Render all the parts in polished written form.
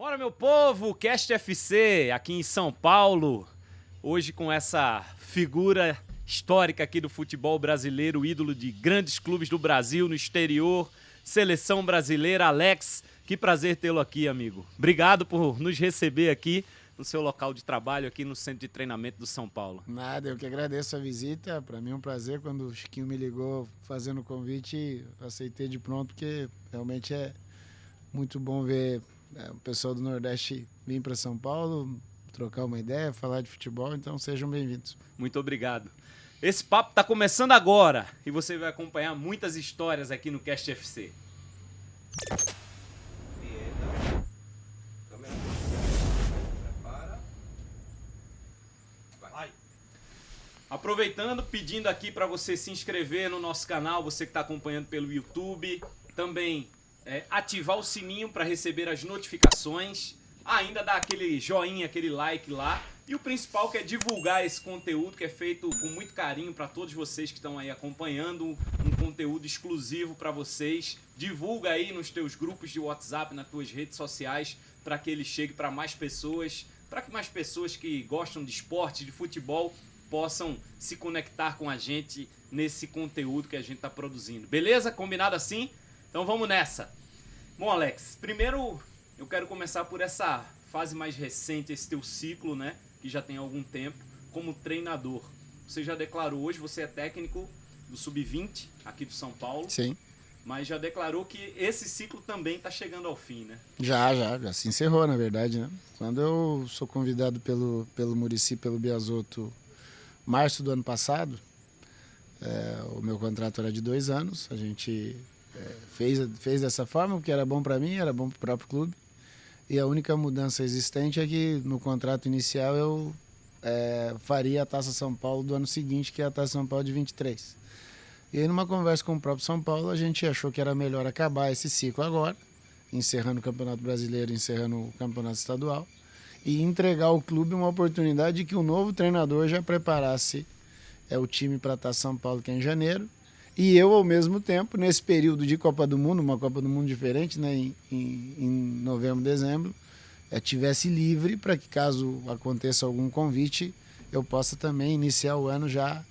Bora, meu povo, Cast FC aqui em São Paulo, hoje com essa figura histórica aqui do futebol brasileiro, ídolo de grandes clubes do Brasil, no exterior, seleção brasileira, Alex, que prazer tê-lo aqui, amigo. Obrigado por nos receber aqui no seu local de trabalho, aqui no Centro de Treinamento do São Paulo. Nada, eu que agradeço a visita, para mim é um prazer. Quando o Chiquinho me ligou fazendo o convite, aceitei de pronto, porque realmente é muito bom ver o pessoal do Nordeste vir para São Paulo, trocar uma ideia, falar de futebol, então sejam bem-vindos. Muito obrigado. Esse papo está começando agora e você vai acompanhar muitas histórias aqui no Cast FC. Aproveitando, pedindo aqui para você se inscrever no nosso canal, você que está acompanhando pelo YouTube, também ativar o sininho para receber as notificações, ainda dar aquele joinha, aquele like lá, e o principal que é divulgar esse conteúdo que é feito com muito carinho para todos vocês que estão aí acompanhando, um conteúdo exclusivo para vocês. Divulga aí nos teus grupos de WhatsApp, nas tuas redes sociais, para que ele chegue para mais pessoas, para que mais pessoas que gostam de esporte, de futebol, possam se conectar com a gente nesse conteúdo que a gente está produzindo. Beleza? Combinado assim? Então vamos nessa. Bom, Alex, primeiro eu quero começar por essa fase mais recente, esse teu ciclo, né? Que já tem algum tempo, como treinador. Você já declarou hoje, você é técnico do Sub-20 aqui do São Paulo. Sim. Mas já declarou que esse ciclo também está chegando ao fim, né? Já se encerrou, na verdade, né? Quando eu sou convidado pelo Muricy, pelo Biasotto, março do ano passado, o meu contrato era de 2 anos, a gente fez dessa forma, porque era bom para mim, era bom para o próprio clube, e a única mudança existente é que no contrato inicial eu faria a Taça São Paulo do ano seguinte, que é a Taça São Paulo de 23. E aí, numa conversa com o próprio São Paulo, a gente achou que era melhor acabar esse ciclo agora, encerrando o Campeonato Brasileiro, encerrando o Campeonato Estadual, e entregar ao clube uma oportunidade de que o novo treinador já preparasse o time para a Taça São Paulo, que é em janeiro, e eu, ao mesmo tempo, nesse período de Copa do Mundo, uma Copa do Mundo diferente, né, em novembro, dezembro, tivesse livre para que, caso aconteça algum convite, eu possa também iniciar o ano já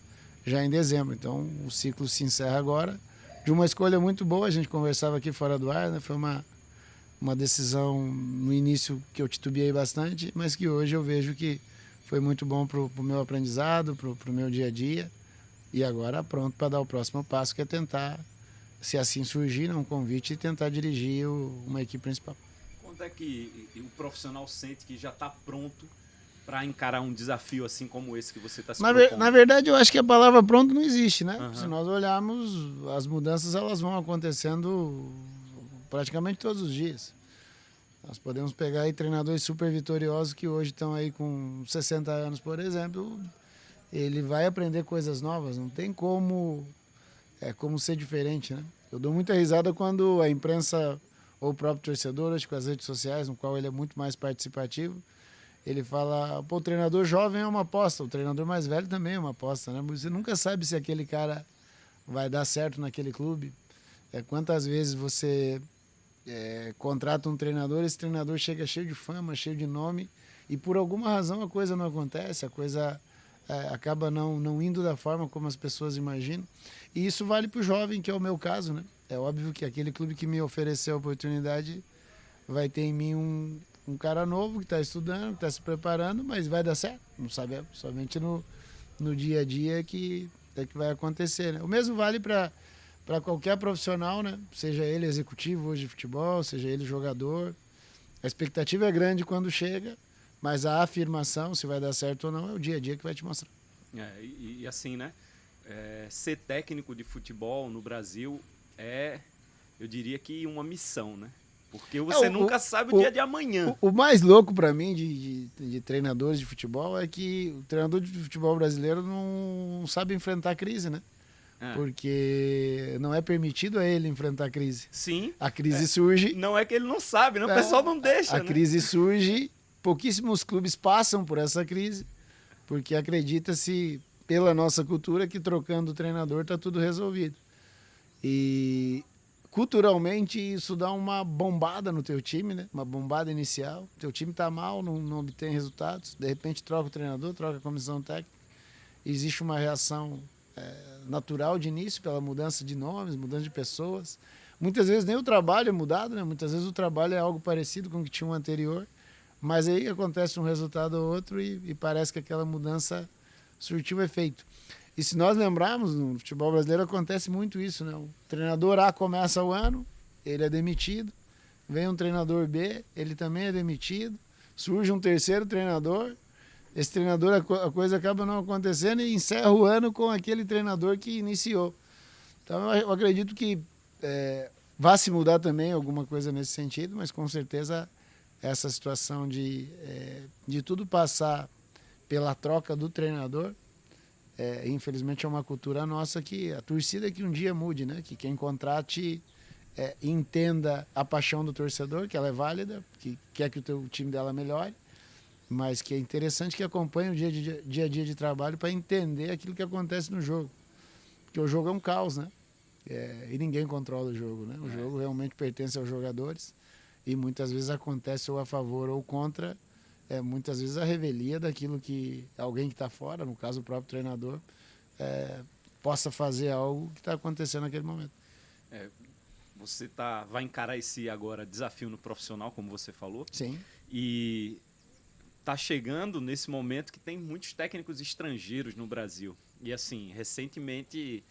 em dezembro. Então, o ciclo se encerra agora, de uma escolha muito boa. A gente conversava aqui fora do ar, né, foi uma decisão no início que eu titubeei bastante, mas que hoje eu vejo que foi muito bom para o meu aprendizado, para o meu dia a dia, e agora pronto para dar o próximo passo, que é tentar, se assim surgir, né, um convite, e tentar dirigir uma equipe principal. Quando é que o profissional sente que já está pronto para encarar um desafio assim como esse que você está se propondo? Na verdade, eu acho que a palavra pronto não existe, né? Uhum. Se nós olharmos, as mudanças elas vão acontecendo praticamente todos os dias. Nós podemos pegar aí treinadores super vitoriosos que hoje estão aí com 60 anos, por exemplo. Ele vai aprender coisas novas, não tem como ser diferente, né? Eu dou muita risada quando a imprensa ou o próprio torcedor, acho que com as redes sociais, no qual ele é muito mais participativo, ele fala, pô, o treinador jovem é uma aposta, o treinador mais velho também é uma aposta, né? Você nunca sabe se aquele cara vai dar certo naquele clube. Quantas vezes você contrata um treinador, esse treinador chega cheio de fama, cheio de nome, e por alguma razão a coisa não acontece, a coisa acaba não indo da forma como as pessoas imaginam. E isso vale para o jovem, que é o meu caso, né? É óbvio que aquele clube que me ofereceu a oportunidade vai ter em mim um cara novo que está estudando, que está se preparando, mas vai dar certo, não sabemos, somente no dia a dia que vai acontecer, né? O mesmo vale para qualquer profissional, né? Seja ele executivo hoje de futebol, seja ele jogador. A expectativa é grande quando chega, mas a afirmação, se vai dar certo ou não, é o dia a dia que vai te mostrar. E assim, né? Ser técnico de futebol no Brasil eu diria que uma missão, né? Porque você nunca sabe o dia de amanhã. O mais louco para mim de treinadores de futebol é que o treinador de futebol brasileiro não sabe enfrentar a crise, né? Porque não é permitido a ele enfrentar a crise. Sim. A crise surge... Não é que ele não sabe, né? O pessoal não deixa, A crise surge, pouquíssimos clubes passam por essa crise, porque acredita-se, pela nossa cultura, que trocando o treinador está tudo resolvido. E culturalmente isso dá uma bombada no teu time, né? Uma bombada inicial. Teu time tá mal, não obtém resultados. De repente troca o treinador, troca a comissão técnica. Existe uma reação natural de início pela mudança de nomes, mudança de pessoas. Muitas vezes nem o trabalho é mudado, né? Muitas vezes o trabalho é algo parecido com o que tinha o anterior. Mas aí acontece um resultado ou outro e parece que aquela mudança surtiu efeito. E se nós lembrarmos, no futebol brasileiro acontece muito isso, né? O treinador A começa o ano, ele é demitido, vem um treinador B, ele também é demitido, surge um terceiro treinador, esse treinador, a coisa acaba não acontecendo e encerra o ano com aquele treinador que iniciou. Então eu acredito que vai se mudar também alguma coisa nesse sentido, mas com certeza essa situação de tudo passar pela troca do treinador, infelizmente é uma cultura nossa que a torcida é que um dia mude, né? Que quem contrate entenda a paixão do torcedor, que ela é válida, que quer que o teu time dela melhore, mas que é interessante que acompanhe o dia a dia de trabalho para entender aquilo que acontece no jogo. Porque o jogo é um caos, né? E ninguém controla o jogo, né? O jogo realmente pertence aos jogadores e muitas vezes acontece ou a favor ou contra, muitas vezes a revelia daquilo que alguém que está fora, no caso o próprio treinador, possa fazer algo que está acontecendo naquele momento. Você vai encarar esse agora desafio no profissional, como você falou. Sim. E está chegando nesse momento que tem muitos técnicos estrangeiros no Brasil. E assim, recentemente,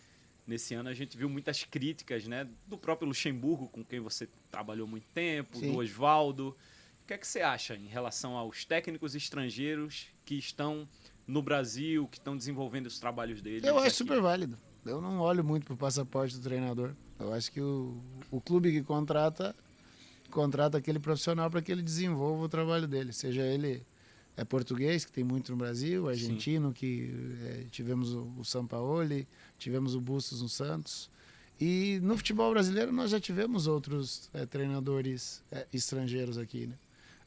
nesse ano, a gente viu muitas críticas, né, do próprio Luxemburgo, com quem você trabalhou muito tempo, Sim. do Oswaldo. O que é que você acha em relação aos técnicos estrangeiros que estão no Brasil, que estão desenvolvendo os trabalhos deles? Eu acho aqui? super válido. Eu não olho muito para o passaporte do treinador. Eu acho que o clube que contrata aquele profissional para que ele desenvolva o trabalho dele. Seja ele português, que tem muito no Brasil, argentino, que tivemos o Sampaoli, tivemos o Bustos no Santos. E no futebol brasileiro nós já tivemos outros treinadores estrangeiros aqui, né?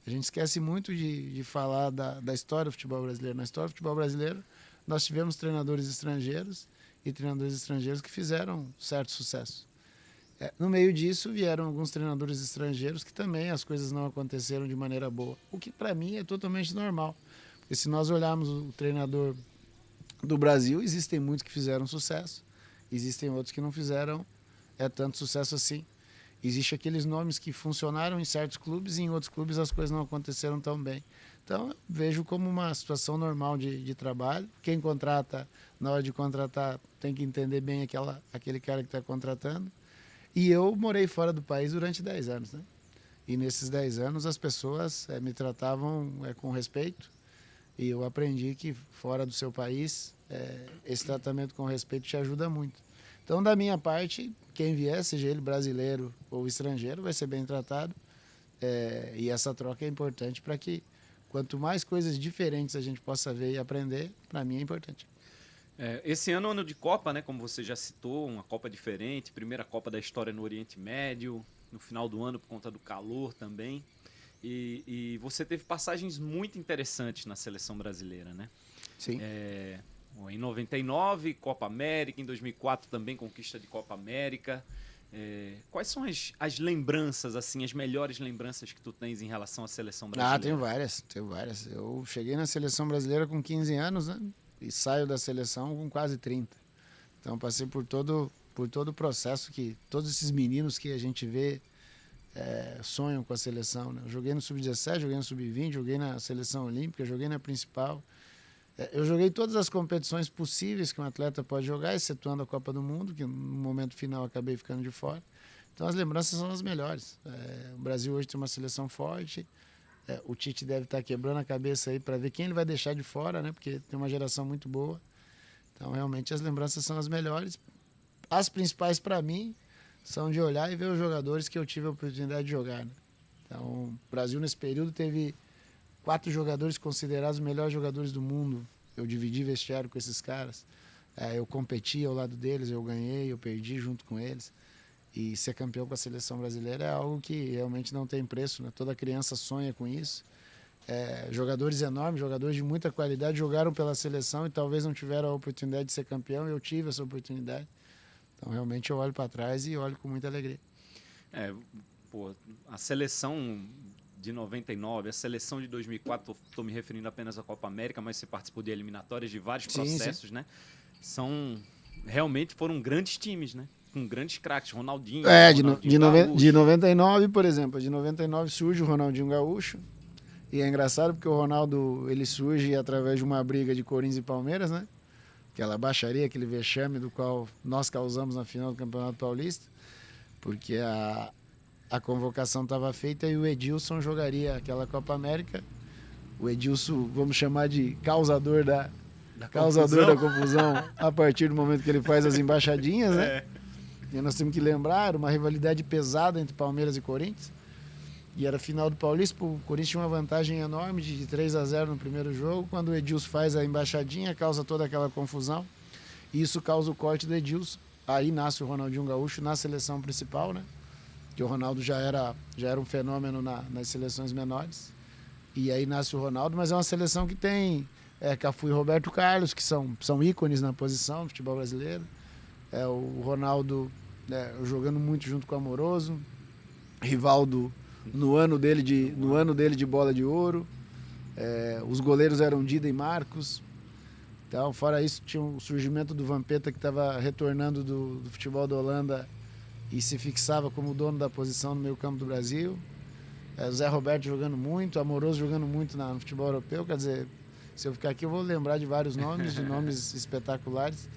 A gente esquece muito de falar da história do futebol brasileiro. Na história do futebol brasileiro, nós tivemos treinadores estrangeiros e treinadores estrangeiros que fizeram certo sucesso. No meio disso, vieram alguns treinadores estrangeiros que também as coisas não aconteceram de maneira boa. O que, para mim, é totalmente normal. Porque se nós olharmos o treinador do Brasil, existem muitos que fizeram sucesso, existem outros que não fizeram tanto sucesso assim. Existem aqueles nomes que funcionaram em certos clubes e em outros clubes as coisas não aconteceram tão bem. Então, eu vejo como uma situação normal de trabalho. Quem contrata, na hora de contratar, tem que entender bem aquele cara que está contratando. E eu morei fora do país durante 10 anos, né? E nesses 10 anos as pessoas me tratavam com respeito. E eu aprendi que fora do seu país, esse tratamento com respeito te ajuda muito. Então, da minha parte, quem vier, seja ele brasileiro ou estrangeiro, vai ser bem tratado. E essa troca é importante para que quanto mais coisas diferentes a gente possa ver e aprender, para mim é importante. Esse ano de Copa, né, como você já citou, uma Copa diferente, primeira Copa da história no Oriente Médio, no final do ano por conta do calor também. E você teve passagens muito interessantes na seleção brasileira, né? Sim. Em 99, Copa América, em 2004 também conquista de Copa América. Quais são as lembranças, assim, as melhores lembranças que tu tens em relação à seleção brasileira? Tenho várias. Eu cheguei na seleção brasileira com 15 anos, né? E saio da seleção com quase 30. Então passei por todo o processo que todos esses meninos que a gente vê sonham com a seleção, né? Eu joguei no Sub-17, joguei no Sub-20, joguei na seleção olímpica, joguei na principal. Eu joguei todas as competições possíveis que um atleta pode jogar, excetuando a Copa do Mundo, que no momento final acabei ficando de fora. Então as lembranças são as melhores. O Brasil hoje tem uma seleção forte. O Tite deve estar quebrando a cabeça aí para ver quem ele vai deixar de fora, né? Porque tem uma geração muito boa. Então, realmente, as lembranças são as melhores. As principais, para mim, são de olhar e ver os jogadores que eu tive a oportunidade de jogar, né? Então, o Brasil, nesse período, teve 4 jogadores considerados os melhores jogadores do mundo. Eu dividi vestiário com esses caras. Eu competi ao lado deles, eu ganhei, eu perdi junto com eles. E ser campeão com a seleção brasileira é algo que realmente não tem preço, né? Toda criança sonha com isso. Jogadores enormes, jogadores de muita qualidade jogaram pela seleção e talvez não tiveram a oportunidade de ser campeão. Eu tive essa oportunidade. Então, realmente, eu olho para trás e olho com muita alegria. Pô, a seleção de 99, a seleção de 2004, estou me referindo apenas à Copa América, mas você participou de eliminatórias de vários processos, né? Realmente foram grandes times, né? Com grandes craques, Ronaldinho, de 99, por exemplo, de 99 surge o Ronaldinho Gaúcho, e é engraçado porque o Ronaldo, ele surge através de uma briga de Corinthians e Palmeiras, né? Aquela baixaria, aquele vexame do qual nós causamos na final do Campeonato Paulista, porque a convocação estava feita e o Edilson jogaria aquela Copa América. O Edilson, vamos chamar de causador da confusão a partir do momento que ele faz as embaixadinhas, né? E nós temos que lembrar, uma rivalidade pesada entre Palmeiras e Corinthians. E era final do Paulista, o Corinthians tinha uma vantagem enorme de 3-0 no primeiro jogo. Quando o Edilson faz a embaixadinha, causa toda aquela confusão. E isso causa o corte do Edilson. Aí nasce o Ronaldinho Gaúcho na seleção principal, né? Que o Ronaldo já era um fenômeno nas seleções menores. E aí nasce o Ronaldo, mas é uma seleção que tem Cafu e Roberto Carlos, que são ícones na posição do futebol brasileiro. O Ronaldo jogando muito junto com o Amoroso. Rivaldo no ano dele de bola de ouro. Os goleiros eram Dida e Marcos. Então, fora isso, tinha o surgimento do Vampeta, que estava retornando do futebol da Holanda e se fixava como dono da posição no meio campo do Brasil. O Zé Roberto jogando muito, Amoroso jogando muito no futebol europeu. Quer dizer, se eu ficar aqui eu vou lembrar de vários nomes, de nomes espetaculares.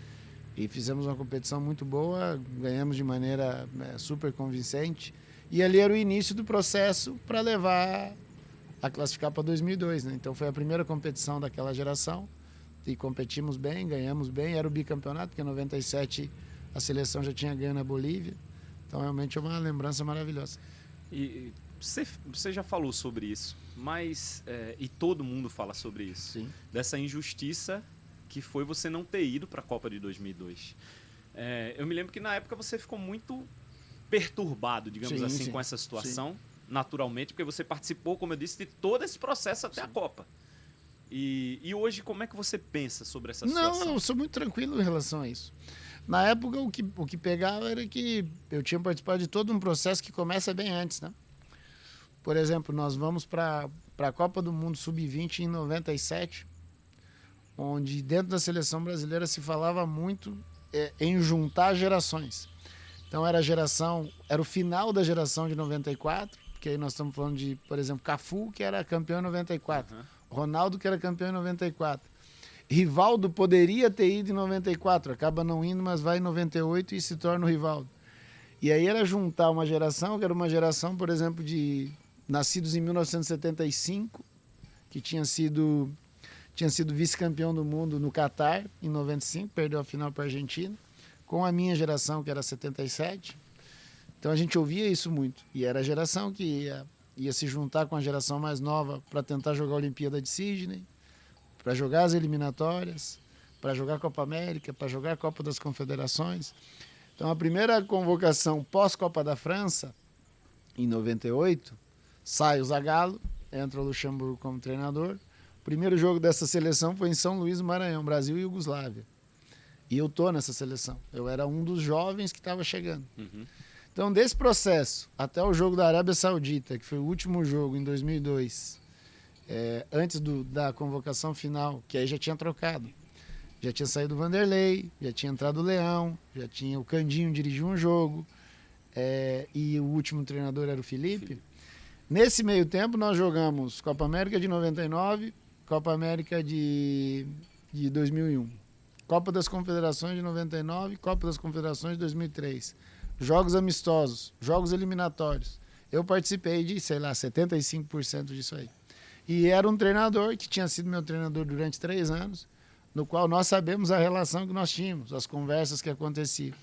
E fizemos uma competição muito boa, ganhamos de maneira super convincente. E ali era o início do processo para levar a classificar para 2002, né? Então foi a primeira competição daquela geração e competimos bem, ganhamos bem. Era o bicampeonato, porque em 97 a seleção já tinha ganho na Bolívia. Então realmente é uma lembrança maravilhosa. E você já falou sobre isso, mas e todo mundo fala sobre isso. Sim. Dessa injustiça que foi você não ter ido para a Copa de 2002. Eu me lembro que na época você ficou muito perturbado, digamos assim, com essa situação, naturalmente, porque você participou, como eu disse, de todo esse processo até a Copa. E hoje, como é que você pensa sobre essa situação? Não, eu sou muito tranquilo em relação a isso. Na época, o que pegava era que eu tinha participado de todo um processo que começa bem antes, né? Por exemplo, nós vamos para a Copa do Mundo Sub-20 em 97, onde dentro da seleção brasileira se falava muito em juntar gerações. Então era o final da geração de 94, porque aí nós estamos falando de, por exemplo, Cafu, que era campeão em 94, Ronaldo, que era campeão em 94. Rivaldo poderia ter ido em 94, acaba não indo, mas vai em 98 e se torna o Rivaldo. E aí era juntar uma geração, que era uma geração, por exemplo, de nascidos em 1975, que tinha sido vice-campeão do mundo no Catar, em 95, perdeu a final para a Argentina, com a minha geração, que era 77. Então a gente ouvia isso muito. E era a geração que ia se juntar com a geração mais nova para tentar jogar a Olimpíada de Sydney, para jogar as eliminatórias, para jogar a Copa América, para jogar a Copa das Confederações. Então a primeira convocação pós-Copa da França, em 98, sai o Zagallo, entra o Luxemburgo como treinador. O primeiro jogo dessa seleção foi em São Luís do Maranhão, Brasil e Iugoslávia. E eu tô nessa seleção. Eu era um dos jovens que estava chegando. Então, desse processo até o jogo da Arábia Saudita, que foi o último jogo em 2002, antes da convocação final, que aí já tinha trocado. Já tinha saído o Vanderlei, já tinha entrado o Leão, já tinha o Candinho dirigiu um jogo, e o último treinador era o Felipe. Nesse meio tempo, nós jogamos Copa América de 99, Copa América de 2001. Copa das Confederações de 99, Copa das Confederações de 2003. Jogos amistosos, jogos eliminatórios. Eu participei de, 75% disso aí. E era um treinador que tinha sido meu treinador durante 3 anos, no qual nós sabemos a relação que nós tínhamos, as conversas que aconteciam.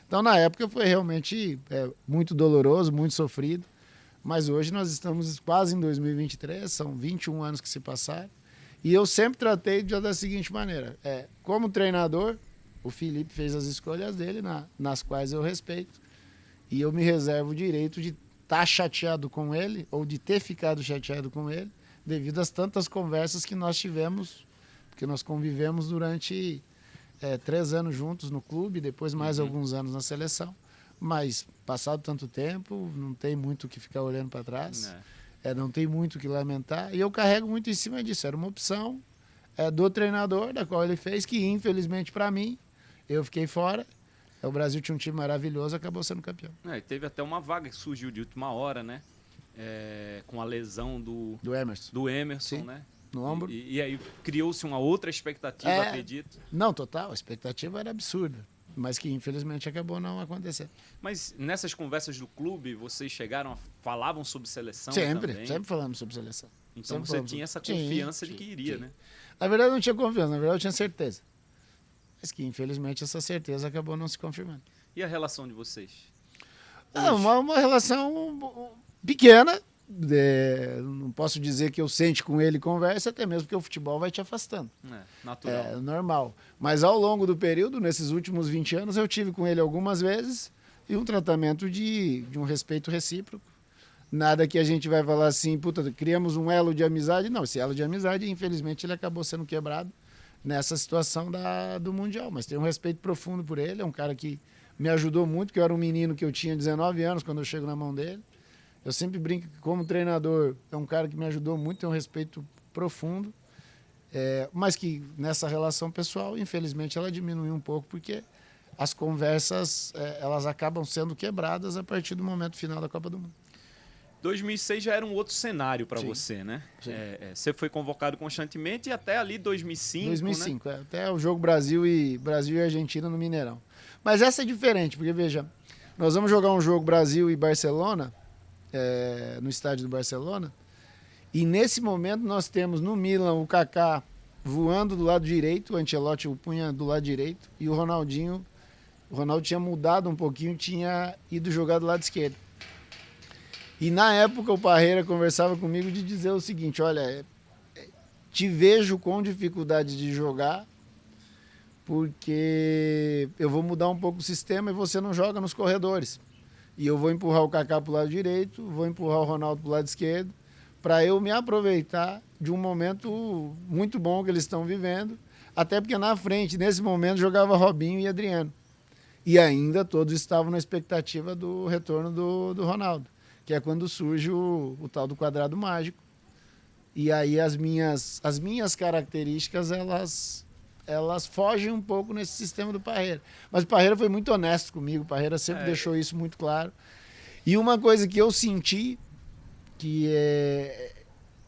Então, na época, foi realmente muito doloroso, muito sofrido. Mas hoje nós estamos quase em 2023, são 21 anos que se passaram. E eu sempre tratei da seguinte maneira. Como treinador, o Felipe fez as escolhas dele, nas quais eu respeito. E eu me reservo o direito de estar chateado com ele, ou de ter ficado chateado com ele, devido às tantas conversas que nós tivemos, porque nós convivemos durante 3 anos juntos no clube, depois mais alguns anos na seleção. mas passado tanto tempo, não tem muito o que ficar olhando para trás, não tem muito o que lamentar, e eu carrego muito em cima disso. Era uma opção do treinador, da qual ele fez, que infelizmente para mim, eu fiquei fora. O Brasil tinha um time maravilhoso, acabou sendo campeão. E teve até uma vaga que surgiu de última hora, né? Com a lesão do Emerson, né? No ombro. E aí criou-se uma outra expectativa, acredito. Não, total, a expectativa era absurda, mas que infelizmente acabou não acontecendo. Mas nessas conversas do clube, vocês falavam sobre seleção sempre falamos sobre seleção. Então você tinha essa confiança de que iria, né? Na verdade eu não tinha confiança, na verdade eu tinha certeza. Mas que infelizmente essa certeza acabou não se confirmando. E a relação de vocês? Uma relação pequena. Não posso dizer que eu sente com ele e conversa, até mesmo porque o futebol vai te afastando. Natural. É normal. Mas ao longo do período, nesses últimos 20 anos, eu tive com ele algumas vezes e um tratamento de um respeito recíproco. Nada que a gente vai falar assim, puta, criamos um elo de amizade. Não, esse elo de amizade, infelizmente, ele acabou sendo quebrado nessa situação do Mundial. Mas tenho um respeito profundo por ele, é um cara que me ajudou muito, que eu era um menino que eu tinha 19 anos quando eu chego na mão dele. Eu sempre brinco que, como treinador, é um cara que me ajudou muito, tem um respeito profundo, mas que nessa relação pessoal, infelizmente, ela diminuiu um pouco, porque as conversas elas acabam sendo quebradas a partir do momento final da Copa do Mundo. 2006 já era um outro cenário para você, né? Você foi convocado constantemente e até ali 2005, 2005, né? Até o jogo Brasil e Argentina no Mineirão. Mas essa é diferente, porque, veja, nós vamos jogar um jogo Brasil e Barcelona, no estádio do Barcelona, e nesse momento nós temos no Milan o Kaká voando do lado direito, o Ancelotti o punha do lado direito, e o Ronaldo tinha mudado um pouquinho, tinha ido jogar do lado esquerdo. E na época o Parreira conversava comigo de dizer o seguinte, olha, te vejo com dificuldade de jogar, porque eu vou mudar um pouco o sistema e você não joga nos corredores. E eu vou empurrar o Kaká para o lado direito, vou empurrar o Ronaldo para o lado esquerdo, para eu me aproveitar de um momento muito bom que eles estão vivendo, até porque na frente, nesse momento, jogava Robinho e Adriano. E ainda todos estavam na expectativa do retorno do Ronaldo, que é quando surge o tal do quadrado mágico. E aí as minhas características, elas fogem um pouco nesse sistema do Parreira. Mas o Parreira foi muito honesto comigo, o Parreira sempre deixou isso muito claro. E uma coisa que eu senti, que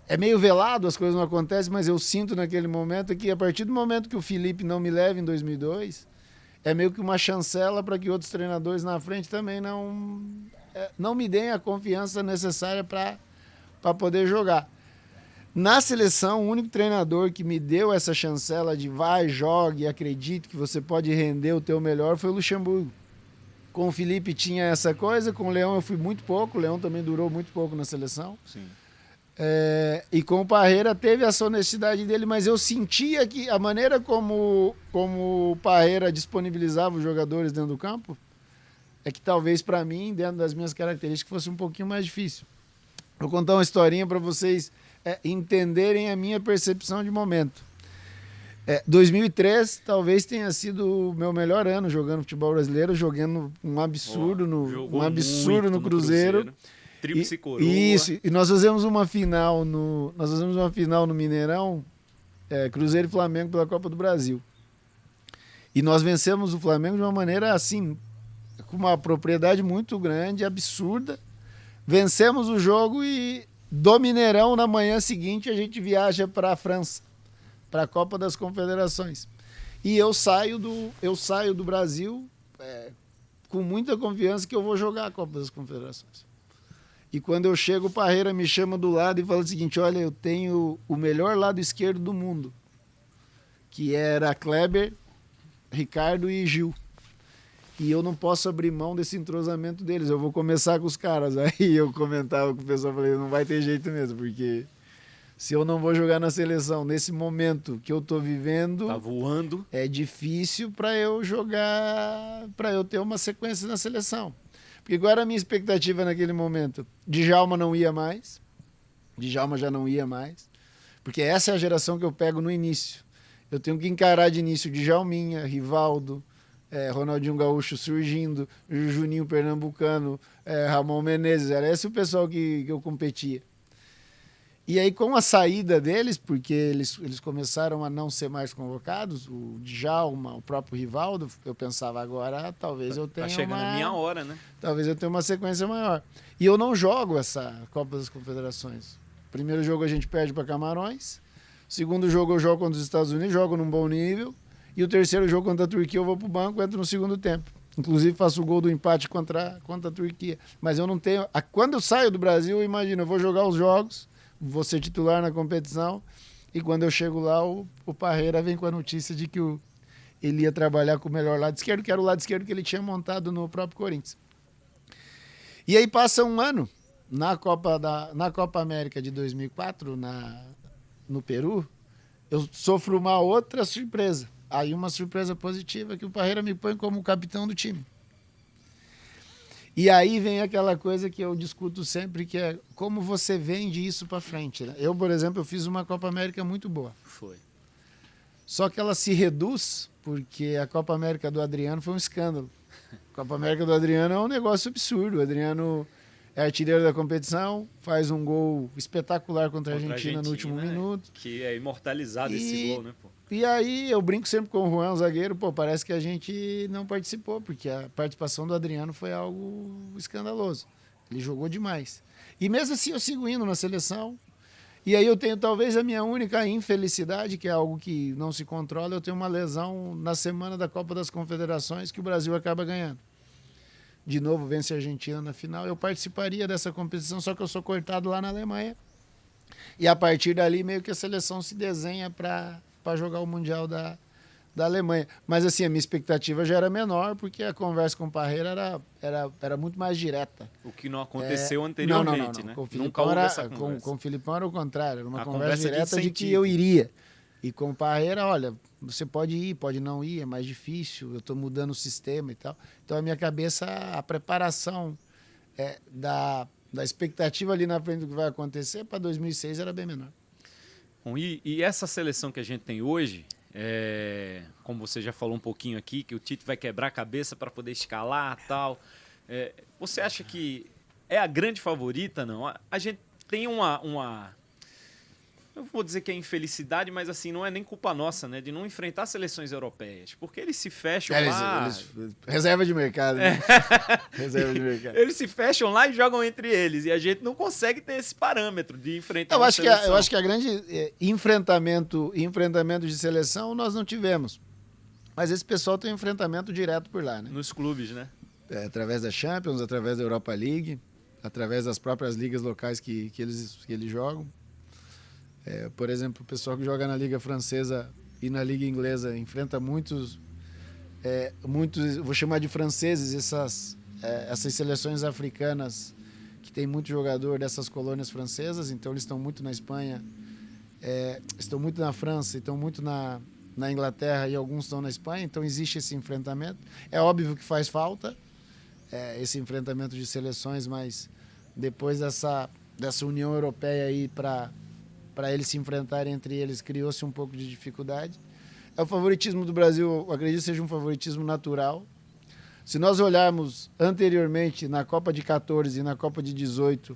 é meio velado, as coisas não acontecem, mas eu sinto naquele momento, é que a partir do momento que o Felipe não me leva em 2002, é meio que uma chancela para que outros treinadores na frente também não me deem a confiança necessária para poder jogar. Na seleção, o único treinador que me deu essa chancela de vai, jogue, acredite que você pode render o teu melhor foi o Luxemburgo. Com o Felipe tinha essa coisa, com o Leão eu fui muito pouco, o Leão também durou muito pouco na seleção. Sim. E com o Parreira teve essa honestidade dele, mas eu sentia que a maneira como o Parreira disponibilizava os jogadores dentro do campo é que talvez para mim, dentro das minhas características, fosse um pouquinho mais difícil. Vou contar uma historinha para vocês entenderem a minha percepção de momento. 2003 talvez tenha sido o meu melhor ano jogando futebol brasileiro, jogando um absurdo no Cruzeiro. Tríplice coroa. Isso, e nós fazemos uma final no Mineirão, Cruzeiro e Flamengo pela Copa do Brasil. E nós vencemos o Flamengo de uma maneira assim, com uma propriedade muito grande, absurda. Vencemos o jogo e do Mineirão, na manhã seguinte, a gente viaja para a França, para a Copa das Confederações. E eu saio do Brasil com muita confiança que eu vou jogar a Copa das Confederações. E quando eu chego, o Parreira me chama do lado e fala o seguinte, olha, eu tenho o melhor lado esquerdo do mundo, que era Kleber, Ricardo e Gil. E eu não posso abrir mão desse entrosamento deles. Eu vou começar com os caras. Aí eu comentava com o pessoal, falei, não vai ter jeito mesmo, porque se eu não vou jogar na seleção nesse momento que eu tô vivendo, tá voando, é difícil para eu jogar, para eu ter uma sequência na seleção. Porque qual era a minha expectativa naquele momento? Djalma não ia mais. Djalma já não ia mais. Porque essa é a geração que eu pego no início. Eu tenho que encarar de início Djalminha, Rivaldo, Ronaldinho Gaúcho surgindo, Juninho Pernambucano, Ramon Menezes, era esse o pessoal que eu competia. E aí, com a saída deles, porque eles começaram a não ser mais convocados, o Djalma, o próprio Rivaldo, eu pensava, agora talvez eu tenha Tá chegando a minha hora, né? Talvez eu tenha uma sequência maior. E eu não jogo essa Copa das Confederações. Primeiro jogo a gente perde para Camarões, segundo jogo eu jogo contra os Estados Unidos, jogo num bom nível, e o terceiro jogo contra a Turquia eu vou pro banco, entro no segundo tempo. Inclusive faço o gol do empate contra a Turquia. Mas eu não tenho... Quando eu saio do Brasil, eu imagino, eu vou jogar os jogos, vou ser titular na competição, e quando eu chego lá, o Parreira vem com a notícia de que ele ia trabalhar com o melhor lado esquerdo, que era o lado esquerdo que ele tinha montado no próprio Corinthians. E aí passa um ano, na Copa América de 2004, no Peru, eu sofro uma outra surpresa. Aí uma surpresa positiva, que o Parreira me põe como capitão do time. E aí vem aquela coisa que eu discuto sempre, que é como você vende isso para frente. Né? Eu, por exemplo, eu fiz uma Copa América muito boa. Foi. Só que ela se reduz porque a Copa América do Adriano foi um escândalo. A Copa América do Adriano é um negócio absurdo. O Adriano é artilheiro da competição, faz um gol espetacular contra a Argentina no último minuto. Que é imortalizado esse gol, né, pô? E aí eu brinco sempre com o Juan, o zagueiro, parece que a gente não participou, porque a participação do Adriano foi algo escandaloso. Ele jogou demais. E mesmo assim eu sigo indo na seleção. E aí eu tenho talvez a minha única infelicidade, que é algo que não se controla, eu tenho uma lesão na semana da Copa das Confederações que o Brasil acaba ganhando. De novo vence a Argentina na final. Eu participaria dessa competição, só que eu sou cortado lá na Alemanha. E a partir dali meio que a seleção se desenha para jogar o Mundial da Alemanha. Mas assim, a minha expectativa já era menor, porque a conversa com o Parreira era muito mais direta. O que não aconteceu anteriormente, não. né? Com o Filipão era o contrário, era uma conversa direta de que eu iria. E com o Parreira, olha, você pode ir, pode não ir, é mais difícil, eu estou mudando o sistema e tal. Então a minha cabeça, a preparação da expectativa ali na frente do que vai acontecer para 2006 era bem menor. Bom, e essa seleção que a gente tem hoje, como você já falou um pouquinho aqui, que o Tite vai quebrar a cabeça para poder escalar e tal, você acha que é a grande favorita, não? A gente tem uma eu vou dizer que é infelicidade, mas assim, não é nem culpa nossa, né? De não enfrentar seleções europeias. Porque eles se fecham lá... Reserva de mercado, né? Reserva de mercado. Eles se fecham lá e jogam entre eles. E a gente não consegue ter esse parâmetro de enfrentar eu acho que a grande enfrentamento de seleção nós não tivemos. Mas esse pessoal tem um enfrentamento direto por lá, né? Nos clubes, né? Através da Champions, através da Europa League, através das próprias ligas locais que eles jogam. Por exemplo, o pessoal que joga na Liga Francesa e na Liga Inglesa enfrenta muitos, vou chamar de franceses, essas seleções africanas que tem muito jogador dessas colônias francesas, então eles estão muito na Espanha, estão muito na França, estão muito na Inglaterra e alguns estão na Espanha, então existe esse enfrentamento. É óbvio que faz falta esse enfrentamento de seleções, mas depois dessa União Europeia aí para eles se enfrentarem entre eles, criou-se um pouco de dificuldade. O favoritismo do Brasil, eu acredito, seja um favoritismo natural. Se nós olharmos anteriormente, na Copa de 14 e na Copa de 18,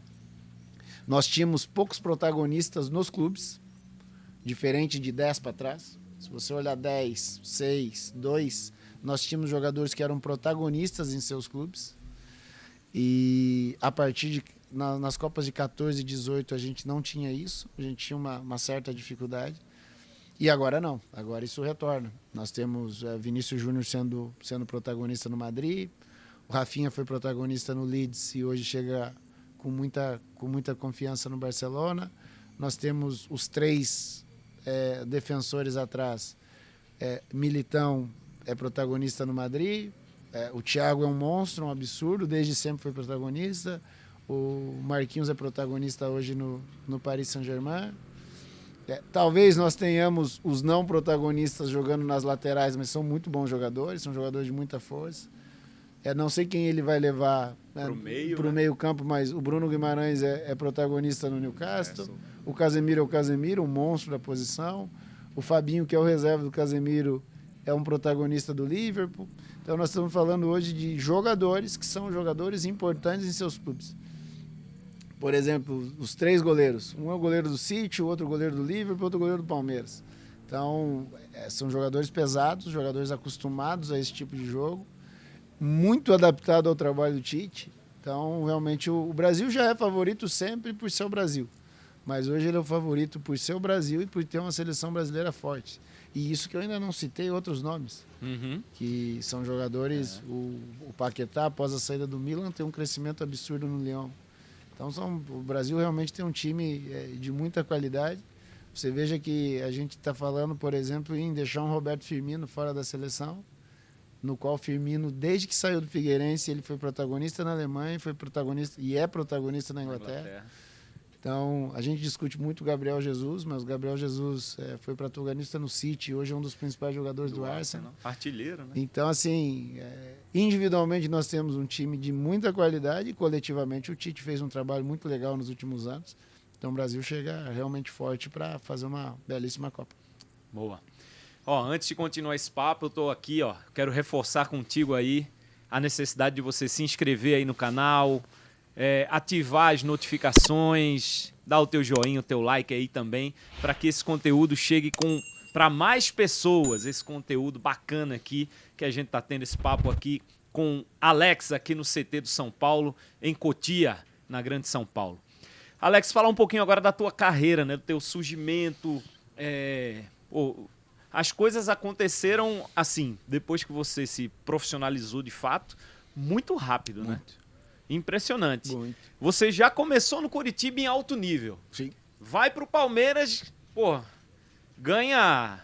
nós tínhamos poucos protagonistas nos clubes, diferente de 10 para trás. Se você olhar 10, 6, 2, nós tínhamos jogadores que eram protagonistas em seus clubes. E a partir nas Copas de 14 e 18 a gente não tinha isso, a gente tinha uma certa dificuldade. E agora não, agora isso retorna. Nós temos Vinícius Júnior sendo protagonista no Madrid, o Rafinha foi protagonista no Leeds e hoje chega com muita confiança no Barcelona. Nós temos os 3 defensores atrás. Militão é protagonista no Madrid, o Thiago é um monstro, um absurdo, desde sempre foi protagonista. O Marquinhos é protagonista hoje no Paris Saint-Germain. Talvez nós tenhamos os não protagonistas jogando nas laterais, mas são muito bons jogadores, são jogadores de muita força. Não sei quem ele vai levar para o meio campo, mas o Bruno Guimarães é protagonista no Newcastle. O Casemiro é o Casemiro, um monstro da posição. O Fabinho, que é o reserva do Casemiro, é um protagonista do Liverpool. Então nós estamos falando hoje de jogadores que são jogadores importantes em seus clubes. Por exemplo, os 3 goleiros. Um é o goleiro do City, o outro goleiro do Liverpool, outro goleiro do Palmeiras. Então, são jogadores pesados, jogadores acostumados a esse tipo de jogo, muito adaptado ao trabalho do Tite. Então, realmente, o Brasil já é favorito sempre por ser o Brasil. Mas hoje ele é o favorito por ser o Brasil e por ter uma seleção brasileira forte. E isso que eu ainda não citei outros nomes, que são jogadores... O Paquetá, após a saída do Milan, tem um crescimento absurdo no Lyon. Então, o Brasil realmente tem um time de muita qualidade. Você veja que a gente está falando, por exemplo, em deixar um Roberto Firmino fora da seleção, no qual Firmino, desde que saiu do Figueirense, ele foi protagonista na Alemanha, foi protagonista e é protagonista na Inglaterra. Então, a gente discute muito o Gabriel Jesus, mas o Gabriel Jesus foi protagonista no City, hoje é um dos principais jogadores do Arsenal. Artilheiro, né? Então, assim, individualmente nós temos um time de muita qualidade e coletivamente o Tite fez um trabalho muito legal nos últimos anos. Então o Brasil chega realmente forte para fazer uma belíssima Copa. Boa. Ó, antes de continuar esse papo, eu tô aqui, ó, quero reforçar contigo aí a necessidade de você se inscrever aí no canal, ativar as notificações, dar o teu joinha, o teu like aí também, para que esse conteúdo chegue para mais pessoas, esse conteúdo bacana aqui, que a gente tá tendo esse papo aqui com Alex aqui no CT do São Paulo, em Cotia, na Grande São Paulo. Alex, falar um pouquinho agora da tua carreira, né? Do teu surgimento. As coisas aconteceram assim, depois que você se profissionalizou de fato, muito rápido, né? Impressionante. Muito. Você já começou no Coritiba em alto nível. Sim. Vai pro Palmeiras, ganha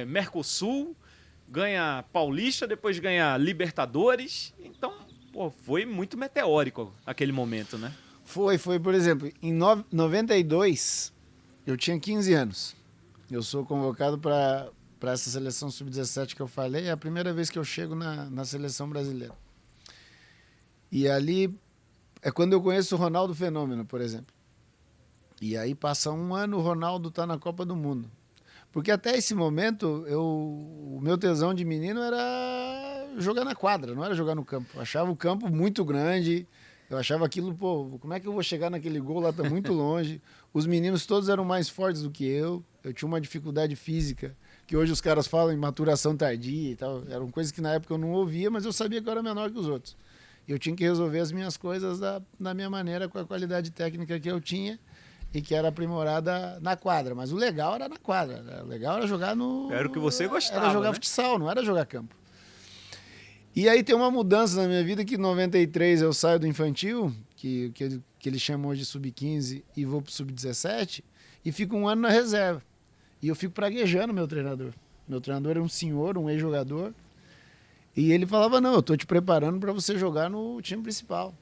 Mercosul, ganha Paulista, depois ganha Libertadores. Então, foi muito meteórico aquele momento, né? Foi, por exemplo, em 92, eu tinha 15 anos. Eu sou convocado para essa seleção sub-17 que eu falei, é a primeira vez que eu chego na seleção brasileira. E ali é quando eu conheço o Ronaldo Fenômeno, por exemplo. E aí passa um ano, o Ronaldo está na Copa do Mundo. Porque até esse momento, o meu tesão de menino era jogar na quadra, não era jogar no campo. Eu achava o campo muito grande. Eu achava aquilo, como é que eu vou chegar naquele gol lá, tá muito longe. Os meninos todos eram mais fortes do que eu. Eu tinha uma dificuldade física, que hoje os caras falam em maturação tardia e tal. Eram coisas que na época eu não ouvia, mas eu sabia que eu era menor que os outros. Eu tinha que resolver as minhas coisas da minha maneira, com a qualidade técnica que eu tinha e que era aprimorada na quadra. Mas o legal era na quadra. O legal era jogar no... Era o que você gostava, Era jogar futsal, não era jogar campo. E aí tem uma mudança na minha vida que em 93 eu saio do infantil, que ele chamou de sub-15, e vou pro sub-17, e fico um ano na reserva. E eu fico praguejando meu treinador. Meu treinador era um senhor, um ex-jogador, e ele falava, não, eu tô te preparando para você jogar no time principal.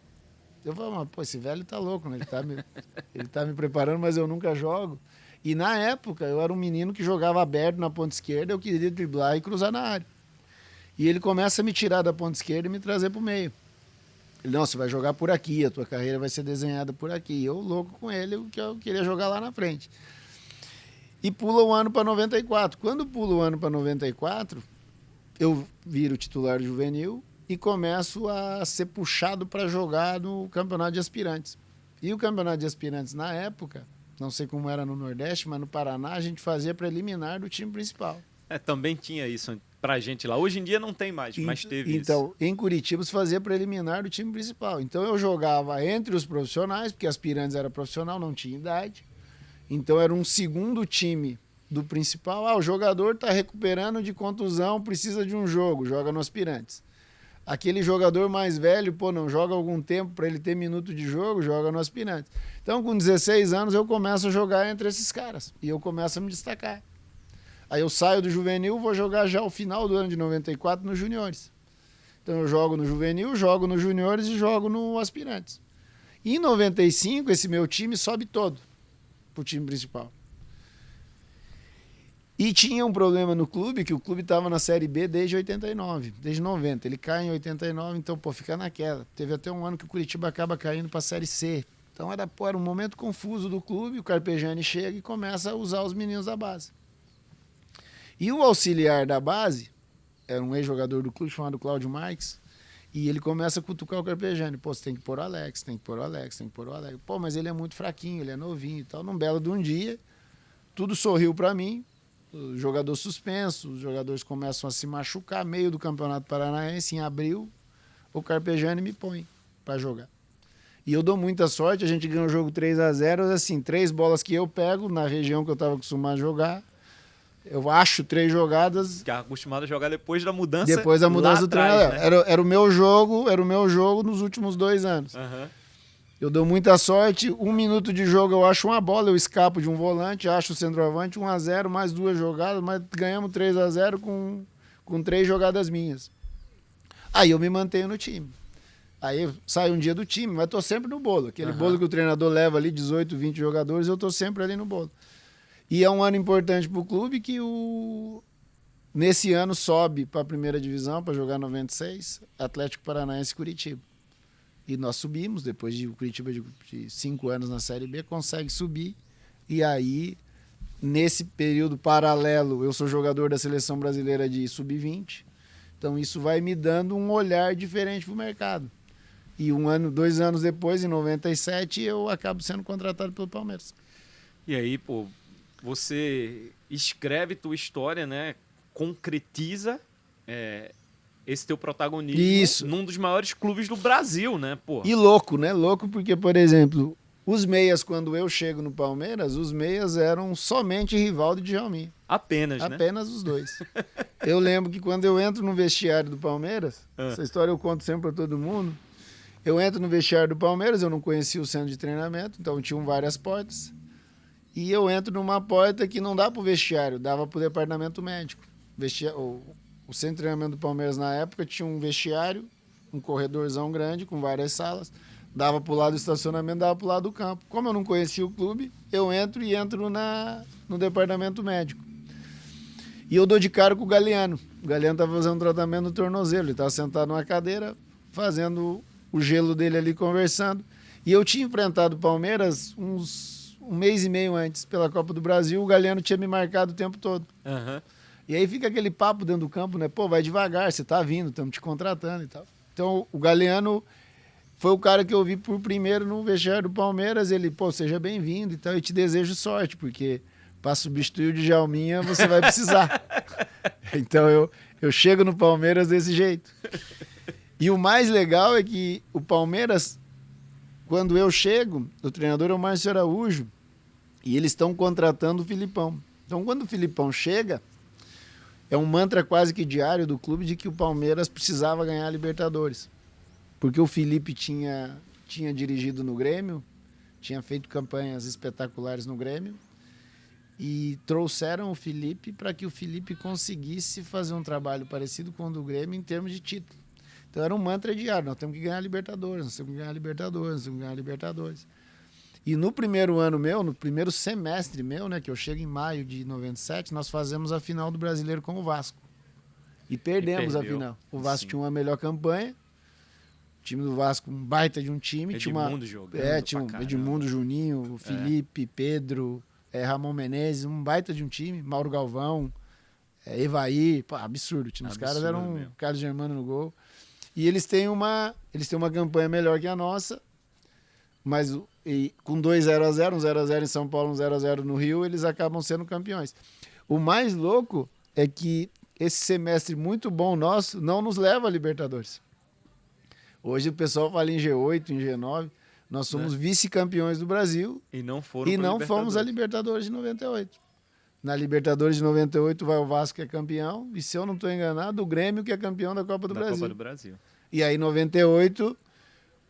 Eu falava, mas esse velho tá louco, né? Ele tá me preparando, mas eu nunca jogo. E na época eu era um menino que jogava aberto na ponta esquerda, eu queria driblar e cruzar na área. E ele começa a me tirar da ponta esquerda e me trazer para o meio. Ele, não, você vai jogar por aqui, a tua carreira vai ser desenhada por aqui. E eu, louco com ele, que eu queria jogar lá na frente. E pula o ano para 94. Quando pula o ano para 94, eu viro titular juvenil e começo a ser puxado para jogar no campeonato de aspirantes. E o campeonato de aspirantes, na época, não sei como era no Nordeste, mas no Paraná, a gente fazia preliminar do time principal. Também tinha isso pra gente lá. Hoje em dia não tem mais, mas teve isso. Então, em Curitiba se fazia preliminar do time principal. Então eu jogava entre os profissionais, porque aspirantes era profissional, não tinha idade. Então era um segundo time do principal. O jogador está recuperando de contusão, precisa de um jogo, joga no aspirantes. Aquele jogador mais velho, não joga algum tempo para ele ter minuto de jogo, joga no aspirantes. Então com 16 anos eu começo a jogar entre esses caras e eu começo a me destacar. Aí eu saio do juvenil, vou jogar já ao final do ano de 94 nos juniores. Então eu jogo no juvenil, jogo nos juniores e jogo no aspirantes. E em 95 esse meu time sobe todo pro time principal. E tinha um problema no clube, que o clube estava na Série B desde 89, desde 90. Ele cai em 89, então fica naquela. Teve até um ano que o Curitiba acaba caindo para a Série C. Então era um momento confuso do clube, o Carpegiani chega e começa a usar os meninos da base. E o auxiliar da base era um ex-jogador do clube chamado Cláudio Marques, e ele começa a cutucar o Carpegiani. Pô, você tem que pôr o Alex, tem que pôr o Alex, tem que pôr o Alex. Pô, mas ele é muito fraquinho, ele é novinho e tal. Num belo de um dia, tudo sorriu para mim, o jogador suspenso, os jogadores começam a se machucar, meio do Campeonato Paranaense, em abril, o Carpegiani me põe para jogar. E eu dou muita sorte, a gente ganha o jogo 3-0, assim, 3 bolas que eu pego na região que eu estava acostumado a jogar. Eu acho 3 jogadas. Que é acostumado a jogar depois da mudança. Depois da mudança do treinador. Né? Era o meu jogo nos últimos 2 anos. Uhum. Eu dou muita sorte, 1 minuto de jogo eu acho uma bola, eu escapo de um volante, acho o centroavante, 1-0, mais 2 jogadas, mas ganhamos 3-0 com 3 jogadas minhas. Aí eu me mantenho no time. Aí sai um dia do time, mas tô sempre no bolo. Aquele bolo que o treinador leva ali, 18, 20 jogadores, eu tô sempre ali no bolo. E é um ano importante pro clube que nesse ano sobe para a primeira divisão para jogar 96, Atlético Paranaense e Curitiba. E nós subimos, depois de o Curitiba de 5 anos na Série B, consegue subir. E aí, nesse período paralelo, eu sou jogador da Seleção Brasileira de Sub-20. Então isso vai me dando um olhar diferente pro mercado. E 2 anos depois, em 97, eu acabo sendo contratado pelo Palmeiras. E aí, pô, você escreve tua história, né? Concretiza esse teu protagonismo num dos maiores clubes do Brasil, né, pô? E louco, né? Louco porque, por exemplo, os meias, quando eu chego no Palmeiras, os meias eram somente Rivaldo e Djalminha. Apenas, né? Apenas os dois. Eu lembro que quando eu entro no vestiário do Palmeiras, essa história eu conto sempre para todo mundo, eu entro no vestiário do Palmeiras, eu não conhecia o centro de treinamento, então tinham várias portas. E eu entro numa porta que não dá para o vestiário, dava para o departamento médico. O centro de treinamento do Palmeiras na época tinha um vestiário, um corredorzão grande com várias salas, dava para o lado do estacionamento, dava para o lado do campo. Como eu não conhecia o clube, eu entro no departamento médico. E eu dou de cara com o Galeano. O Galeano estava fazendo um tratamento no tornozelo, ele estava sentado numa cadeira, fazendo o gelo dele ali, conversando. E eu tinha enfrentado o Palmeiras um mês e meio antes, pela Copa do Brasil, o Galeano tinha me marcado o tempo todo. Uhum. E aí fica aquele papo dentro do campo, né? Pô, vai devagar, você tá vindo, estamos te contratando e tal. Então, o Galeano foi o cara que eu vi por primeiro no vestiário do Palmeiras. Ele, pô, seja bem-vindo e tal, eu te desejo sorte, porque para substituir o Djalminha você vai precisar. Então, eu chego no Palmeiras desse jeito. E o mais legal é que o Palmeiras, quando eu chego, o treinador é o Márcio Araújo, e eles estão contratando o Filipão. Então, quando o Filipão chega, é um mantra quase que diário do clube de que o Palmeiras precisava ganhar a Libertadores. Porque o Felipe tinha dirigido no Grêmio, tinha feito campanhas espetaculares no Grêmio, e trouxeram o Felipe para que o Felipe conseguisse fazer um trabalho parecido com o do Grêmio em termos de título. Então era um mantra diário, nós temos que ganhar a Libertadores, nós temos que ganhar a Libertadores, nós temos que ganhar a Libertadores. E no primeiro ano meu, no primeiro semestre meu, né, que eu chego em maio de 97, nós fazemos a final do Brasileiro com o Vasco. E perdemos a final. O Vasco tinha uma melhor campanha, o time do Vasco, um baita de um time. Edmundo jogando. Tinha o Edmundo, Juninho, o Felipe, Pedro, Ramon Menezes, um baita de um time, Mauro Galvão, Evair, pô, absurdo. Os caras eram Carlos Germano no gol. E eles têm uma campanha melhor que a nossa, mas com 2-0-0, um 0-0 em São Paulo, um 0-0 no Rio, eles acabam sendo campeões. O mais louco é que esse semestre muito bom nosso não nos leva a Libertadores. Hoje o pessoal fala em G8, em G9, nós somos vice-campeões do Brasil e não fomos a Libertadores de 98. Na Libertadores de 98 vai o Vasco que é campeão, e se eu não estou enganado, o Grêmio que é campeão da Copa do Brasil. E aí em 98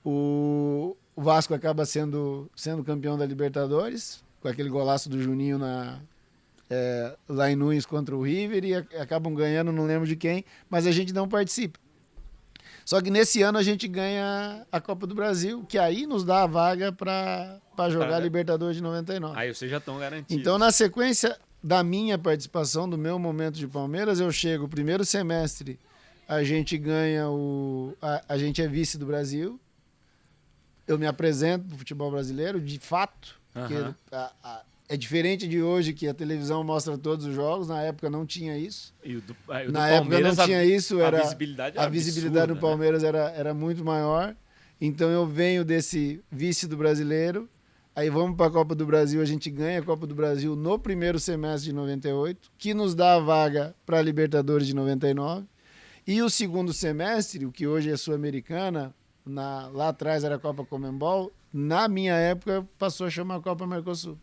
o Vasco acaba sendo campeão da Libertadores, com aquele golaço do Juninho lá em Nunes contra o River, e acabam ganhando, não lembro de quem, mas a gente não participa. Só que nesse ano a gente ganha a Copa do Brasil, que aí nos dá a vaga para jogar a Libertadores de 99. Aí vocês já estão garantidos. Então, na sequência da minha participação, do meu momento de Palmeiras, eu chego, primeiro semestre, a gente ganha a gente é vice do Brasil, eu me apresento pro futebol brasileiro, de fato, porque É diferente de hoje, que a televisão mostra todos os jogos. Na época não tinha isso. E o do Na época não tinha isso. A visibilidade era a visibilidade absurda, no Palmeiras era muito maior. Então eu venho desse vice do brasileiro. Aí vamos para a Copa do Brasil, a gente ganha a Copa do Brasil no primeiro semestre de 98, que nos dá a vaga para a Libertadores de 99. E o segundo semestre, o que hoje é Sul-Americana, lá atrás era a Copa Conmebol, na minha época passou a chamar Copa Mercosul.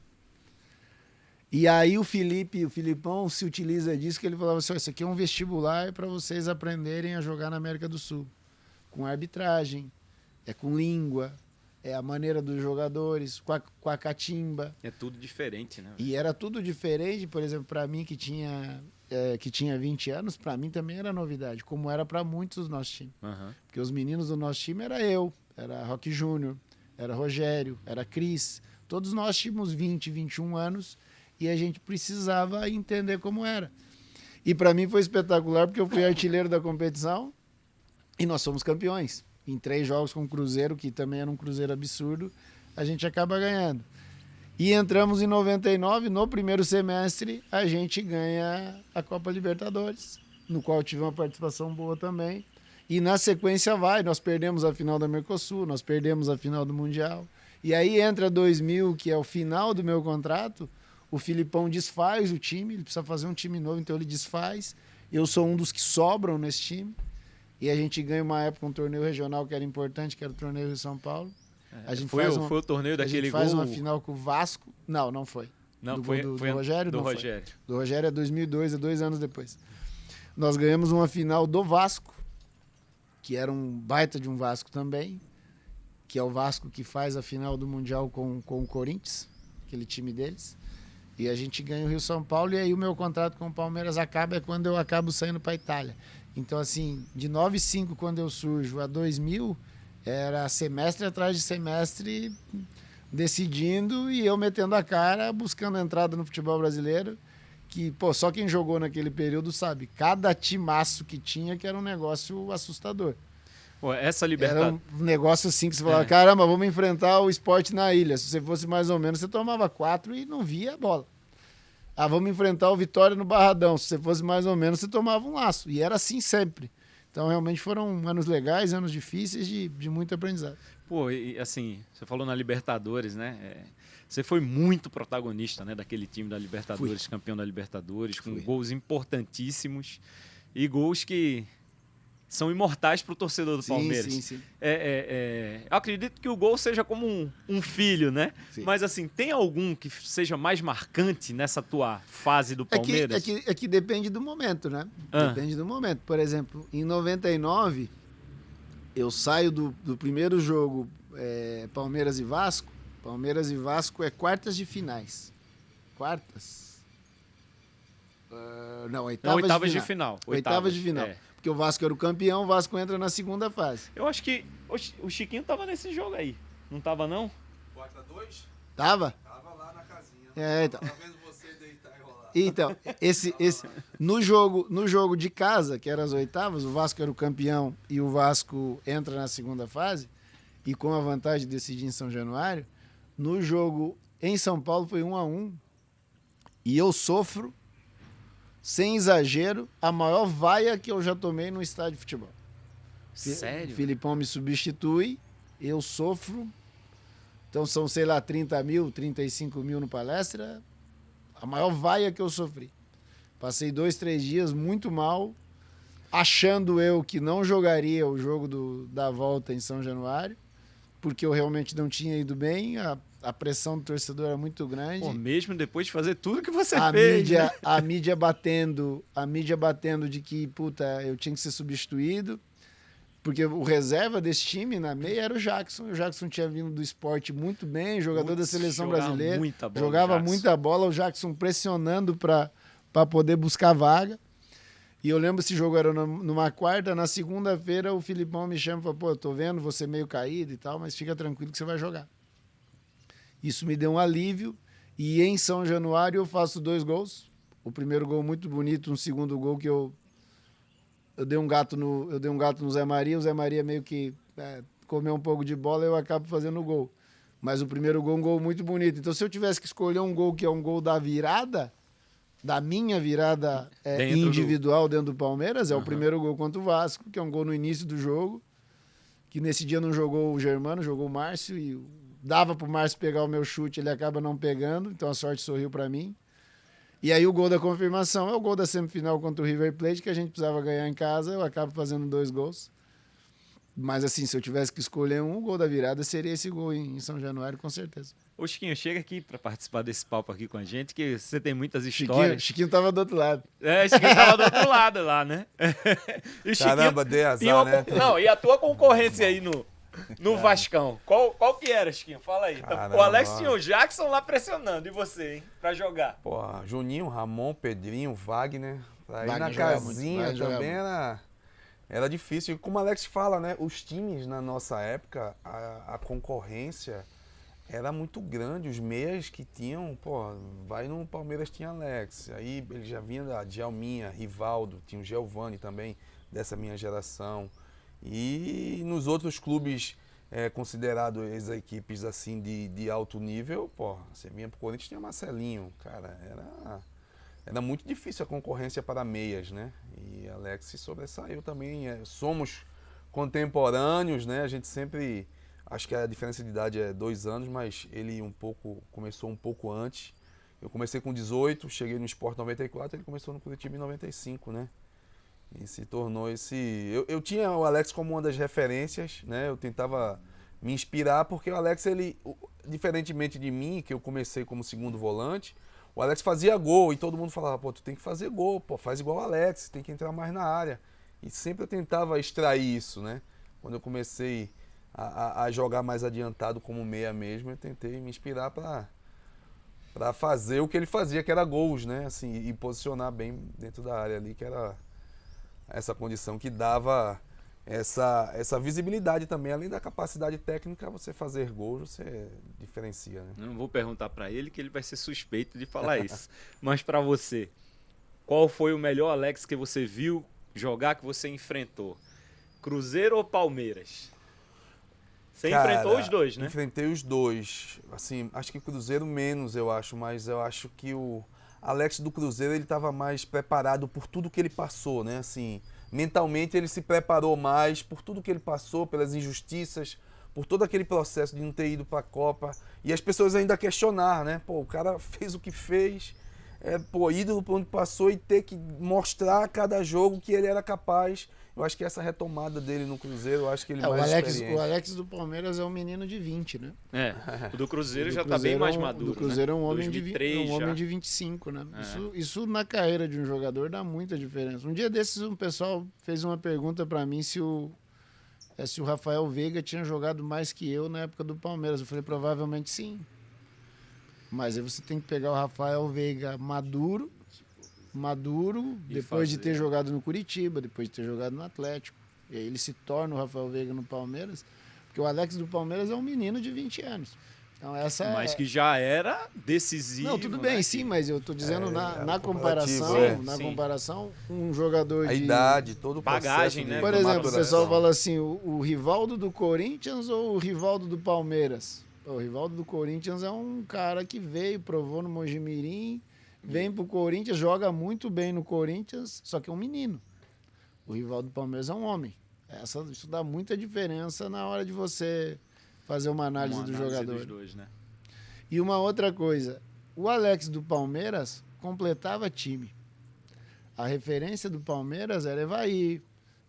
E aí o Filipão se utiliza disso, que ele falava assim, isso aqui é um vestibular para vocês aprenderem a jogar na América do Sul. Com arbitragem, com língua, a maneira dos jogadores, com a catimba. É tudo diferente, né? E era tudo diferente, por exemplo, para mim que tinha 20 anos, para mim também era novidade, como era para muitos do nosso time. Uhum. Porque os meninos do nosso time era Roque Júnior, era Rogério, era Cris. Todos nós tínhamos 20, 21 anos e a gente precisava entender como era. E para mim foi espetacular porque eu fui artilheiro da competição e nós somos campeões. Em 3 jogos com o Cruzeiro, que também era um Cruzeiro absurdo, a gente acaba ganhando. E entramos em 99, no primeiro semestre, a gente ganha a Copa Libertadores, no qual tive uma participação boa também. E na sequência nós perdemos a final da Mercosul, nós perdemos a final do Mundial. E aí entra 2000, que é o final do meu contrato, o Filipão desfaz o time, ele precisa fazer um time novo, então ele desfaz. Eu sou um dos que sobram nesse time. E a gente ganha uma época um torneio regional que era importante, que era o torneio de São Paulo. A gente foi o torneio daquele gol? A gente faz uma final com o Vasco. Não foi. Não, foi do Rogério? Do não Rogério. Foi. Do Rogério é 2002, 2 anos depois. Nós ganhamos uma final do Vasco, que era um baita de um Vasco também, que é o Vasco que faz a final do Mundial com o Corinthians, aquele time deles. E a gente ganha o Rio-São Paulo, e aí o meu contrato com o Palmeiras acaba, é quando eu acabo saindo para a Itália. Então, assim, de 95, quando eu surjo, a 2000, era semestre atrás de semestre decidindo e eu metendo a cara, buscando entrada no futebol brasileiro, que, pô, só quem jogou naquele período sabe, cada timaço que tinha, que era um negócio assustador. Pô, essa Libertadores... Era um negócio assim que você falava, caramba, vamos enfrentar o Sport na ilha. Se você fosse mais ou menos, você tomava 4 e não via a bola. Vamos enfrentar o Vitória no Barradão. Se você fosse mais ou menos, você tomava um laço. E era assim sempre. Então, realmente foram anos legais, anos difíceis de muito aprendizado. Pô, e assim, você falou na Libertadores, né? Você foi muito protagonista, né, daquele time da Libertadores, campeão da Libertadores, com gols importantíssimos e gols que são imortais para o torcedor do Palmeiras. Sim. Eu acredito que o gol seja como um filho, né? Sim. Mas assim, tem algum que seja mais marcante nessa tua fase do Palmeiras? É que depende do momento, né? Depende do momento. Por exemplo, em 99, eu saio do primeiro jogo Palmeiras e Vasco. Palmeiras e Vasco é quartas de finais. Quartas? Oitavas de final. Oitavas de final. Porque o Vasco era o campeão, o Vasco entra na segunda fase. Eu acho que o Chiquinho tava nesse jogo aí. Não tava, não? 4-2? Tava? Tava lá na casinha. Então. Tava vendo você deitar e rolar. Então, no jogo de casa, que era as oitavas, o Vasco era o campeão e o Vasco entra na segunda fase, e com a vantagem de decidir em São Januário, no jogo em São Paulo foi 1-1, e eu sofro, sem exagero, a maior vaia que eu já tomei no estádio de futebol. Sério? O Filipão me substitui, eu sofro. Então são, sei lá, 30 mil, 35 mil no palestra. A maior vaia que eu sofri. Passei 2, 3 dias muito mal, achando eu que não jogaria o jogo da volta em São Januário, porque eu realmente não tinha ido bem, a pressão do torcedor era muito grande. Pô, mesmo depois de fazer tudo que você fez. A mídia batendo de que, puta, eu tinha que ser substituído, porque o reserva desse time na meia era o Jackson. O Jackson tinha vindo do esporte muito bem, jogador da seleção brasileira. Jogava muita bola, o Jackson pressionando para poder buscar vaga. E eu lembro esse jogo era numa quarta, na segunda-feira o Filipão me chama e fala, pô, eu tô vendo você meio caído e tal, mas fica tranquilo que você vai jogar. Isso me deu um alívio, e em São Januário eu faço 2 gols. O primeiro gol muito bonito, um segundo gol que eu dei um gato no Zé Maria, o Zé Maria meio que comeu um pouco de bola e eu acabo fazendo o gol. Mas o primeiro gol é um gol muito bonito. Então, se eu tivesse que escolher um gol que é um gol da virada, da minha virada individual dentro do Palmeiras, é o primeiro gol contra o Vasco, que é um gol no início do jogo, que nesse dia não jogou o Germano, jogou o Márcio, e dava pro Márcio pegar o meu chute, ele acaba não pegando, então a sorte sorriu para mim. E aí o gol da confirmação é o gol da semifinal contra o River Plate, que a gente precisava ganhar em casa, eu acabo fazendo 2 gols. Mas assim, se eu tivesse que escolher um, o gol da virada seria esse gol em São Januário, com certeza. Ô Chiquinho, chega aqui para participar desse papo aqui com a gente, que você tem muitas histórias. Chiquinho tava do outro lado. Chiquinho tava do outro lado lá, né? E Caramba, dei azar, né? Não, e a tua concorrência aí no Vascão? Qual que era, Chiquinho? Fala aí. Caramba. O Alex tinha o Jackson lá pressionando, e você, hein? Pra jogar. Pô, Juninho, Ramon, Pedrinho, Wagner. Pra ir na jogava casinha muito, também era difícil. E como o Alex fala, né? Os times na nossa época, a concorrência era muito grande. Os meias que tinham, pô, vai no Palmeiras tinha Alex. Aí ele já vinha da Djalminha, Rivaldo, tinha o Giovani também, dessa minha geração. E nos outros clubes considerados as equipes assim de alto nível, pô, você vinha pro Corinthians, tinha Marcelinho, cara, era muito difícil a concorrência para meias, né? E Alex se sobressaiu também. Somos contemporâneos, né? A gente sempre, acho que a diferença de idade é 2 anos, mas ele começou um pouco antes. Eu comecei com 18, cheguei no Sport 94, ele começou no Curitiba em 95, né? E se tornou esse... Eu tinha o Alex como uma das referências, né? Eu tentava me inspirar, porque o Alex, ele, diferentemente de mim, que eu comecei como segundo volante, o Alex fazia gol e todo mundo falava, pô, tu tem que fazer gol, pô, faz igual o Alex, tem que entrar mais na área. E sempre eu tentava extrair isso, né? Quando eu comecei a jogar mais adiantado como meia mesmo, eu tentei me inspirar para fazer o que ele fazia, que era gols, né? Assim, e posicionar bem dentro da área ali, que era essa condição que dava essa visibilidade também. Além da capacidade técnica, você fazer gols, você diferencia, né? Não vou perguntar para ele, que ele vai ser suspeito de falar isso. Mas para você, qual foi o melhor Alex que você viu jogar, que você enfrentou? Cruzeiro ou Palmeiras? Você enfrentou os dois, né? Enfrentei os dois. Assim, acho que Cruzeiro menos, eu acho, mas eu acho que o Alex do Cruzeiro, ele estava mais preparado por tudo que ele passou, né? Assim, mentalmente ele se preparou mais por tudo que ele passou, pelas injustiças, por todo aquele processo de não ter ido para a Copa. E as pessoas ainda questionar, né? Pô, o cara fez o que fez, ídolo por onde passou, e ter que mostrar a cada jogo que ele era capaz. Eu acho que essa retomada dele no Cruzeiro, eu acho que ele mais experiente. O Alex do Palmeiras é um menino de 20, né? O do Cruzeiro já está bem mais maduro. O do Cruzeiro, né? É um homem 2003, um homem de 25, né? Isso na carreira de um jogador dá muita diferença. Um dia desses, um pessoal fez uma pergunta para mim se o Rafael Veiga tinha jogado mais que eu na época do Palmeiras. Eu falei, provavelmente sim. Mas aí você tem que pegar o Rafael Veiga maduro, depois de ter jogado no Curitiba, depois de ter jogado no Atlético. E aí ele se torna o Rafael Veiga no Palmeiras, porque o Alex do Palmeiras é um menino de 20 anos. Então mas que já era decisivo. Não, tudo bem, né? sim, mas eu tô dizendo na comparação, comparação, um jogador a idade, todo o bagagem, processo, né? Por exemplo, o pessoal fala assim, o Rivaldo do Corinthians ou o Rivaldo do Palmeiras? O Rivaldo do Corinthians é um cara que veio, provou no Mojimirim, vem pro Corinthians, joga muito bem no Corinthians, só que é um menino. O Rivaldo do Palmeiras é um homem. Isso dá muita diferença na hora de você fazer uma análise do jogador. Dos dois, né? E uma outra coisa, o Alex do Palmeiras completava time. A referência do Palmeiras era Evair,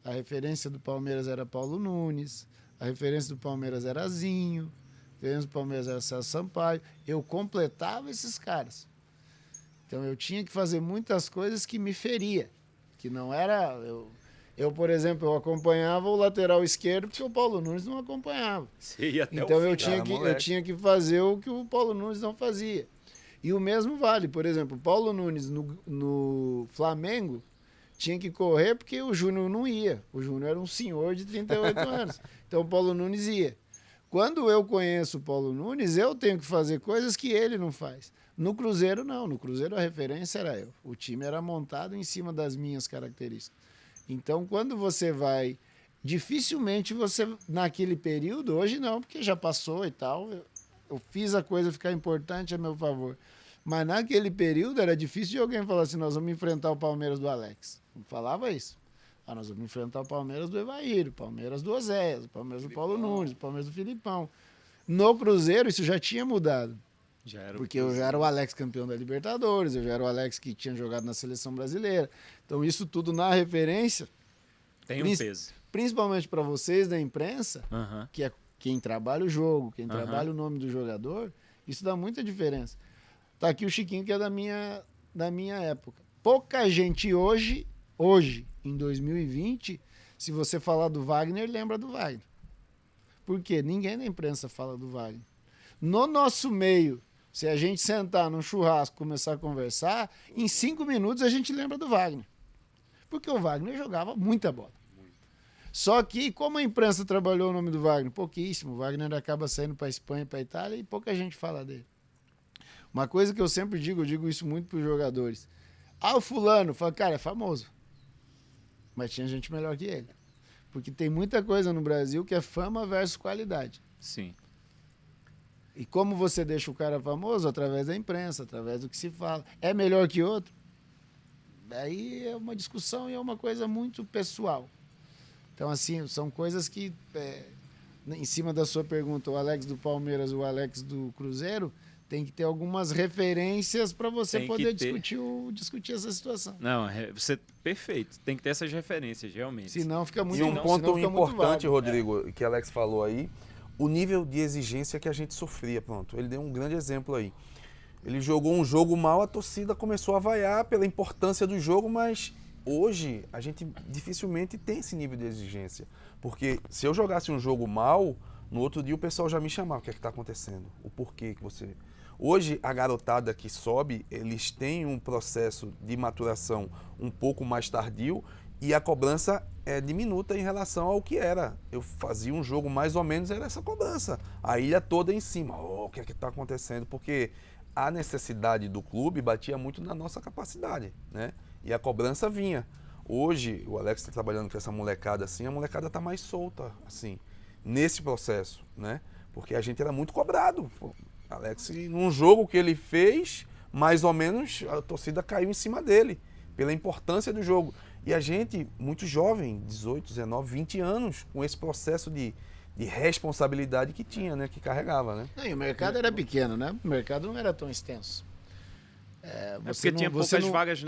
a referência do Palmeiras era Paulo Nunes, a referência do Palmeiras era Zinho, a referência do Palmeiras era Celso Sampaio. Eu completava esses caras. Então eu tinha que fazer muitas coisas que me feria, que não era... Eu, por exemplo, eu acompanhava o lateral esquerdo porque o Paulo Nunes não acompanhava. Então eu tinha que fazer o que o Paulo Nunes não fazia. E o mesmo vale, por exemplo, o Paulo Nunes no Flamengo tinha que correr porque o Júnior não ia. O Júnior era um senhor de 38 anos. Então o Paulo Nunes ia. Quando eu conheço o Paulo Nunes, eu tenho que fazer coisas que ele não faz. No Cruzeiro, não. No Cruzeiro, a referência era eu. O time era montado em cima das minhas características. Então, quando você vai... Dificilmente você, naquele período, hoje não, porque já passou e tal. eu fiz a coisa ficar importante a meu favor. Mas naquele período era difícil de alguém falar assim, nós vamos enfrentar o Palmeiras do Alex. Não falava isso. Nós vamos enfrentar o Palmeiras do Evair, o Palmeiras do Oséias, o Palmeiras do Paulo Nunes, o Palmeiras do Filipão. No Cruzeiro isso já tinha mudado. Porque eu já era o Alex campeão da Libertadores, eu já era o Alex que tinha jogado na Seleção Brasileira. Então isso tudo na referência... Tem um peso. Principalmente para vocês da imprensa, que é quem trabalha o jogo, quem trabalha o nome do jogador, isso dá muita diferença. Tá aqui o Chiquinho, que é da minha época. Pouca gente hoje, em 2020, se você falar do Wagner, lembra do Wagner. Por quê? Ninguém na imprensa fala do Wagner. No nosso meio, se a gente sentar num churrasco e começar a conversar, em 5 minutos a gente lembra do Wagner. Porque o Wagner jogava muita bola. Só que, como a imprensa trabalhou o nome do Wagner? Pouquíssimo. O Wagner acaba saindo para a Espanha, para a Itália, e pouca gente fala dele. Uma coisa que eu sempre digo, eu digo isso muito para os jogadores. O fulano, fala, cara, é famoso. Mas tinha gente melhor que ele. Porque tem muita coisa no Brasil que é fama versus qualidade. Sim. E como você deixa o cara famoso? Através da imprensa, através do que se fala. É melhor que outro? Daí é uma discussão e é uma coisa muito pessoal. Então, assim, são coisas que, em cima da sua pergunta, o Alex do Palmeiras, o Alex do Cruzeiro, tem que ter algumas referências para você poder discutir essa situação. Não, você perfeito. Tem que ter essas referências, realmente. Senão fica muito... E um ponto importante, Rodrigo, É. que Alex falou aí, o nível de exigência que a gente sofria, pronto. Ele deu um grande exemplo aí. Ele jogou um jogo mal, a torcida começou a vaiar pela importância do jogo, mas hoje a gente dificilmente tem esse nível de exigência. Porque se eu jogasse um jogo mal, no outro dia o pessoal já me chamava. O que é que está acontecendo? O porquê que você... Hoje a garotada que sobe, eles têm um processo de maturação um pouco mais tardio e a cobrança é diminuta em relação ao que era. Eu fazia um jogo mais ou menos, era essa cobrança. A ilha toda em cima. O que é que está acontecendo? Porque a necessidade do clube batia muito na nossa capacidade, né? E a cobrança vinha. Hoje, o Alex está trabalhando com essa molecada assim, a molecada está mais solta, assim, nesse processo, né? Porque a gente era muito cobrado. Pô, Alex, num jogo que ele fez, mais ou menos, a torcida caiu em cima dele, pela importância do jogo. E a gente, muito jovem, 18, 19, 20 anos, com esse processo de responsabilidade que tinha, né? Que carregava, né? E o mercado era pequeno, né? O mercado não era tão extenso. Porque tinha poucas vagas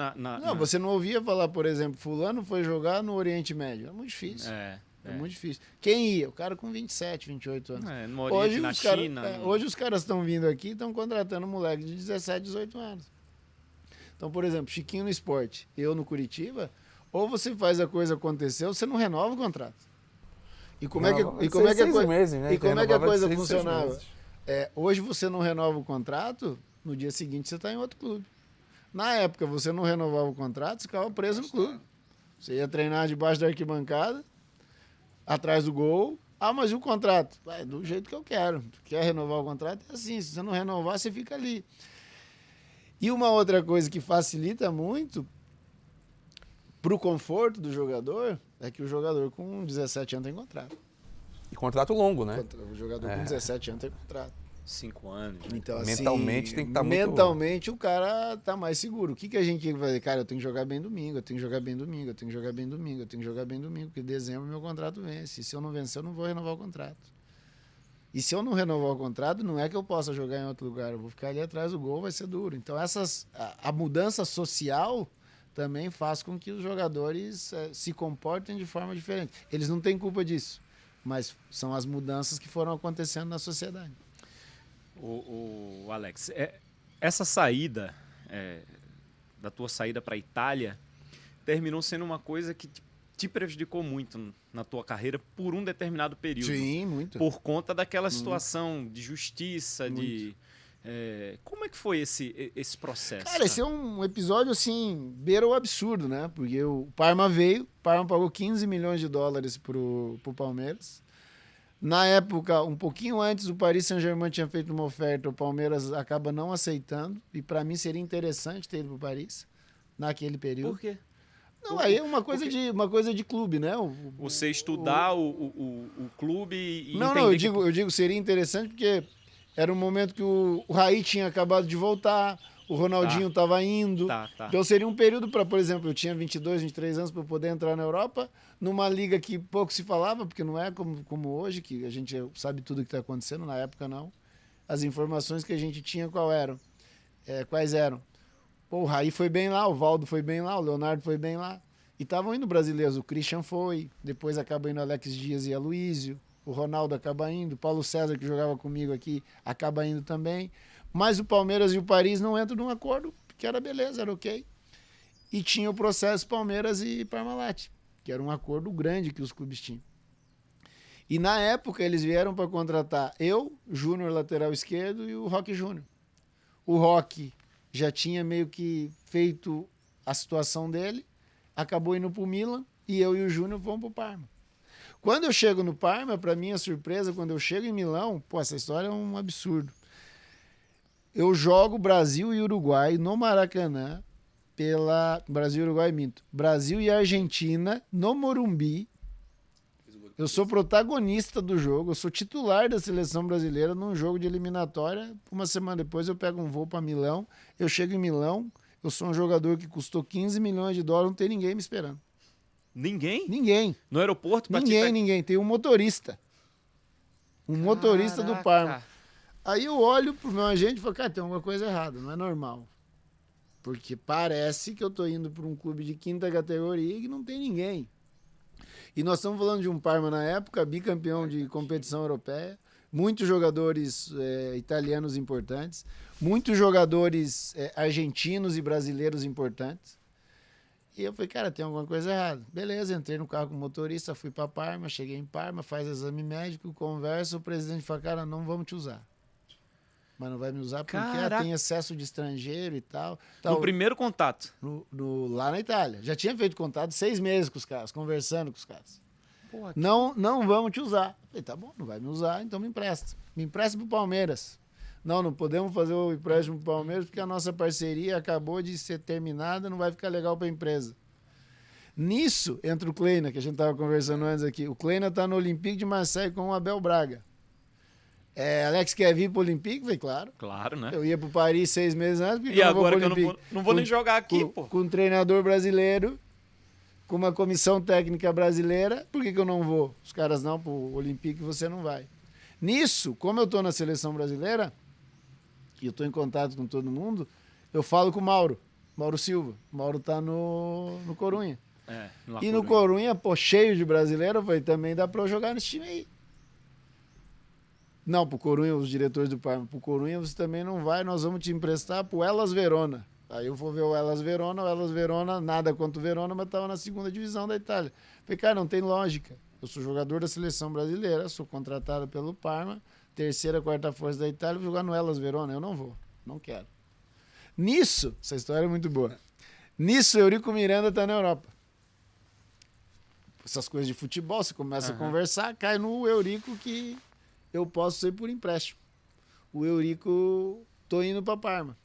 Você não ouvia falar, por exemplo, fulano foi jogar no Oriente Médio. É muito difícil. É muito difícil. Quem ia? O cara com 27, 28 anos. No Oriente, na China. Hoje os caras estão vindo aqui e estão contratando um moleque de 17, 18 anos. Então, por exemplo, Chiquinho no esporte, eu no Curitiba, ou você faz a coisa acontecer ou você não renova o contrato. E como é que a coisa funcionava? Hoje você não renova o contrato, no dia seguinte você está em outro clube. Na época, você não renovava o contrato, você ficava preso no clube. Você ia treinar debaixo da arquibancada, atrás do gol. Mas e o contrato? Do jeito que eu quero. Quer renovar o contrato? É assim. Se você não renovar, você fica ali. E uma outra coisa que facilita muito para o conforto do jogador é que o jogador com 17 anos tem contrato. E contrato longo, né? O jogador com 17 anos tem contrato. 5 anos. Então, mentalmente tem que estar mentalmente o cara tá mais seguro. O que a gente tem que fazer? Cara, eu tenho que jogar bem domingo, eu tenho que jogar bem domingo, eu tenho que jogar bem domingo, eu tenho que jogar bem domingo, porque em dezembro meu contrato vence. E se eu não vencer, eu não vou renovar o contrato. E se eu não renovar o contrato, não é que eu possa jogar em outro lugar, eu vou ficar ali atrás do gol, vai ser duro. Então a mudança social também faz com que os jogadores se comportem de forma diferente. Eles não têm culpa disso, mas são as mudanças que foram acontecendo na sociedade. O Alex, essa saída, da tua saída para a Itália, terminou sendo uma coisa que te prejudicou muito na tua carreira por um determinado período. Sim, muito. Por conta daquela situação de justiça, como é que foi esse processo? Cara, esse é um episódio, assim, beira o absurdo, né? Porque o Parma veio, o Parma pagou 15 milhões de dólares pro Palmeiras. Na época, um pouquinho antes, o Paris Saint-Germain tinha feito uma oferta, o Palmeiras acaba não aceitando, e para mim seria interessante ter ido pro Paris naquele período. Por quê? Não, aí é uma coisa de clube, né? Você estudar o clube e Não, eu digo seria interessante porque Era um momento que o Raí tinha acabado de voltar, o Ronaldinho estava indo. Tá. Então seria um período para, por exemplo, eu tinha 22, 23 anos para poder entrar na Europa, numa liga que pouco se falava, porque não é como hoje, que a gente sabe tudo o que está acontecendo, na época não. As informações que a gente tinha quais eram? Pô, o Raí foi bem lá, o Valdo foi bem lá, o Leonardo foi bem lá. E estavam indo brasileiros, o Christian foi, depois acaba indo Alex Dias e Aloísio, o Ronaldo acaba indo, o Paulo César, que jogava comigo aqui, acaba indo também. Mas o Palmeiras e o Paris não entram num acordo, que era beleza, era ok. E tinha o processo Palmeiras e Parmalat, que era um acordo grande que os clubes tinham. E na época eles vieram para contratar eu, Júnior lateral esquerdo, e o Roque Júnior. O Roque já tinha meio que feito a situação dele, acabou indo pro Milan, e eu e o Júnior vamos pro Parma. Quando eu chego no Parma, para minha surpresa, quando eu chego em Milão, pô, essa história é um absurdo. Eu jogo Brasil e Uruguai no Maracanã, Brasil e Uruguai, minto. Brasil e Argentina no Morumbi. Eu sou protagonista do jogo, eu sou titular da seleção brasileira num jogo de eliminatória. Uma semana depois eu pego um voo para Milão, eu chego em Milão, eu sou um jogador que custou 15 milhões de dólares, não tem ninguém me esperando. Ninguém? Ninguém. No aeroporto? Ninguém. Tem um motorista. Motorista do Parma. Aí eu olho pro meu agente e falo, cara, tem alguma coisa errada, não é normal. Porque parece que eu tô indo para um clube de quinta categoria e não tem ninguém. E nós estamos falando de um Parma na época, bicampeão de competição europeia, muitos jogadores italianos importantes, muitos jogadores argentinos e brasileiros importantes. E eu falei, cara, tem alguma coisa errada. Beleza, entrei no carro com o motorista, fui para Parma, cheguei em Parma, faz exame médico, conversa, o presidente fala, cara, não vamos te usar. Mas não vai me usar porque tem excesso de estrangeiro e tal. No primeiro contato? Lá na Itália. Já tinha feito contato 6 meses com os caras, conversando com os caras. Porra, não vamos te usar. Falei, tá bom, não vai me usar, então me empresta. Me empresta pro Palmeiras. Não podemos fazer o empréstimo pro Palmeiras porque a nossa parceria acabou de ser terminada, não vai ficar legal pra empresa. Nisso, entra o Kleina, que a gente tava conversando antes aqui. O Kleina tá no Olympique de Marseille com o Abel Braga. Alex quer vir pro Olympique? Falei, claro. Claro, né? Eu ia pro Paris 6 meses antes, porque e agora que eu não vou nem jogar aqui, pô. Com um treinador brasileiro, com uma comissão técnica brasileira, por que eu não vou? Os caras não, pro Olympique você não vai. Nisso, como eu tô na seleção brasileira, e eu tô em contato com todo mundo, eu falo com o Mauro Silva. O Mauro tá no Corunha. E no Corunha, pô, cheio de brasileiro, eu falei, também dá pra eu jogar nesse time aí. Não, pro Corunha, os diretores do Parma, pro Corunha você também não vai, nós vamos te emprestar pro Hellas Verona. Aí eu vou ver o Hellas Verona, nada contra o Verona, mas tava na 2ª divisão da Itália. Falei, cara, não tem lógica. Eu sou jogador da seleção brasileira, sou contratado pelo Parma, 3ª, 4ª força da Itália, vou jogar no Hellas Verona. Eu não vou, não quero. Nisso, essa história é muito boa. Nisso, Eurico Miranda tá na Europa. Essas coisas de futebol, você começa a conversar, cai no Eurico que eu posso ser por empréstimo. O Eurico, tô indo pra Parma.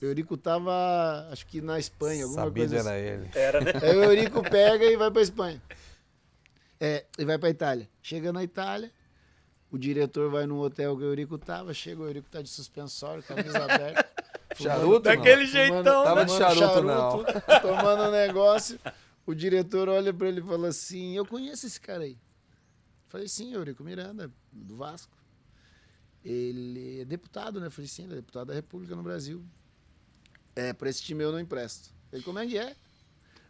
O Eurico tava, acho que na Espanha, alguma coisa assim. Era ele. Era, né? Aí o Eurico pega e vai pra Espanha. E vai pra Itália. Chega na Itália, o diretor vai num hotel que o Eurico tava, chega, o Eurico tá de suspensório, camisa aberta. Charuto, daquele jeitão, tava né? de charuto, não. Tomando um negócio. O diretor olha pra ele e fala assim, eu conheço esse cara aí. Falei, sim, Eurico Miranda, do Vasco. Ele é deputado, né? Falei, sim, ele é deputado da República no Brasil. Pra esse time eu não empresto. Falei, como é que é?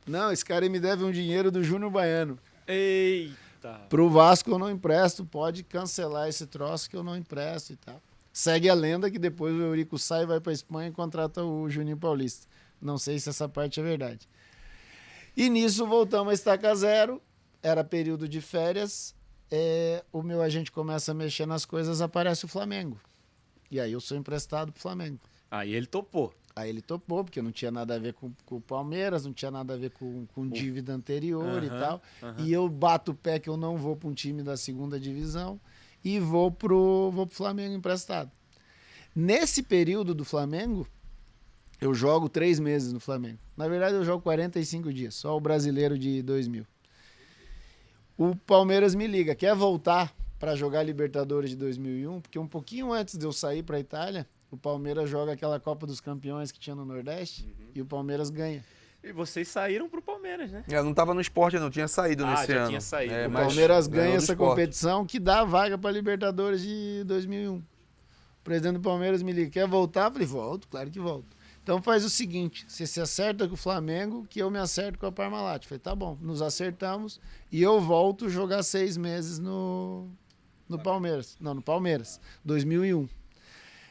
Não, esse cara aí me deve um dinheiro do Júnior Baiano. Eita. Pro Vasco eu não empresto, pode cancelar esse troço que eu não empresto e tal. Segue a lenda que depois o Eurico sai, vai pra Espanha e contrata o Juninho Paulista. Não sei se essa parte é verdade. E nisso voltamos a estaca zero, era período de férias, o meu agente começa a mexer nas coisas, aparece o Flamengo. E aí eu sou emprestado pro Flamengo. Aí ele topou. Aí ele topou, porque não tinha nada a ver com o Palmeiras, não tinha nada a ver com dívida anterior e tal. E eu bato o pé que eu não vou para um time da 2ª divisão e vou pro Flamengo emprestado. Nesse período do Flamengo, eu jogo 3 meses no Flamengo. Na verdade, eu jogo 45 dias, só o brasileiro de 2000. O Palmeiras me liga, quer voltar para jogar Libertadores de 2001, porque um pouquinho antes de eu sair para a Itália, o Palmeiras joga aquela Copa dos Campeões que tinha no Nordeste e o Palmeiras ganha. E vocês saíram pro Palmeiras, né? Eu não tava no esporte, não. Tinha saído nesse já ano. tinha saído. É, O mas Palmeiras ganhou ganha do essa Sport. competição que dá a vaga para Libertadores de 2001. O presidente do Palmeiras me liga, quer voltar? Eu falei, volto, claro que volto. Então faz o seguinte, você se acerta com o Flamengo, que eu me acerto com a Parmalat. Eu falei, tá bom, nos acertamos e eu volto jogar 6 meses no Palmeiras. Não, no Palmeiras, 2001.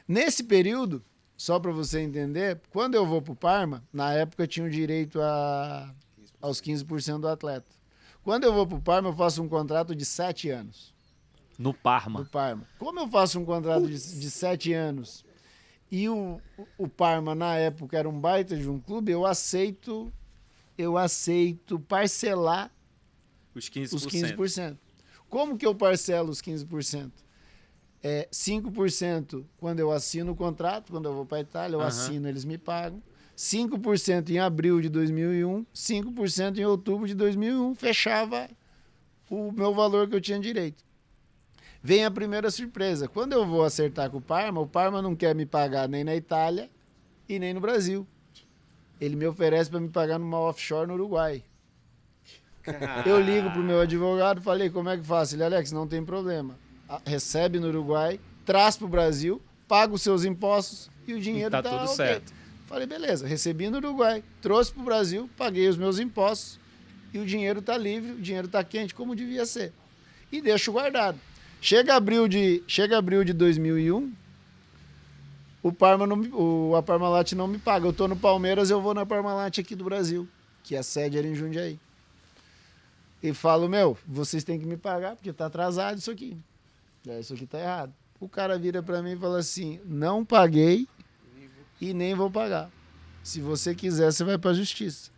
Nesse período, só para você entender, quando eu vou pro Parma, na época eu tinha o direito aos 15% do atleta. Quando eu vou pro Parma, eu faço um contrato de 7 anos. No Parma. Do Parma. Como eu faço um contrato de 7 anos e o Parma, na época, era um baita de um clube, eu aceito parcelar Os 15%. os 15%. Como que eu parcelo os 15%? 5% quando eu assino o contrato, quando eu vou para a Itália, eu assino, eles me pagam. 5% em abril de 2001, 5% em outubro de 2001, fechava o meu valor que eu tinha direito. Vem a primeira surpresa. Quando eu vou acertar com o Parma não quer me pagar nem na Itália e nem no Brasil. Ele me oferece para me pagar numa offshore no Uruguai. Eu ligo pro meu advogado, falei, como é que faço? Ele, Alex, não tem problema. Recebe no Uruguai, traz pro Brasil, paga os seus impostos e o dinheiro tá tudo ok. certo. Falei, beleza, recebi no Uruguai, trouxe pro Brasil, paguei os meus impostos e o dinheiro tá livre, o dinheiro tá quente, como devia ser. E deixo guardado. Chega abril de 2001, a Parmalat não me paga. Eu tô no Palmeiras, eu vou na Parmalat aqui do Brasil, que a sede era em Jundiaí. E falo, vocês têm que me pagar, porque tá atrasado isso aqui. Isso aqui tá errado. O cara vira pra mim e fala assim, não paguei e nem vou pagar. Se você quiser, você vai pra justiça.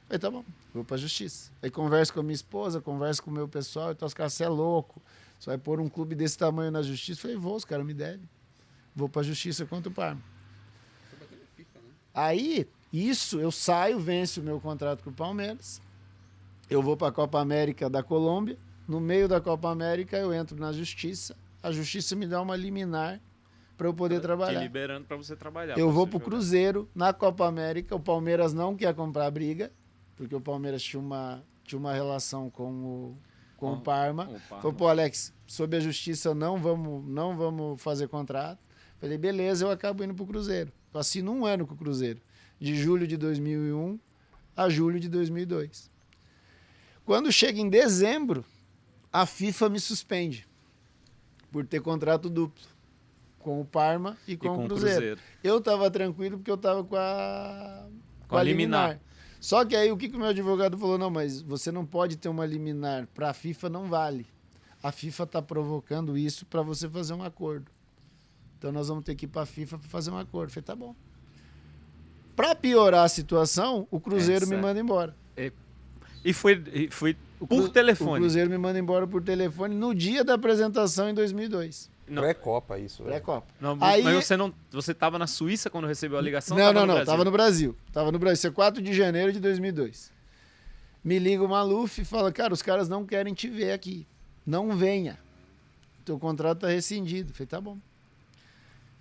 Aí tá bom, vou pra justiça. Aí converso com a minha esposa, converso com o meu pessoal, então os caras, você é louco. Você vai pôr um clube desse tamanho na justiça? Eu falei, vou, os caras me devem. Vou pra justiça contra o Parma. Aí, eu saio, venço o meu contrato com o Palmeiras. Eu vou pra Copa América da Colômbia. No meio da Copa América, eu entro na justiça. A justiça me dá uma liminar para eu poder trabalhar. Te liberando para você trabalhar. Eu vou pro Cruzeiro, na Copa América. O Palmeiras não quer comprar briga, porque o Palmeiras tinha uma relação com o Parma. Falei, pô, Alex, sob a justiça não vamos fazer contrato. Falei, beleza, eu acabo indo pro Cruzeiro. Eu assino 1 ano com o Cruzeiro, de julho de 2001 a julho de 2002. Quando chega em dezembro, a FIFA me suspende por ter contrato duplo com o Parma e com o Cruzeiro. Eu estava tranquilo porque eu estava com a liminar. Só que aí o que o meu advogado falou? Não, mas você não pode ter uma liminar. Para a FIFA não vale. A FIFA está provocando isso para você fazer um acordo. Então nós vamos ter que ir para a FIFA para fazer um acordo. Eu falei, tá bom. Para piorar a situação, o Cruzeiro me manda embora. E foi por telefone. O Cruzeiro me manda embora por telefone no dia da apresentação em 2002. Pré-Copa isso. Pré-Copa. Mas você estava na Suíça quando recebeu a ligação? Não, estava no Brasil. Estava no Brasil, isso é 4 de janeiro de 2002. Me liga o Maluf e fala, cara, os caras não querem te ver aqui. Não venha. Teu contrato tá rescindido. Eu falei, tá bom.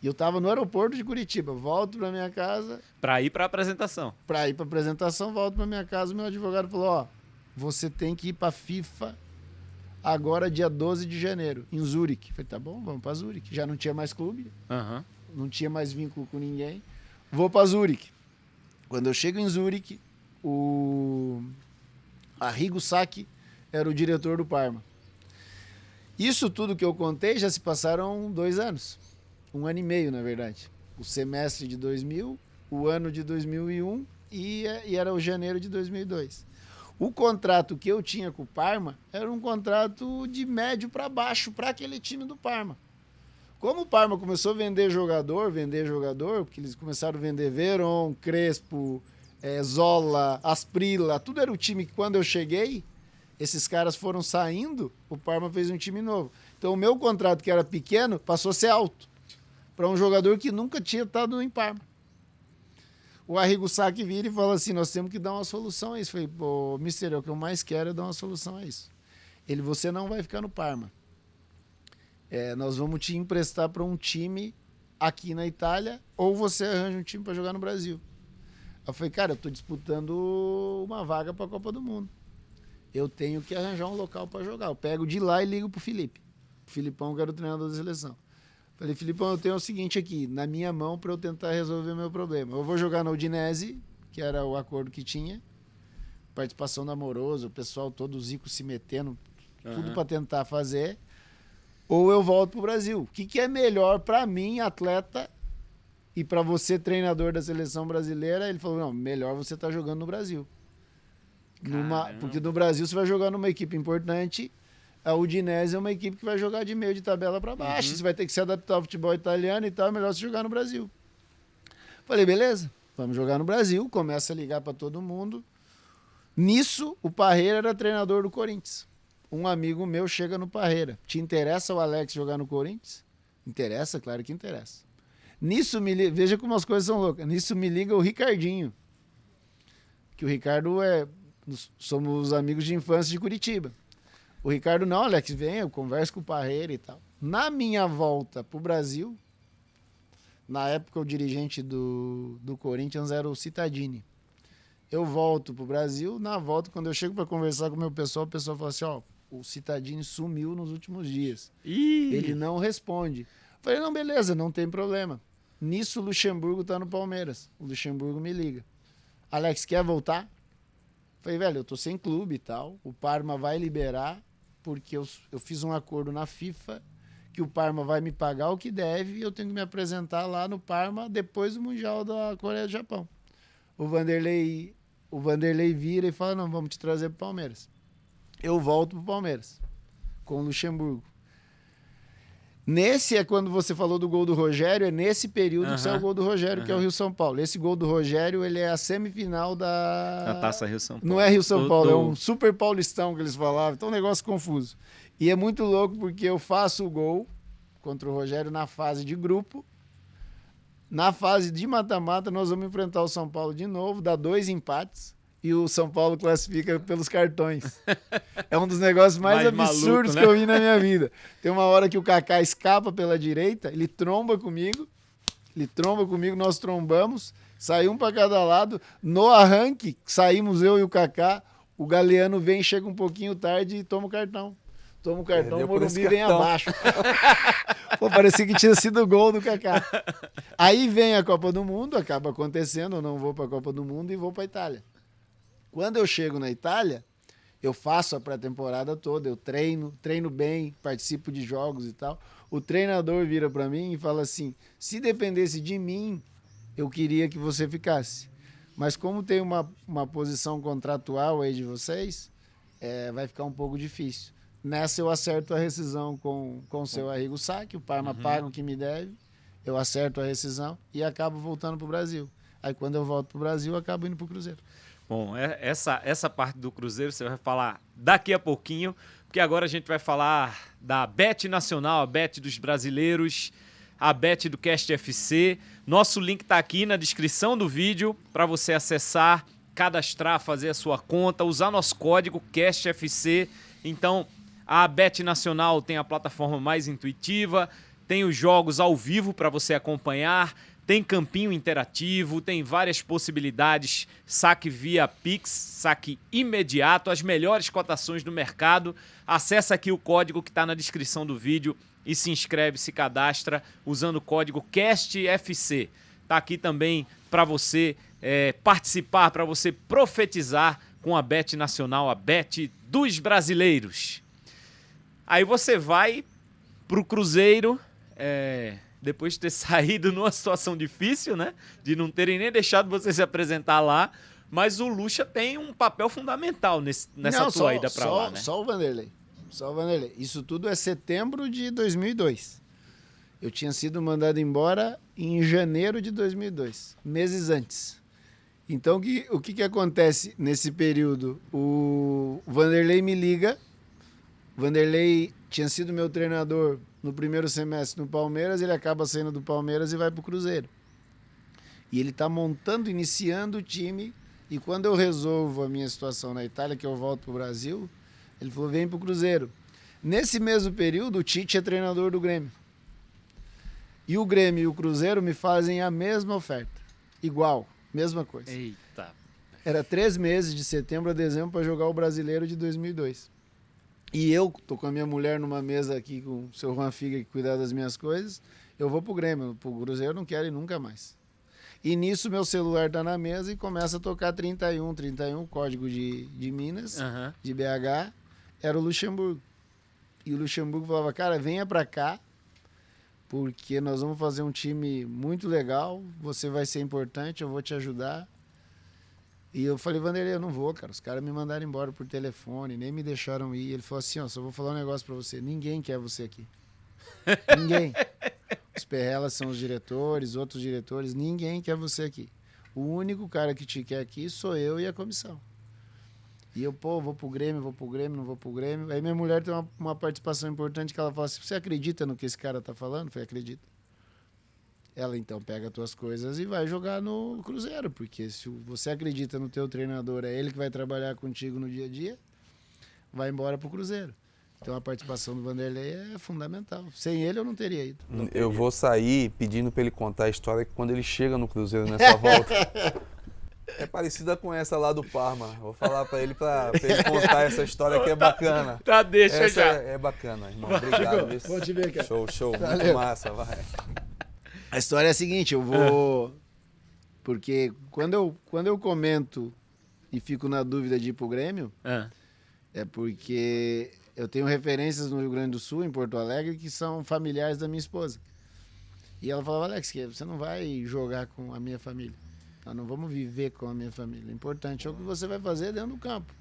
E eu tava no aeroporto de Curitiba. Volto pra minha casa. Pra ir pra apresentação. Pra ir pra apresentação, volto pra minha casa. O meu advogado falou, você tem que ir pra FIFA agora dia 12 de janeiro, em Zurique. Eu falei, tá bom, vamos pra Zurique. Já não tinha mais clube. Não tinha mais vínculo com ninguém. Vou pra Zurique. Quando eu chego em Zurique, o Arrigo Sacchi era o diretor do Parma. Isso tudo que eu contei já se passaram 2 anos. 1 ano e meio, na verdade. O semestre de 2000, o ano de 2001 e era o janeiro de 2002. O contrato que eu tinha com o Parma era um contrato de médio para baixo para aquele time do Parma. Como o Parma começou a vender jogador, porque eles começaram a vender Veron, Crespo, Zola, Asprilla, tudo era o time que quando eu cheguei, esses caras foram saindo, o Parma fez um time novo. Então o meu contrato, que era pequeno, passou a ser alto para um jogador que nunca tinha estado em Parma. O Arrigo Sacchi vira e fala assim, nós temos que dar uma solução a isso. Eu falei, pô, mister, o que eu mais quero é dar uma solução a isso. Você não vai ficar no Parma. nós vamos te emprestar para um time aqui na Itália ou você arranja um time para jogar no Brasil. Eu falei, cara, eu tô disputando uma vaga para a Copa do Mundo. Eu tenho que arranjar um local para jogar. Eu pego de lá e ligo pro Felipe. O Filipão, que era o treinador da seleção. Falei, Filipão, eu tenho o seguinte aqui, na minha mão para eu tentar resolver o meu problema. Eu vou jogar na Udinese, que era o acordo que tinha. Participação da Amoroso, o pessoal todo, o Zico se metendo, tudo para tentar fazer. Ou eu volto pro Brasil. O que é melhor para mim, atleta, e para você, treinador da seleção brasileira? Ele falou, não, melhor você estar jogando no Brasil. Porque no Brasil você vai jogar numa equipe importante. A Udinese é uma equipe que vai jogar de meio de tabela para baixo. Você vai ter que se adaptar ao futebol italiano e tal. É melhor você jogar no Brasil. Falei, beleza, vamos jogar no Brasil. Começa a ligar para todo mundo. Nisso, o Parreira era treinador do Corinthians. Um amigo meu chega no Parreira. Te interessa o Alex jogar no Corinthians? Interessa? Claro que interessa. Nisso, veja como as coisas são loucas. Nisso me liga o Ricardinho. Que o Ricardo somos amigos de infância de Curitiba. O Ricardo, não, Alex, vem, eu converso com o Parreira e tal. Na minha volta pro Brasil, na época o dirigente do Corinthians era o Cittadini. Eu volto pro Brasil, na volta, quando eu chego para conversar com o meu pessoal, o pessoal fala assim, ó, o Cittadini sumiu nos últimos dias. Ele não responde. Eu falei, não, beleza, não tem problema. Nisso o Luxemburgo tá no Palmeiras. O Luxemburgo me liga. Alex, quer voltar? Falei, velho, eu tô sem clube e tal. O Parma vai liberar, porque eu fiz um acordo na FIFA que o Parma vai me pagar o que deve e eu tenho que me apresentar lá no Parma depois do Mundial da Coreia do Japão. O Vanderlei vira e fala, não, vamos te trazer pro Palmeiras. Eu volto pro Palmeiras, com o Luxemburgo. Nesse é quando você falou do gol do Rogério, é nesse período que saiu o gol do Rogério, que é o Rio-São Paulo. Esse gol do Rogério, ele é a semifinal da Taça Rio-São Paulo. Não é Rio-São Paulo, é um super paulistão que eles falavam. Então é um negócio confuso. E é muito louco porque eu faço o gol contra o Rogério na fase de grupo. Na fase de mata-mata, nós vamos enfrentar o São Paulo de novo, dá 2 empates. E o São Paulo classifica pelos cartões. É um dos negócios mais absurdos maluco, né? Que eu vi na minha vida. Tem uma hora que o Kaká escapa pela direita, ele tromba comigo, nós trombamos, sai um para cada lado. No arranque, saímos eu e o Kaká, o Galeano vem, chega um pouquinho tarde e toma o cartão. Toma o cartão, o Morumbi vem abaixo. Pô, parecia que tinha sido o gol do Kaká. Aí vem a Copa do Mundo, acaba acontecendo, eu não vou para a Copa do Mundo e vou para a Itália. Quando eu chego na Itália, eu faço a pré-temporada toda, eu treino bem, participo de jogos e tal. O treinador vira para mim e fala assim, se dependesse de mim, eu queria que você ficasse. Mas como tem uma posição contratual aí de vocês, vai ficar um pouco difícil. Nessa eu acerto a rescisão com o seu Arrigo Sacchi, o Parma paga o que me deve, eu acerto a rescisão e acabo voltando para o Brasil. Aí quando eu volto para o Brasil, eu acabo indo para o Cruzeiro. Bom, essa parte do Cruzeiro você vai falar daqui a pouquinho, porque agora a gente vai falar da Bet Nacional, a Bet dos brasileiros, a Bet do Cast FC. Nosso link está aqui na descrição do vídeo para você acessar, cadastrar, fazer a sua conta, usar nosso código CastFC. Então, a Bet Nacional tem a plataforma mais intuitiva, tem os jogos ao vivo para você acompanhar, tem campinho interativo, tem várias possibilidades, saque via Pix, saque imediato, as melhores cotações do mercado. Acesse aqui o código que está na descrição do vídeo e se inscreve, se cadastra usando o código CastFC. Está aqui também para você participar, para você profetizar com a Bet Nacional, a Bet dos brasileiros. Aí você vai pro Cruzeiro, depois de ter saído numa situação difícil, né? De não terem nem deixado você se apresentar lá. Mas o Lucha tem um papel fundamental nessa tua ida pra lá, né? Só o Vanderlei. Isso tudo é setembro de 2002. Eu tinha sido mandado embora em janeiro de 2002, meses antes. Então, o que acontece nesse período? O Vanderlei me liga. O Vanderlei tinha sido meu treinador no primeiro semestre no Palmeiras, ele acaba saindo do Palmeiras e vai pro Cruzeiro. E ele tá iniciando o time, e quando eu resolvo a minha situação na Itália, que eu volto pro Brasil, ele falou, vem pro Cruzeiro. Nesse mesmo período, o Tite é treinador do Grêmio. E o Grêmio e o Cruzeiro me fazem a mesma oferta. Igual, mesma coisa. Eita. Era 3 meses, de setembro a dezembro, para jogar o Brasileiro de 2002. E eu tô com a minha mulher numa mesa aqui com o seu Juan Figa, que cuidar das minhas coisas. Eu vou pro Grêmio, pro Cruzeiro eu não quero ir nunca mais. E nisso meu celular tá na mesa e começa a tocar 31, código de Minas, de BH, era o Luxemburgo. E o Luxemburgo falava, cara, venha pra cá, porque nós vamos fazer um time muito legal, você vai ser importante, eu vou te ajudar. E eu falei, Vanderlei, eu não vou, cara, os caras me mandaram embora por telefone, nem me deixaram ir. Ele falou assim, ó, só vou falar um negócio pra você, ninguém quer você aqui. Ninguém. Os Perrelas são os diretores, outros diretores, ninguém quer você aqui. O único cara que te quer aqui sou eu e a comissão. E eu, vou pro Grêmio, não vou pro Grêmio. Aí minha mulher tem uma participação importante que ela fala assim, você acredita no que esse cara tá falando? Eu falei, acredito. Ela então pega as tuas coisas e vai jogar no Cruzeiro, porque se você acredita no teu treinador, é ele que vai trabalhar contigo no dia a dia, vai embora pro Cruzeiro. Então a participação do Vanderlei é fundamental. Sem ele eu não teria ido. Eu vou sair pedindo para ele contar a história que quando ele chega no Cruzeiro nessa volta. É parecida com essa lá do Parma. Vou falar para ele contar essa história que é bacana. Tá, deixa essa já. É bacana, irmão. Obrigado. Chico, vou te ver, cara. Show. Valeu. Muito massa, vai. A história é a seguinte, eu vou... Porque quando eu comento e fico na dúvida de ir pro Grêmio, é porque eu tenho referências no Rio Grande do Sul, em Porto Alegre, que são familiares da minha esposa. E ela falava, Alex, você não vai jogar com a minha família. Nós não vamos viver com a minha família. O importante é o que você vai fazer dentro do campo.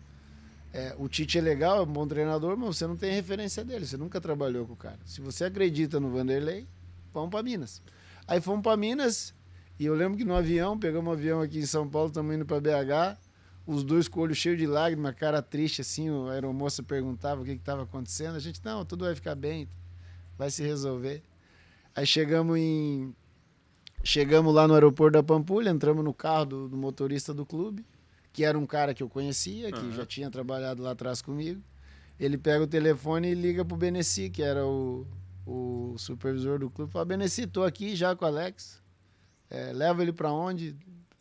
O Tite é legal, é um bom treinador, mas você não tem referência dele, você nunca trabalhou com o cara. Se você acredita no Vanderlei, vamos para Minas. Aí fomos para Minas, e eu lembro que no avião, pegamos um avião aqui em São Paulo, estamos indo para BH, os dois com o olho cheio de lágrimas, cara triste, assim, a aeromoça perguntava o que estava acontecendo, a gente, não, tudo vai ficar bem, vai se resolver. Aí chegamos lá no aeroporto da Pampulha, entramos no carro do motorista do clube, que era um cara que eu conhecia, que já tinha trabalhado lá atrás comigo. Ele pega o telefone e liga pro Beneci, que era o supervisor do clube. Fala, Beneci, tô aqui já com o Alex. Leva ele pra onde?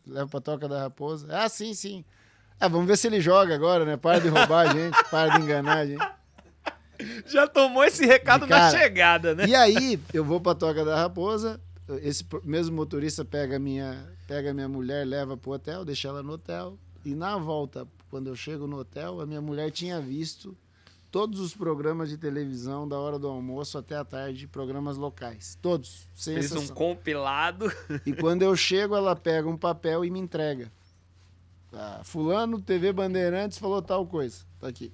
Leva pra Toca da Raposa. Ah, sim. Vamos ver se ele joga agora, né? Para de roubar a gente, para de enganar a gente. Já tomou esse recado na chegada, né? E aí, eu vou pra Toca da Raposa, esse mesmo motorista pega minha mulher, leva pro hotel, deixa ela no hotel, e na volta, quando eu chego no hotel, a minha mulher tinha visto todos os programas de televisão da hora do almoço até a tarde, programas locais, todos, sem exceção. Fez um compilado. E quando eu chego, ela pega um papel e me entrega. Fulano, TV Bandeirantes, falou tal coisa, tá aqui.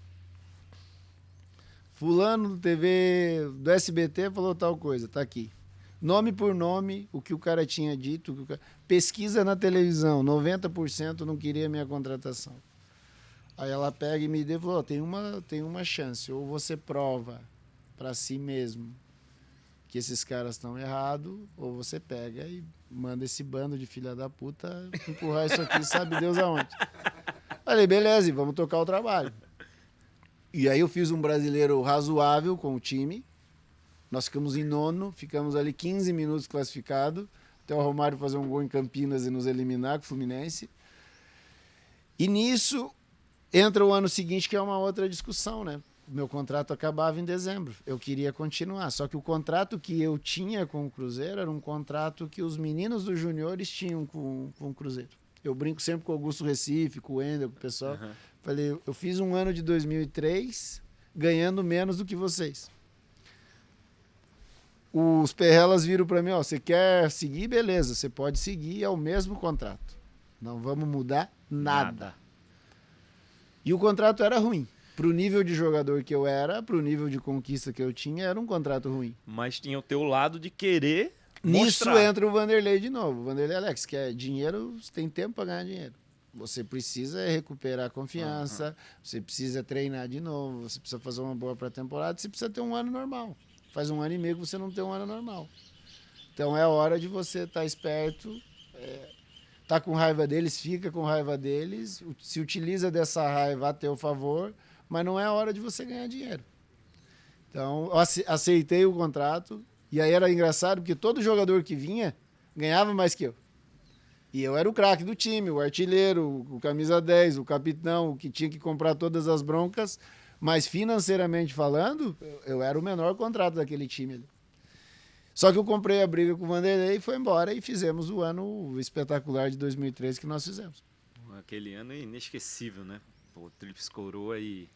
Fulano, TV do SBT, falou tal coisa, tá aqui. Nome por nome, o que o cara tinha dito. Pesquisa na televisão, 90% não queria minha contratação. Aí ela pega e me deu e falou, tem uma chance, ou você prova para si mesmo que esses caras estão errados, ou você pega e manda esse bando de filha da puta empurrar isso aqui, sabe Deus aonde. Falei, beleza, vamos tocar o trabalho. E aí eu fiz um brasileiro razoável com o time. Nós ficamos em 9º, ficamos ali 15 minutos classificados, até o Romário fazer um gol em Campinas e nos eliminar com o Fluminense. E nisso entra o ano seguinte, que é uma outra discussão, né? O meu contrato acabava em dezembro. Eu queria continuar, só que o contrato que eu tinha com o Cruzeiro era um contrato que os meninos dos juniores tinham com o Cruzeiro. Eu brinco sempre com o Augusto Recife, com o Wendel, com o pessoal. Falei, eu fiz um ano de 2003 ganhando menos do que vocês. Os Perrelas viram para mim, você quer seguir? Beleza, você pode seguir, é o mesmo contrato. Não vamos mudar nada. E o contrato era ruim. Pro nível de jogador que eu era, pro nível de conquista que eu tinha, era um contrato ruim. Mas tinha o teu lado de querer Nisso mostrar. entra o Vanderlei de novo. O Vanderlei, Alex, quer dinheiro, você tem tempo para ganhar dinheiro. Você precisa recuperar a confiança, você precisa treinar de novo, você precisa fazer uma boa pré-temporada, você precisa ter um ano normal. Faz 1 ano e meio que você não tem um ano normal. Então é hora de você estar esperto, tá com raiva deles, fica com raiva deles, se utiliza dessa raiva a teu favor, mas não é hora de você ganhar dinheiro. Então, eu aceitei o contrato. E aí era engraçado, porque todo jogador que vinha ganhava mais que eu. E eu era o craque do time, o artilheiro, o camisa 10, o capitão, o que tinha que comprar todas as broncas. Mas financeiramente falando, eu era o menor contrato daquele time ali. Só que eu comprei a briga com o Vanderlei e foi embora e fizemos o ano espetacular de 2013 que nós fizemos. Aquele ano é inesquecível, né? Pô, Tríplice Coroa e...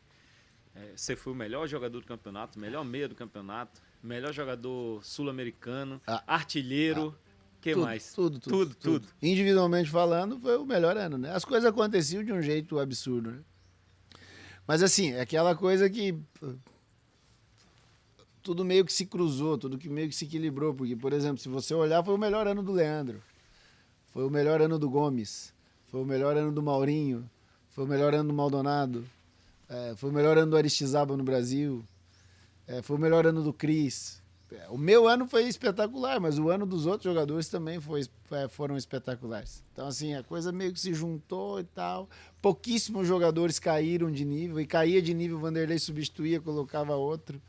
você foi o melhor jogador do campeonato, melhor meia do campeonato, melhor jogador sul-americano, artilheiro, que tudo, mais? Tudo. Individualmente falando, foi o melhor ano, né? As coisas aconteciam de um jeito absurdo, né? Mas assim, é aquela coisa que tudo meio que se cruzou, tudo que meio que se equilibrou, porque, por exemplo, se você olhar, foi o melhor ano do Leandro, foi o melhor ano do Gomes, foi o melhor ano do Maurinho, foi o melhor ano do Maldonado, foi o melhor ano do Aristizábal no Brasil, foi o melhor ano do Cris. O meu ano foi espetacular, mas o ano dos outros jogadores também foram espetaculares. Então, assim, a coisa meio que se juntou e tal. Pouquíssimos jogadores caíram de nível, e caía de nível, o Vanderlei substituía, colocava outro.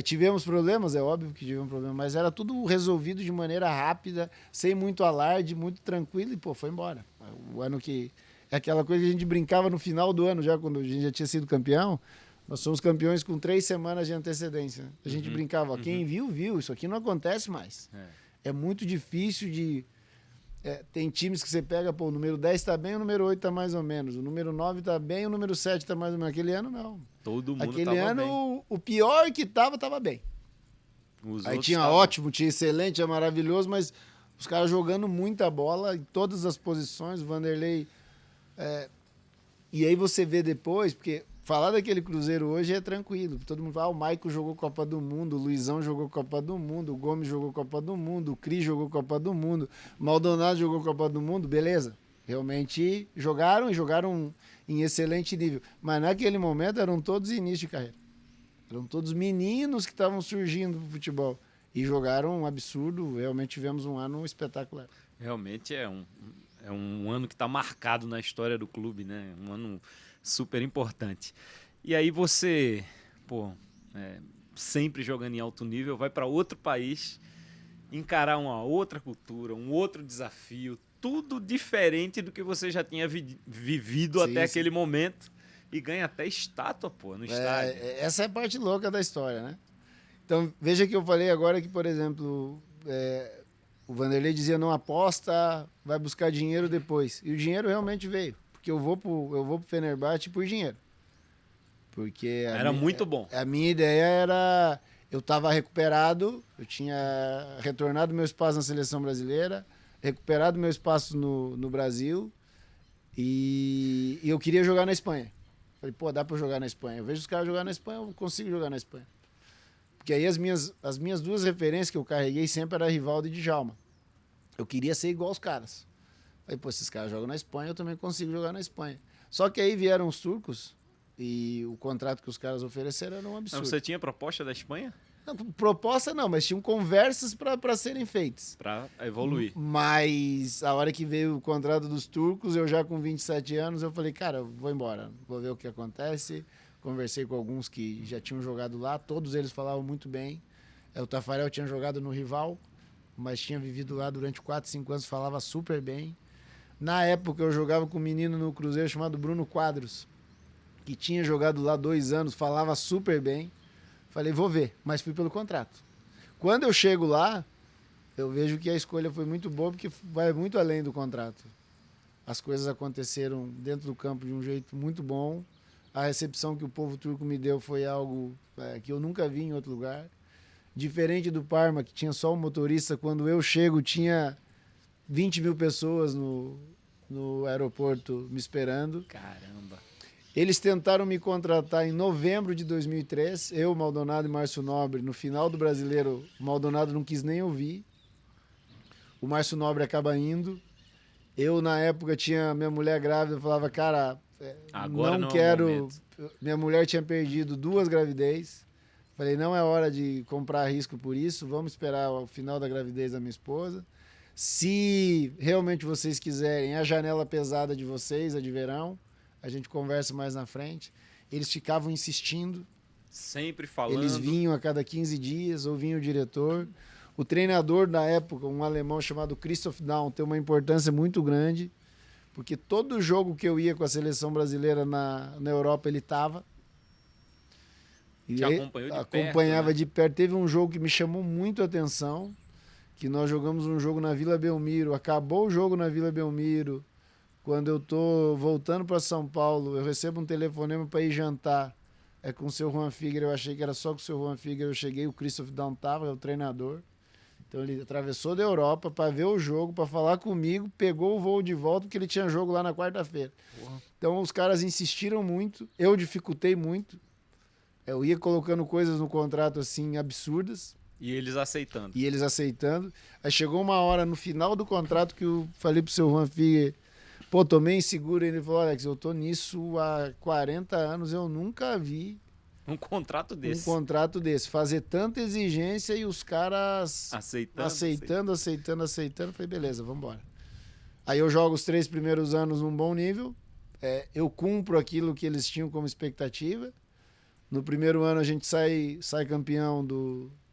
Tivemos problemas, é óbvio que tivemos problemas, mas era tudo resolvido de maneira rápida, sem muito alarde, muito tranquilo, e, pô, foi embora. O ano que... É aquela coisa que a gente brincava no final do ano, já quando a gente já tinha sido campeão. Nós somos campeões com 3 semanas de antecedência. A gente brincava, ó, quem viu, viu. Isso aqui não acontece mais. É muito difícil de... tem times que você pega, pô, o número 10 tá bem, o número 8 tá mais ou menos. O número 9 tá bem, o número 7 tá mais ou menos. Aquele ano, não. Todo mundo Aquele tava ano, bem. o pior que tava bem. Os Aí outros tinha tavam- ótimo, tinha excelente, tinha maravilhoso, mas os caras jogando muita bola em todas as posições. O Vanderlei... E aí você vê depois, porque falar daquele Cruzeiro hoje é tranquilo. Todo mundo fala, o Maico jogou Copa do Mundo, o Luizão jogou Copa do Mundo, o Gomes jogou Copa do Mundo, o Cris jogou Copa do Mundo, o Maldonado jogou Copa do Mundo, beleza. Realmente jogaram e jogaram em excelente nível. Mas naquele momento eram todos início de carreira. Eram todos meninos que estavam surgindo pro futebol. E jogaram um absurdo, realmente tivemos um ano espetacular. Realmente é um ano que está marcado na história do clube, né? Um ano super importante. E aí você, pô, sempre jogando em alto nível, vai para outro país, encarar uma outra cultura, um outro desafio, tudo diferente do que você já tinha vivido Sim, até sim. aquele momento, e ganha até estátua, pô, no estádio. Essa é a parte louca da história, né? Então, veja que eu falei agora que, por exemplo, o Vanderlei dizia não aposta, vai buscar dinheiro depois. E o dinheiro realmente veio. Porque eu vou pro Fenerbahçe por dinheiro. Porque Era muito bom. A minha ideia era... Eu estava recuperado, eu tinha retornado meu espaço na seleção brasileira, recuperado meu espaço no Brasil, e eu queria jogar na Espanha. Falei, pô, dá para jogar na Espanha. Eu vejo os caras jogar na Espanha, eu consigo jogar na Espanha. Porque aí as minhas duas referências que eu carreguei sempre era Rivaldo e Djalma. Eu queria ser igual aos caras. Falei, pô, esses caras jogam na Espanha, eu também consigo jogar na Espanha. Só que aí vieram os turcos e o contrato que os caras ofereceram era um absurdo. Mas você tinha proposta da Espanha? Não, proposta não, mas tinham conversas para serem feitas. Para evoluir. Mas a hora que veio o contrato dos turcos, eu já com 27 anos, eu falei, cara, eu vou embora, vou ver o que acontece. Conversei com alguns que já tinham jogado lá, todos eles falavam muito bem. O Tafarel tinha jogado no Rival, mas tinha vivido lá durante 4, 5 anos, falava super bem. Na época eu jogava com um menino no Cruzeiro chamado Bruno Quadros, que tinha jogado lá 2 anos, falava super bem. Falei, vou ver, mas fui pelo contrato. Quando eu chego lá, eu vejo que a escolha foi muito boa, porque vai muito além do contrato. As coisas aconteceram dentro do campo de um jeito muito bom. A recepção que o povo turco me deu foi algo que eu nunca vi em outro lugar. Diferente do Parma, que tinha só um motorista, quando eu chego tinha 20 mil pessoas no aeroporto me esperando. Caramba. Eles tentaram me contratar em novembro de 2003, eu, Maldonado e Márcio Nobre. No final do Brasileiro, o Maldonado não quis nem ouvir. O Márcio Nobre acaba indo. Eu, na época, tinha minha mulher grávida, eu falava, cara, Agora não é o quero... momento. Minha mulher tinha perdido 2 gravidez. Falei, não é hora de comprar risco por isso, vamos esperar o final da gravidez da minha esposa. Se realmente vocês quiserem, a janela pesada de vocês, a de verão, a gente conversa mais na frente. Eles ficavam insistindo. Sempre falando. Eles vinham a cada 15 dias, ou vinha o diretor. O treinador da época, um alemão chamado Christoph Daum, tem uma importância muito grande, porque todo jogo que eu ia com a seleção brasileira na Europa, ele estava. Te acompanhou de acompanhava perto, né? de perto. Teve um jogo que me chamou muito a atenção, que nós jogamos um jogo na Vila Belmiro. Acabou o jogo na Vila Belmiro. Quando eu tô voltando para São Paulo, eu recebo um telefonema para ir jantar. É com o seu Juan Figueiredo, eu achei que era só com o seu Juan Figueiredo. Eu cheguei, o Christoph Daum tava, é o treinador. Então ele atravessou da Europa para ver o jogo, para falar comigo, pegou o voo de volta, porque ele tinha jogo lá na quarta-feira. Então os caras insistiram muito, eu dificultei muito. Eu ia colocando coisas no contrato assim absurdas. E eles aceitando. E eles aceitando. Aí chegou uma hora no final do contrato que eu falei pro seu Juan Figueiredo, pô, tô meio inseguro. Ele falou, Alex, eu tô nisso há 40 anos, eu nunca vi Um contrato desse. um contrato desse. Fazer tanta exigência e os caras Aceitando. aceitando. Falei, beleza, vamos embora. Aí eu jogo os 3 primeiros anos num bom nível. Eu cumpro aquilo que eles tinham como expectativa. No primeiro ano a gente sai campeão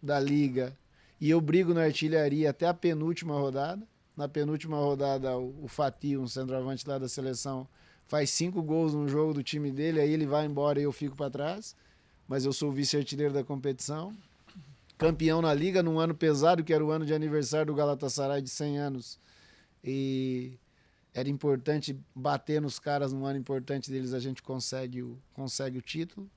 da Liga e eu brigo na artilharia até a penúltima rodada. Na penúltima rodada, o Fatih, um centroavante lá da seleção, faz 5 gols no jogo do time dele, aí ele vai embora e eu fico para trás. Mas eu sou o vice-artilheiro da competição. Campeão na Liga, num ano pesado, que era o ano de aniversário do Galatasaray de 100 anos. E era importante bater nos caras, num ano importante deles a gente consegue o título.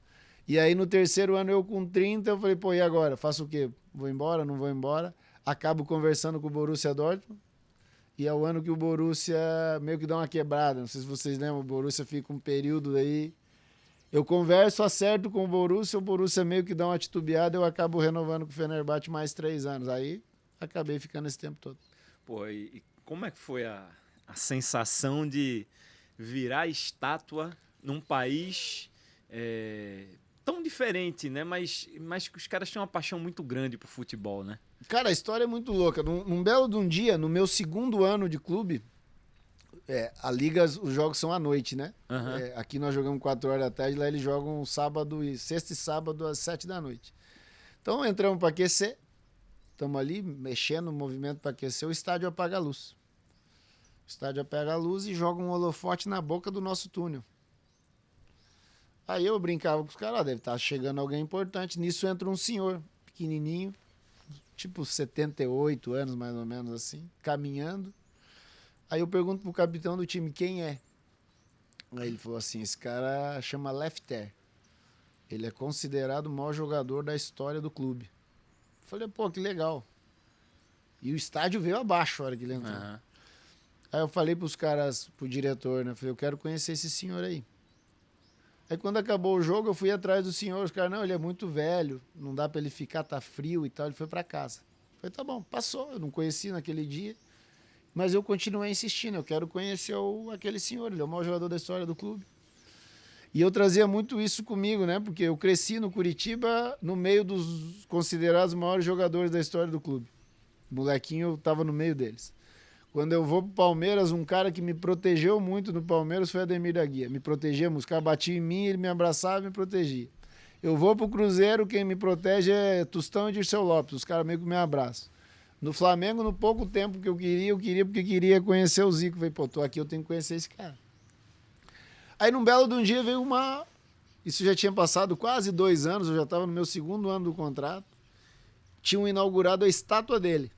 E aí no terceiro ano eu com 30, eu falei, pô, e agora? Faço o quê? Vou embora, não vou embora? Acabo conversando com o Borussia Dortmund. E é o ano que o Borussia meio que dá uma quebrada. Não sei se vocês lembram, o Borussia fica um período aí. Eu converso, acerto com o Borussia meio que dá uma titubeada, eu acabo renovando com o Fenerbahçe mais 3 anos. Aí acabei ficando esse tempo todo. Pô, e como é que foi a sensação de virar estátua num país tão diferente, né? Mas que os caras têm uma paixão muito grande pro futebol, né? Cara, a história é muito louca. Num belo de um dia, no meu 2º ano de clube, a Liga, os jogos são à noite, né? Uhum. Aqui nós jogamos 4 horas da tarde, lá eles jogam sexta e sábado às 7 da noite. Então entramos para aquecer, estamos ali mexendo no movimento para aquecer, o estádio apaga a luz. O estádio apaga a luz e joga um holofote na boca do nosso túnel. Aí eu brincava com os caras, deve estar chegando alguém importante. Nisso entra um senhor, pequenininho, tipo 78 anos mais ou menos assim, caminhando. Aí eu pergunto pro capitão do time, quem é? Aí ele falou assim, esse cara chama Lefter. Ele é considerado o maior jogador da história do clube. Eu falei, pô, que legal. E o estádio veio abaixo a hora que ele entrou. Uhum. Aí eu falei pros caras, pro diretor, né? Eu falei, eu quero conhecer esse senhor aí. Aí quando acabou o jogo, eu fui atrás do senhor. Os caras, não, ele é muito velho, não dá pra ele ficar, tá frio e tal. Ele foi pra casa. Eu falei, tá bom, passou. Eu não conheci naquele dia. Mas eu continuei insistindo, eu quero conhecer aquele senhor, ele é o maior jogador da história do clube. E eu trazia muito isso comigo, né? Porque eu cresci no Curitiba, no meio dos considerados maiores jogadores da história do clube. Molequinho, eu tava no meio deles. Quando eu vou pro Palmeiras, um cara que me protegeu muito no Palmeiras foi Ademir da Guia. Me protegia, os caras batiam em mim, ele me abraçava e me protegia. Eu vou pro Cruzeiro, quem me protege é Tostão e Dirceu Lopes, os caras meio que me abraçam. No Flamengo, no pouco tempo que eu queria porque queria conhecer o Zico. Falei, pô, tô aqui, eu tenho que conhecer esse cara. Aí num belo de um dia veio isso já tinha passado quase 2 anos, eu já estava no meu 2º ano do contrato. Tinham inaugurado a estátua dele.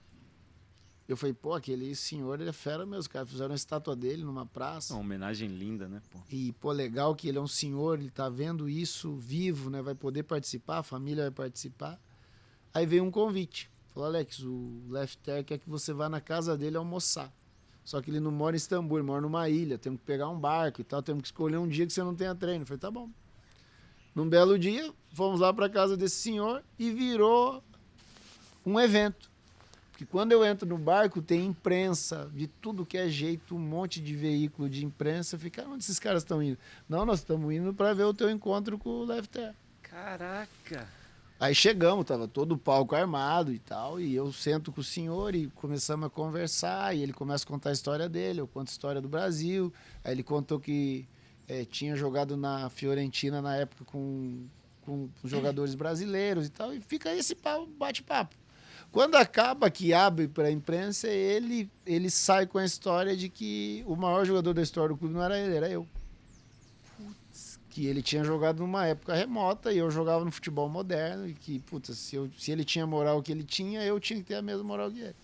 Eu falei, pô, aquele senhor, ele é fera mesmo. Os caras fizeram a estátua dele numa praça. Uma homenagem linda, né, pô? E, pô, legal que ele é um senhor, ele tá vendo isso vivo, né? Vai poder participar, a família vai participar. Aí veio um convite. Falou, Alex, o Lefter quer que você vá na casa dele almoçar. Só que ele não mora em Istambul, ele mora numa ilha. Temos que pegar um barco e tal, temos que escolher um dia que você não tenha treino. Eu falei, tá bom. Num belo dia, fomos lá pra casa desse senhor e virou um evento. Porque quando eu entro no barco, tem imprensa, de tudo que é jeito, um monte de veículo de imprensa. Fica, onde esses caras estão indo? Não, nós estamos indo para ver o teu encontro com o Lefter. Caraca! Aí chegamos, tava todo o palco armado e tal, e eu sento com o senhor e começamos a conversar, e ele começa a contar a história dele, eu conto a história do Brasil. Aí ele contou que tinha jogado na Fiorentina na época com com jogadores brasileiros e tal, e fica esse bate-papo. Quando acaba, que abre para a imprensa, ele sai com a história de que o maior jogador da história do clube não era ele, era eu. Que ele tinha jogado numa época remota e eu jogava no futebol moderno, e que, puta, se ele tinha moral que ele tinha, eu tinha que ter a mesma moral que ele.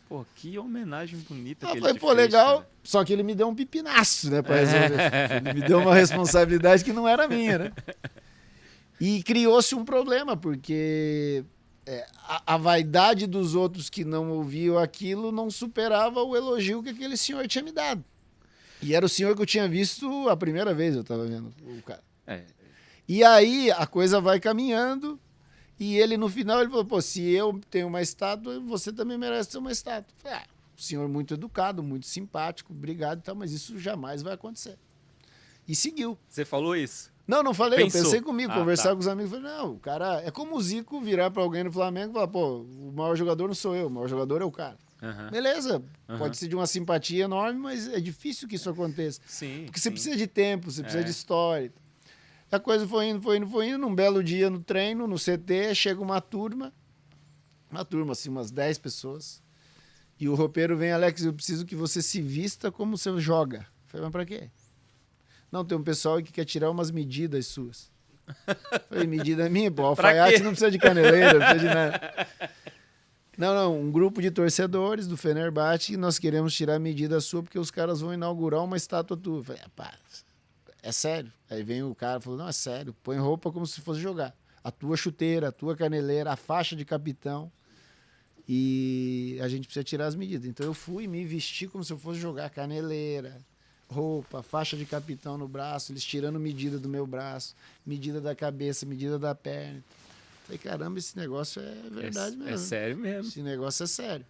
Pô, que homenagem bonita que ele Falei, te pô, fez, legal, cara. só que ele me deu um pipinaço, né, pra resolver. Ele me deu uma responsabilidade que não era minha, né? E criou-se um problema, porque a vaidade dos outros que não ouviam aquilo não superava o elogio que aquele senhor tinha me dado. E era o senhor que eu tinha visto a primeira vez, eu tava vendo o cara. E aí a coisa vai caminhando, e ele no final ele falou, pô, se eu tenho uma estátua, você também merece ter uma estátua. Eu falei, o senhor muito educado, muito simpático, obrigado e tal, mas isso jamais vai acontecer. E seguiu. Você falou isso? Não falei, Pensou. eu pensei comigo, conversar tá. com os amigos, falei, não, o cara, é como o Zico virar pra alguém no Flamengo e falar, pô, o maior jogador não sou eu, o maior jogador é o cara. Beleza, pode ser de uma simpatia enorme, mas é difícil que isso aconteça. Sim. Porque você precisa de tempo, você precisa de história. A coisa foi indo. Num belo dia no treino, no CT, chega uma turma, assim, umas 10 pessoas. E o roupeiro vem, Alex, eu preciso que você se vista como você joga. Eu falei, mas pra quê? Não, tem um pessoal que quer tirar umas medidas suas. Eu falei, medida minha? Pô, alfaiate não precisa de caneleira, não precisa de nada. Não, um grupo de torcedores do Fenerbahçe, nós queremos tirar a medida sua porque os caras vão inaugurar uma estátua tua. Eu falei, rapaz, é sério? Aí vem o cara e falou, não, é sério, põe roupa como se fosse jogar. A tua chuteira, a tua caneleira, a faixa de capitão, e a gente precisa tirar as medidas. Então eu fui me vestir como se eu fosse jogar caneleira, roupa, faixa de capitão no braço, eles tirando medida do meu braço, medida da cabeça, medida da perna. Falei, caramba, esse negócio é verdade mesmo. É sério mesmo. Esse negócio é sério.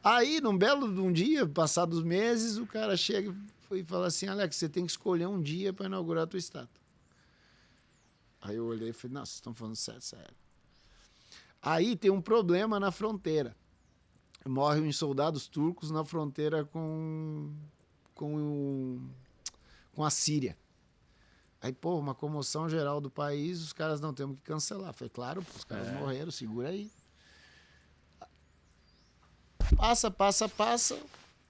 Aí, num belo de um dia, passados meses, o cara chega e fala assim, Alex, você tem que escolher um dia para inaugurar a tua estátua. Aí eu olhei e falei, não, vocês estão falando sério. Aí tem um problema na fronteira. Morrem uns soldados turcos na fronteira com a Síria. Aí, pô, uma comoção geral do país, os caras não temos que cancelar. Falei, claro, os caras morreram, segura aí. Passa.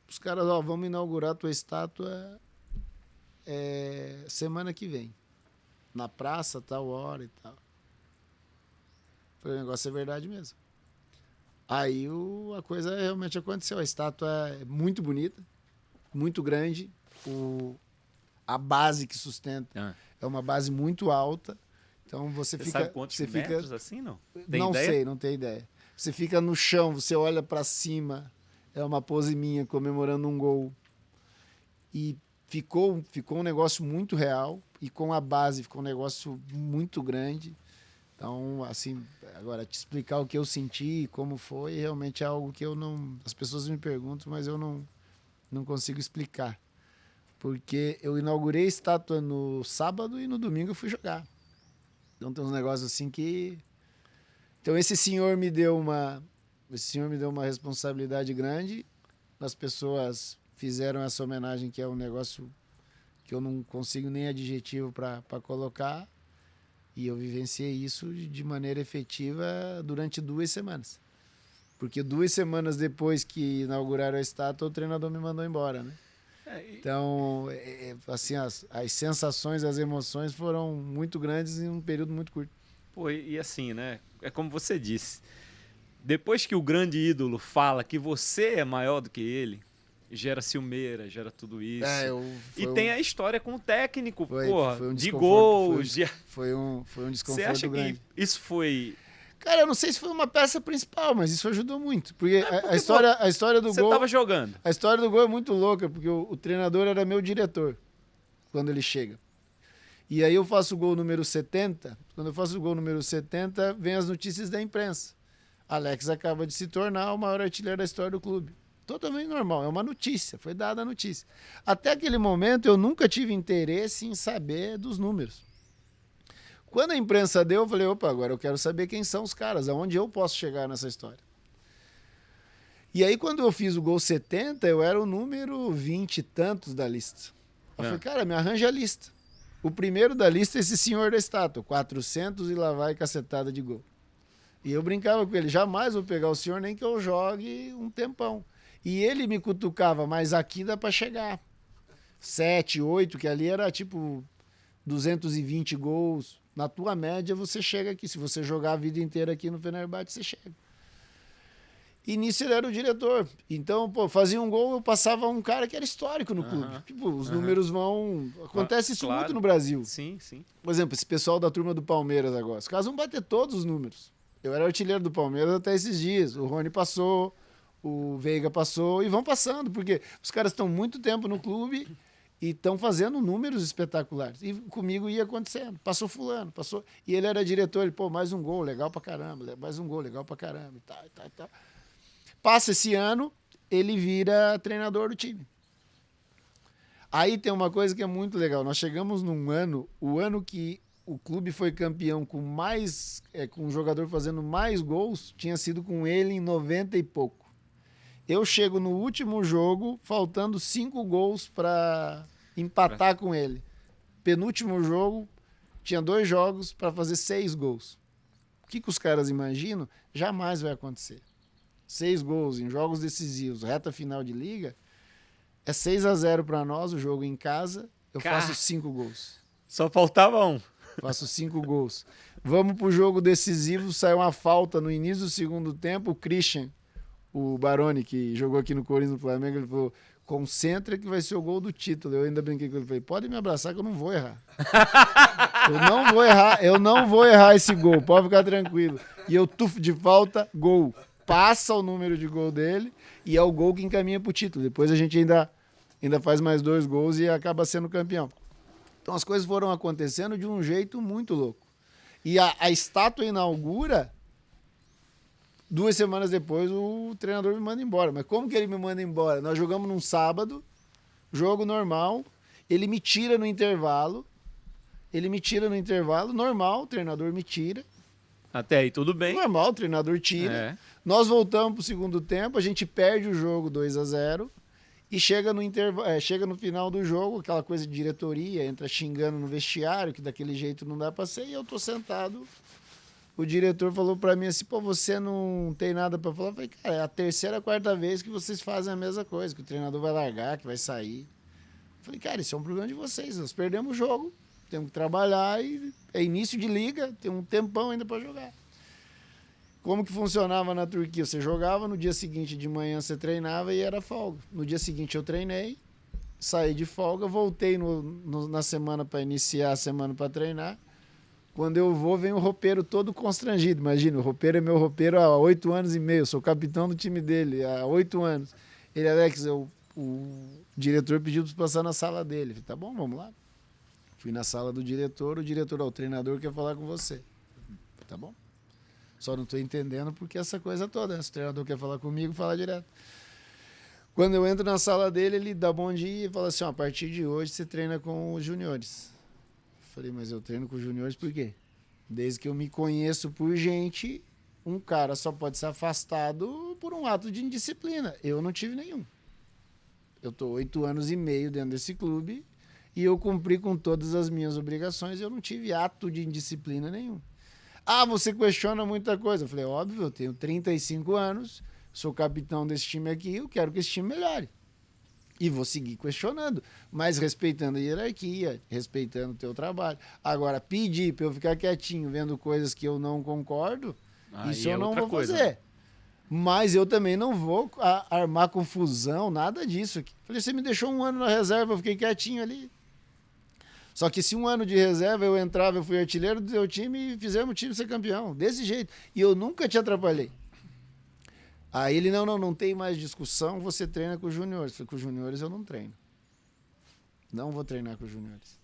Os caras, vamos inaugurar a tua estátua semana que vem. Na praça, tal hora e tal. Falei, o negócio é verdade mesmo. Aí a coisa realmente aconteceu. A estátua é muito bonita, muito grande. A base que sustenta é uma base muito alta. Então você fica... sabe quantos metros assim, não? Não tenho ideia. Você fica no chão, você olha para cima, é uma pose minha comemorando um gol. E ficou um negócio muito real, e com a base ficou um negócio muito grande. Então, assim, agora te explicar o que eu senti, como foi, realmente é algo que eu não... As pessoas me perguntam, mas eu não consigo explicar. Porque eu inaugurei a estátua no sábado e no domingo eu fui jogar. Então tem uns negócios assim que... Então esse senhor me deu uma responsabilidade grande. As pessoas fizeram essa homenagem, que é um negócio que eu não consigo nem adjetivo para colocar. E eu vivenciei isso de maneira efetiva durante 2 semanas. Porque 2 semanas depois que inauguraram a estátua, o treinador me mandou embora, né? Então, assim, as sensações, as emoções foram muito grandes em um período muito curto. Pô, e assim, né? É como você disse. Depois que o grande ídolo fala que você é maior do que ele, gera ciumeira, gera tudo isso. Tem a história com o técnico, de gols. Foi um desconforto Você acha grande. que isso foi... Cara, eu não sei se foi uma peça principal, mas isso ajudou muito. Porque a história do gol... Você tava jogando. A história do gol é muito louca, porque o treinador era meu diretor quando ele chega. E aí eu faço o gol número 70. Quando eu faço o gol número 70, vem as notícias da imprensa. Alex acaba de se tornar o maior artilheiro da história do clube. Totalmente normal, é uma notícia, foi dada a notícia. Até aquele momento eu nunca tive interesse em saber dos números. Quando a imprensa deu, eu falei, opa, agora eu quero saber quem são os caras, aonde eu posso chegar nessa história. E aí quando eu fiz o gol 70, eu era o número 20 e tantos da lista. Eu falei, cara, me arranja a lista. O primeiro da lista é esse senhor da estátua, 400 e lá vai cacetada de gol. E eu brincava com ele, jamais vou pegar o senhor nem que eu jogue um tempão. E ele me cutucava, mas aqui dá para chegar. 7, 8, que ali era tipo 220 gols. Na tua média você chega aqui. Se você jogar a vida inteira aqui no Fenerbahçe, você chega. E nisso ele era o diretor. Então, pô, fazia um gol, eu passava um cara que era histórico no clube. Tipo, os números vão... Acontece isso claro. muito no Brasil. Sim, sim. Por exemplo, esse pessoal da turma do Palmeiras agora. Os caras vão bater todos os números. Eu era artilheiro do Palmeiras até esses dias. O Rony passou, o Veiga passou e vão passando, porque os caras estão muito tempo no clube e estão fazendo números espetaculares. E comigo ia acontecendo. Passou fulano, passou... E ele era diretor, ele, pô, mais um gol, legal pra caramba. Mais um gol, legal pra caramba. E tal. Passa esse ano, ele vira treinador do time. Aí tem uma coisa que é muito legal. Nós chegamos num ano, o ano que o clube foi campeão com com um jogador fazendo mais gols, tinha sido com ele em 90 e pouco. Eu chego no último jogo, faltando 5 gols para empatar com ele. Penúltimo jogo, tinha 2 jogos para fazer 6 gols. O que os caras imaginam? Jamais vai acontecer. 6 gols em jogos decisivos, reta final de liga, é 6-0 para nós, o jogo em casa, eu faço 5 gols. Só faltava um. Faço 5 gols. Vamos pro jogo decisivo, saiu uma falta no início do segundo tempo, o Christian, o Baroni, que jogou aqui no Corinthians, no Flamengo, ele falou, concentra que vai ser o gol do título. Eu ainda brinquei com ele, falei, pode me abraçar que eu não vou errar. Eu não vou errar esse gol, pode ficar tranquilo. E eu tufo de falta, gol. Passa o número de gol dele e é o gol que encaminha pro título. Depois a gente ainda faz mais 2 gols e acaba sendo campeão. Então as coisas foram acontecendo de um jeito muito louco. E a estátua inaugura, 2 semanas depois o treinador me manda embora. Mas como que ele me manda embora? Nós jogamos num sábado, jogo normal, ele me tira no intervalo, normal, o treinador me tira. Até aí tudo bem. Normal, o treinador tira. Nós voltamos pro segundo tempo, a gente perde o jogo 2-0 e chega no final do jogo, aquela coisa de diretoria, entra xingando no vestiário, que daquele jeito não dá pra ser, e eu tô sentado. O diretor falou pra mim assim, pô, você não tem nada pra falar? Eu falei, cara, é a 3ª, 4ª vez que vocês fazem a mesma coisa, que o treinador vai largar, que vai sair. Eu falei, cara, isso é um problema de vocês, nós perdemos o jogo, temos que trabalhar e é início de liga, tem um tempão ainda pra jogar. Como que funcionava na Turquia? Você jogava, no dia seguinte de manhã você treinava e era folga. No dia seguinte eu treinei, saí de folga, voltei na semana para iniciar a semana para treinar. Quando eu vou, vem o roupeiro todo constrangido. Imagina, o roupeiro é meu roupeiro há 8 anos e meio, sou capitão do time dele há 8 anos. Ele, Alex, o diretor pediu para passar na sala dele. Eu falei, tá bom, vamos lá. Fui na sala do diretor, o treinador quer falar com você. Falei, tá bom. Só não estou entendendo porque essa coisa toda, né? Se o treinador quer falar comigo, fala direto. Quando eu entro na sala dele, ele dá bom dia e fala assim, ó, a partir de hoje você treina com os juniores. Falei, mas eu treino com os juniores por quê? Desde que eu me conheço por gente, um cara só pode ser afastado por um ato de indisciplina. Eu não tive nenhum. Eu estou 8 anos e meio dentro desse clube e eu cumpri com todas as minhas obrigações e eu não tive ato de indisciplina nenhum. Ah, você questiona muita coisa. Eu falei, óbvio, eu tenho 35 anos, sou capitão desse time aqui, eu quero que esse time melhore. E vou seguir questionando, mas respeitando a hierarquia, respeitando o teu trabalho. Agora, pedir para eu ficar quietinho vendo coisas que eu não concordo, isso eu não vou fazer. Né? Mas eu também não vou armar confusão, nada disso aqui. Falei, você me deixou 1 ano na reserva, eu fiquei quietinho ali. Só que se 1 ano de reserva eu entrava, eu fui artilheiro do teu time e fizemos o time ser campeão. Desse jeito. E eu nunca te atrapalhei. Aí ele, não tem mais discussão, você treina com os juniores. Eu falei, com os juniores eu não treino. Não vou treinar com os juniores.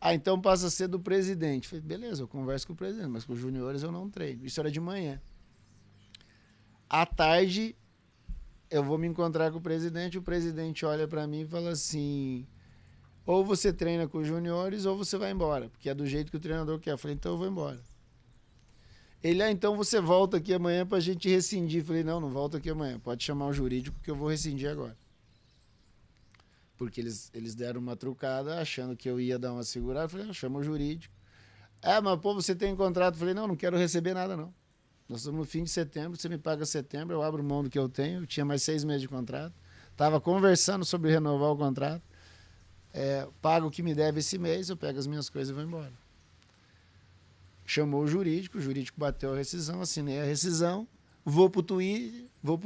Ah, então passa a ser do presidente. Eu falei, beleza, eu converso com o presidente, mas com os juniores eu não treino. Isso era de manhã. À tarde, eu vou me encontrar com o presidente olha para mim e fala assim... Ou você treina com os juniores ou você vai embora, porque é do jeito que o treinador quer. Eu falei, então eu vou embora. Ele, então você volta aqui amanhã pra gente rescindir. Eu falei, não volto aqui amanhã. Pode chamar o jurídico que eu vou rescindir agora. porque eles deram uma trucada achando que eu ia dar uma segurada. Eu falei, chama o jurídico. Mas pô, você tem contrato? Eu falei, não quero receber nada não. Nós estamos no fim de setembro, você me paga setembro, eu abro mão do que eu tenho. Eu tinha mais 6 meses de contrato. Estava conversando sobre renovar o contrato. Pago o que me deve esse mês, eu pego as minhas coisas e vou embora. Chamou o jurídico bateu a rescisão, assinei a rescisão, vou pro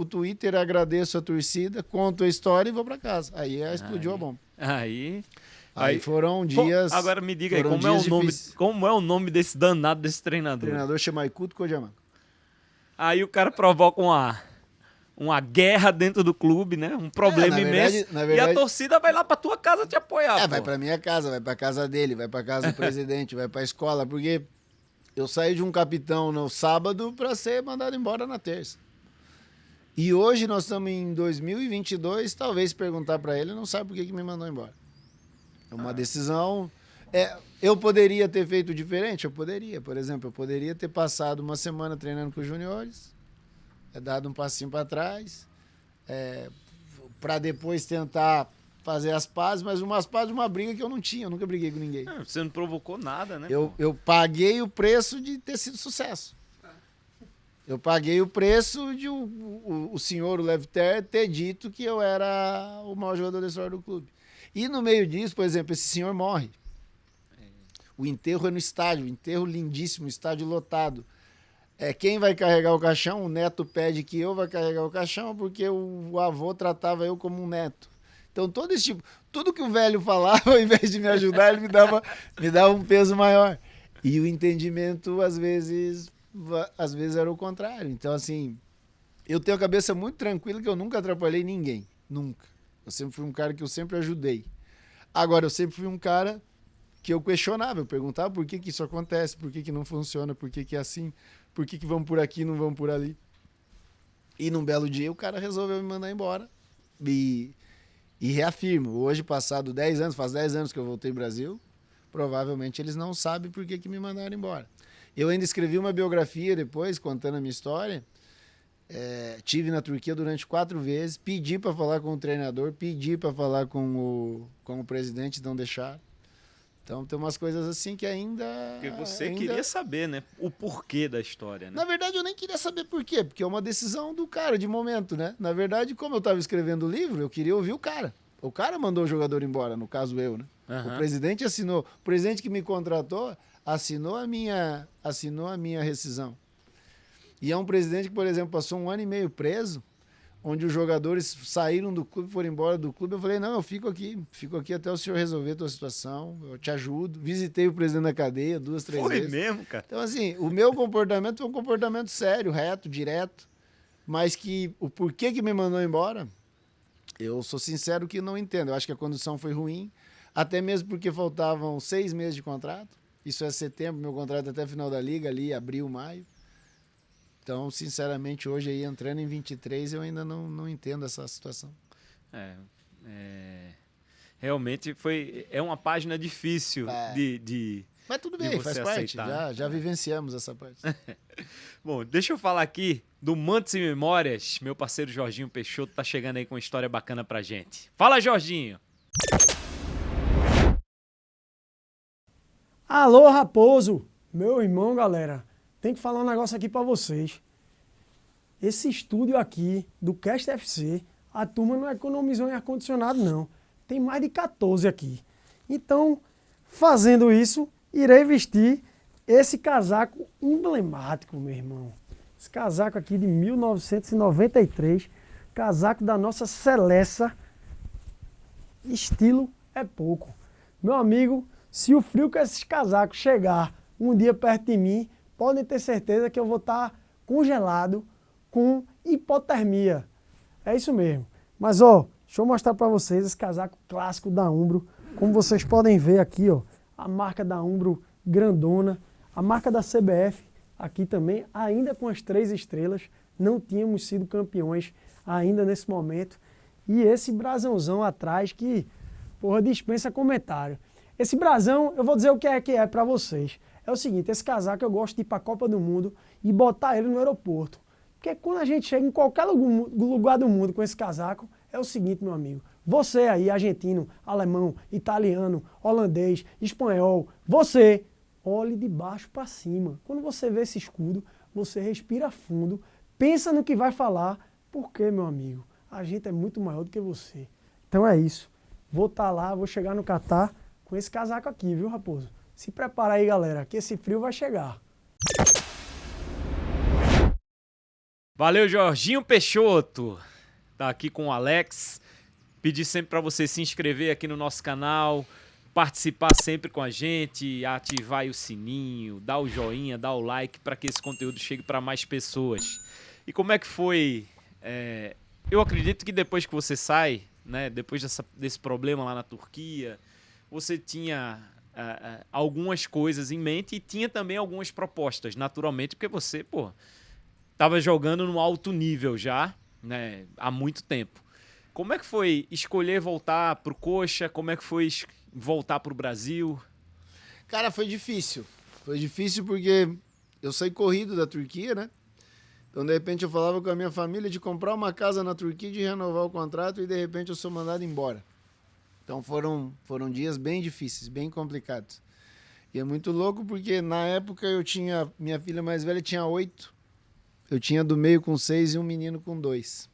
Twitter, agradeço a torcida, conto a história e vou para casa. Aí explodiu a bomba. Aí foram dias. Agora me diga aí, como é o nome desse danado desse treinador? O treinador chama Ikuto Kojama. Aí o cara provoca uma guerra dentro do clube, né? Um problema imenso. Na verdade, e a torcida vai lá pra tua casa te apoiar. Vai pra minha casa, vai pra casa dele, vai pra casa do presidente, vai pra escola, porque eu saí de um capitão no sábado pra ser mandado embora na terça. E hoje nós estamos em 2022, talvez perguntar pra ele, não sabe por que me mandou embora. É uma decisão... eu poderia ter feito diferente? Eu poderia. Por exemplo, eu poderia ter passado uma semana treinando com os juniores, dado um passinho para trás, para depois tentar fazer as pazes, mas umas pazes de uma briga que eu não tinha, eu nunca briguei com ninguém. Você não provocou nada, né? Eu paguei o preço de ter sido sucesso. Eu paguei o preço de o senhor, o Levter, ter dito que eu era o maior jogador da história do clube. E no meio disso, por exemplo, esse senhor morre. O enterro é no estádio, enterro lindíssimo, estádio lotado. Quem vai carregar o caixão? O neto pede que eu vá carregar o caixão porque o avô tratava eu como um neto. Então, todo esse tipo, tudo que o velho falava, ao invés de me ajudar, ele me dava um peso maior. E o entendimento, às vezes era o contrário. Então, assim, eu tenho a cabeça muito tranquila que eu nunca atrapalhei ninguém. Nunca. Eu sempre fui um cara que eu sempre ajudei. Agora, eu sempre fui um cara que eu questionava, eu perguntava por que isso acontece, por que não funciona, por que é assim, por que vamos por aqui e não vamos por ali. E num belo dia o cara resolveu me mandar embora. E reafirmo, hoje passado 10 anos, faz 10 anos que eu voltei ao Brasil, provavelmente eles não sabem por que me mandaram embora. Eu ainda escrevi uma biografia depois, contando a minha história. Tive na Turquia durante 4 vezes, pedi para falar com o treinador, pedi para falar com o presidente, não deixaram. Então tem umas coisas assim que ainda... Porque você queria saber, né? O porquê da história, né? Na verdade, eu nem queria saber por quê, porque é uma decisão do cara, de momento, né? Na verdade, como eu estava escrevendo o livro, eu queria ouvir o cara. O cara mandou o jogador embora, no caso eu, né? Uhum. O presidente assinou. O presidente que me contratou assinou a minha rescisão. E é um presidente que, por exemplo, passou 1 ano e meio preso, onde os jogadores saíram do clube, foram embora do clube. Eu falei, não, eu fico aqui até o senhor resolver a tua situação, eu te ajudo. Visitei o presidente da cadeia 2, 3 vezes. Foi mesmo, cara? Então, assim, o meu comportamento foi um comportamento sério, reto, direto, mas que o porquê que me mandou embora, eu sou sincero que não entendo. Eu acho que a condução foi ruim, até mesmo porque faltavam 6 meses de contrato. Isso é setembro, meu contrato até final da liga, ali, abril, maio. Então, sinceramente, hoje aí entrando em 23, eu ainda não entendo essa situação. Realmente é uma página difícil de Mas tudo bem, faz parte. Já vivenciamos essa parte. Bom, deixa eu falar aqui do Mantos e Memórias. Meu parceiro Jorginho Peixoto tá chegando aí com uma história bacana pra gente. Fala, Jorginho! Alô, Raposo! Meu irmão, galera. Tem que falar um negócio aqui para vocês. Esse estúdio aqui do Cast FC, a turma não economizou em ar-condicionado, não. Tem mais de 14 aqui. Então, fazendo isso, irei vestir esse casaco emblemático, meu irmão. Esse casaco aqui de 1993, casaco da nossa Celessa. Estilo é pouco. Meu amigo, se o frio com esses casacos chegar um dia perto de mim, podem ter certeza que eu vou estar congelado com hipotermia. É isso mesmo. Mas, deixa eu mostrar para vocês esse casaco clássico da Umbro. Como vocês podem ver aqui, a marca da Umbro grandona, a marca da CBF aqui também, ainda com as 3 estrelas. Não tínhamos sido campeões ainda nesse momento. E esse brasãozão atrás que, porra, dispensa comentário. Esse brasão, eu vou dizer o que é para vocês. É o seguinte, esse casaco eu gosto de ir para a Copa do Mundo e botar ele no aeroporto. Porque quando a gente chega em qualquer lugar do mundo com esse casaco, é o seguinte, meu amigo, Você aí, argentino, alemão, italiano, holandês, espanhol, você, olhe de baixo para cima. Quando você vê esse escudo, você respira fundo, pensa no que vai falar, porque, meu amigo, a gente é muito maior do que você. Então é isso. Vou estar lá, vou chegar no Catar com esse casaco aqui, viu, Raposo? Se prepara aí, galera, que esse frio vai chegar. Valeu, Jorginho Peixoto. Tá aqui com o Alex. Pedir sempre para você se inscrever aqui no nosso canal, participar sempre com a gente, ativar aí o sininho, dar o joinha, dar o like para que esse conteúdo chegue para mais pessoas. E como é que foi? Eu acredito que depois que você sai, né, depois desse problema lá na Turquia, você tinha algumas coisas em mente e tinha também algumas propostas, naturalmente, porque você, estava jogando no alto nível já, né, há muito tempo. Como é que foi escolher voltar pro Coxa? Como é que foi voltar pro Brasil? Cara, foi difícil. Foi difícil porque eu saí corrido da Turquia, né? Então, de repente, eu falava com a minha família de comprar uma casa na Turquia, de renovar o contrato e, de repente, eu sou mandado embora. Então, foram dias bem difíceis, bem complicados. E é muito louco porque, na época, minha filha mais velha tinha 8. Eu tinha do meio com 6 e um menino com 2.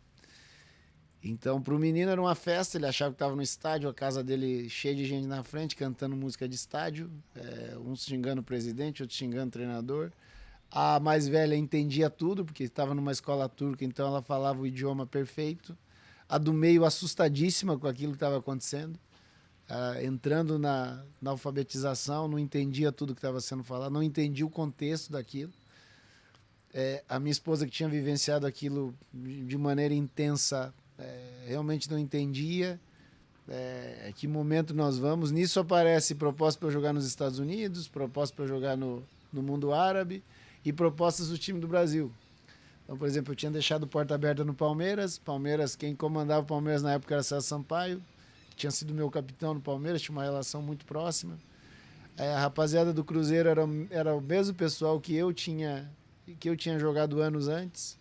Então, pro menino era uma festa, ele achava que estava no estádio, a casa dele cheia de gente na frente, cantando música de estádio, uns xingando o presidente, outros xingando o treinador. A mais velha entendia tudo, porque estava numa escola turca, então ela falava o idioma perfeito. A do meio assustadíssima com aquilo que estava acontecendo, entrando na alfabetização, não entendia tudo que estava sendo falado, não entendia o contexto daquilo. A minha esposa, que tinha vivenciado aquilo de maneira intensa, realmente não entendia que momento nós vamos. Nisso aparece proposta para eu jogar nos Estados Unidos, proposta para eu jogar no mundo árabe e propostas do time do Brasil. Então, por exemplo, eu tinha deixado porta aberta no Palmeiras. Quem comandava o Palmeiras na época era César Sampaio, que tinha sido meu capitão no Palmeiras, tinha uma relação muito próxima. A rapaziada do Cruzeiro era o mesmo pessoal que eu tinha jogado anos antes.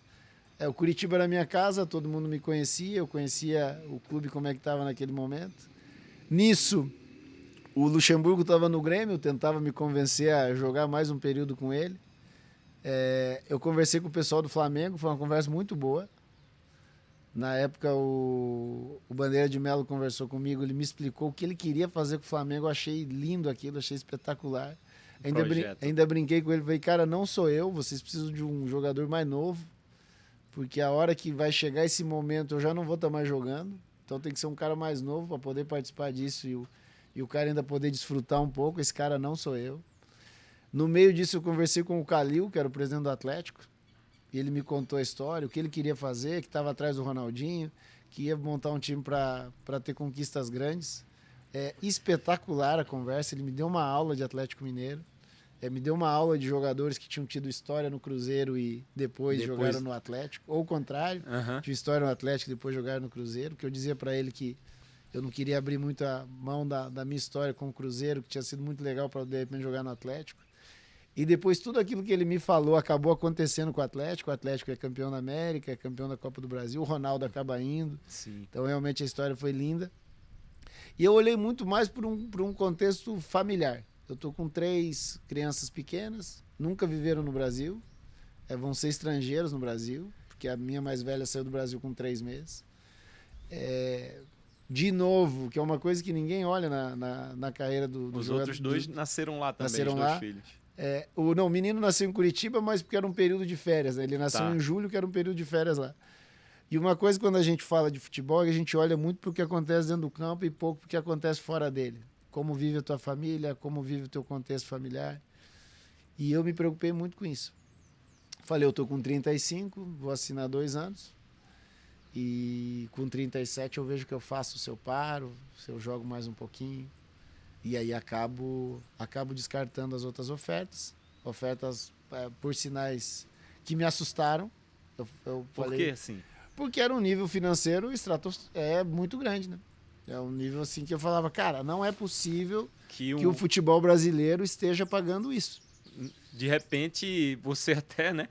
O Curitiba era minha casa, todo mundo me conhecia, eu conhecia o clube como é que estava naquele momento. Nisso, o Luxemburgo estava no Grêmio, eu tentava me convencer a jogar mais um período com ele. Eu conversei com o pessoal do Flamengo, foi uma conversa muito boa. Na época, o Bandeira de Melo conversou comigo, ele me explicou o que ele queria fazer com o Flamengo, eu achei lindo aquilo, achei espetacular. Ainda brinquei com ele, falei, cara, não sou eu, vocês precisam de um jogador mais novo. Porque a hora que vai chegar esse momento eu já não vou estar mais jogando. Então tem que ser um cara mais novo para poder participar disso e o cara ainda poder desfrutar um pouco. Esse cara não sou eu. No meio disso eu conversei com o Calil, que era o presidente do Atlético. E ele me contou a história, o que ele queria fazer, que estava atrás do Ronaldinho, que ia montar um time para ter conquistas grandes. Espetacular a conversa. Ele me deu uma aula de Atlético Mineiro. Me deu uma aula de jogadores que tinham tido história no Cruzeiro e depois jogaram no Atlético. Ou o contrário, tinha história no Atlético e depois jogaram no Cruzeiro. Que eu dizia para ele que eu não queria abrir muito a mão da minha história com o Cruzeiro, que tinha sido muito legal para de repente jogar no Atlético. E depois tudo aquilo que ele me falou acabou acontecendo com o Atlético. O Atlético é campeão da América, é campeão da Copa do Brasil. O Ronaldo acaba indo. Sim. Então realmente a história foi linda. E eu olhei muito mais por um contexto familiar. Eu tô com 3 crianças pequenas, nunca viveram no Brasil, vão ser estrangeiros no Brasil, porque a minha mais velha saiu do Brasil com 3 meses. De novo, que é uma coisa que ninguém olha na carreira do Os jogador. outros 2 nasceram lá também, nasceram os 2 lá. filhos. O menino nasceu em Curitiba, mas porque era um período de férias, né? Ele nasceu Tá. em julho, que era um período de férias lá. E uma coisa, quando a gente fala de futebol, é que a gente olha muito pro que acontece dentro do campo e pouco pro que acontece fora dele. Como vive a tua família, como vive o teu contexto familiar. E eu me preocupei muito com isso. Falei, eu tô com 35, vou assinar 2 anos. E com 37 eu vejo que eu faço, se eu paro, se eu jogo mais um pouquinho. E aí acabo descartando as outras ofertas. Ofertas por sinais que me assustaram. Eu Por falei, que assim? porque era um nível financeiro muito grande, né? É um nível assim que eu falava, cara, não é possível que o futebol brasileiro esteja pagando isso. de repente, você até, né,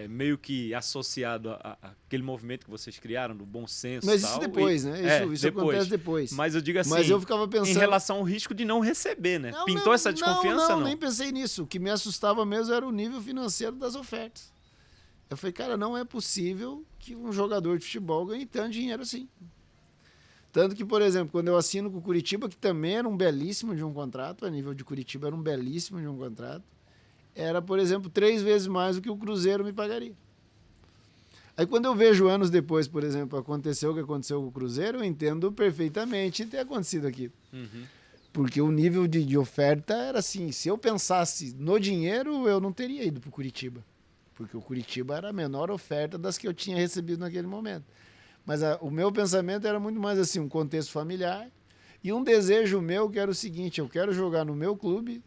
meio que associado àquele movimento que vocês criaram, do bom senso Mas e tal. isso depois, né? Isso acontece depois. Mas eu digo assim, Mas eu ficava pensando... em relação ao risco de não receber, né? Pintou essa desconfiança, não? Nem pensei nisso. O que me assustava mesmo era o nível financeiro das ofertas. Eu falei, cara, não é possível que um jogador de futebol ganhe tanto dinheiro assim. Tanto que, por exemplo, quando eu assino com o Curitiba, que também era um belíssimo de um contrato, a nível de Curitiba era um belíssimo de um contrato, era, por exemplo, 3 vezes mais do que o Cruzeiro me pagaria. Aí quando eu vejo anos depois, por exemplo, aconteceu o que aconteceu com o Cruzeiro, eu entendo perfeitamente ter acontecido aquilo. Uhum. Porque o nível de oferta era assim, se eu pensasse no dinheiro, eu não teria ido para o Curitiba. Porque o Curitiba era a menor oferta das que eu tinha recebido naquele momento. Mas o meu pensamento era muito mais assim, um contexto familiar e um desejo meu que era o seguinte, eu quero jogar no meu clube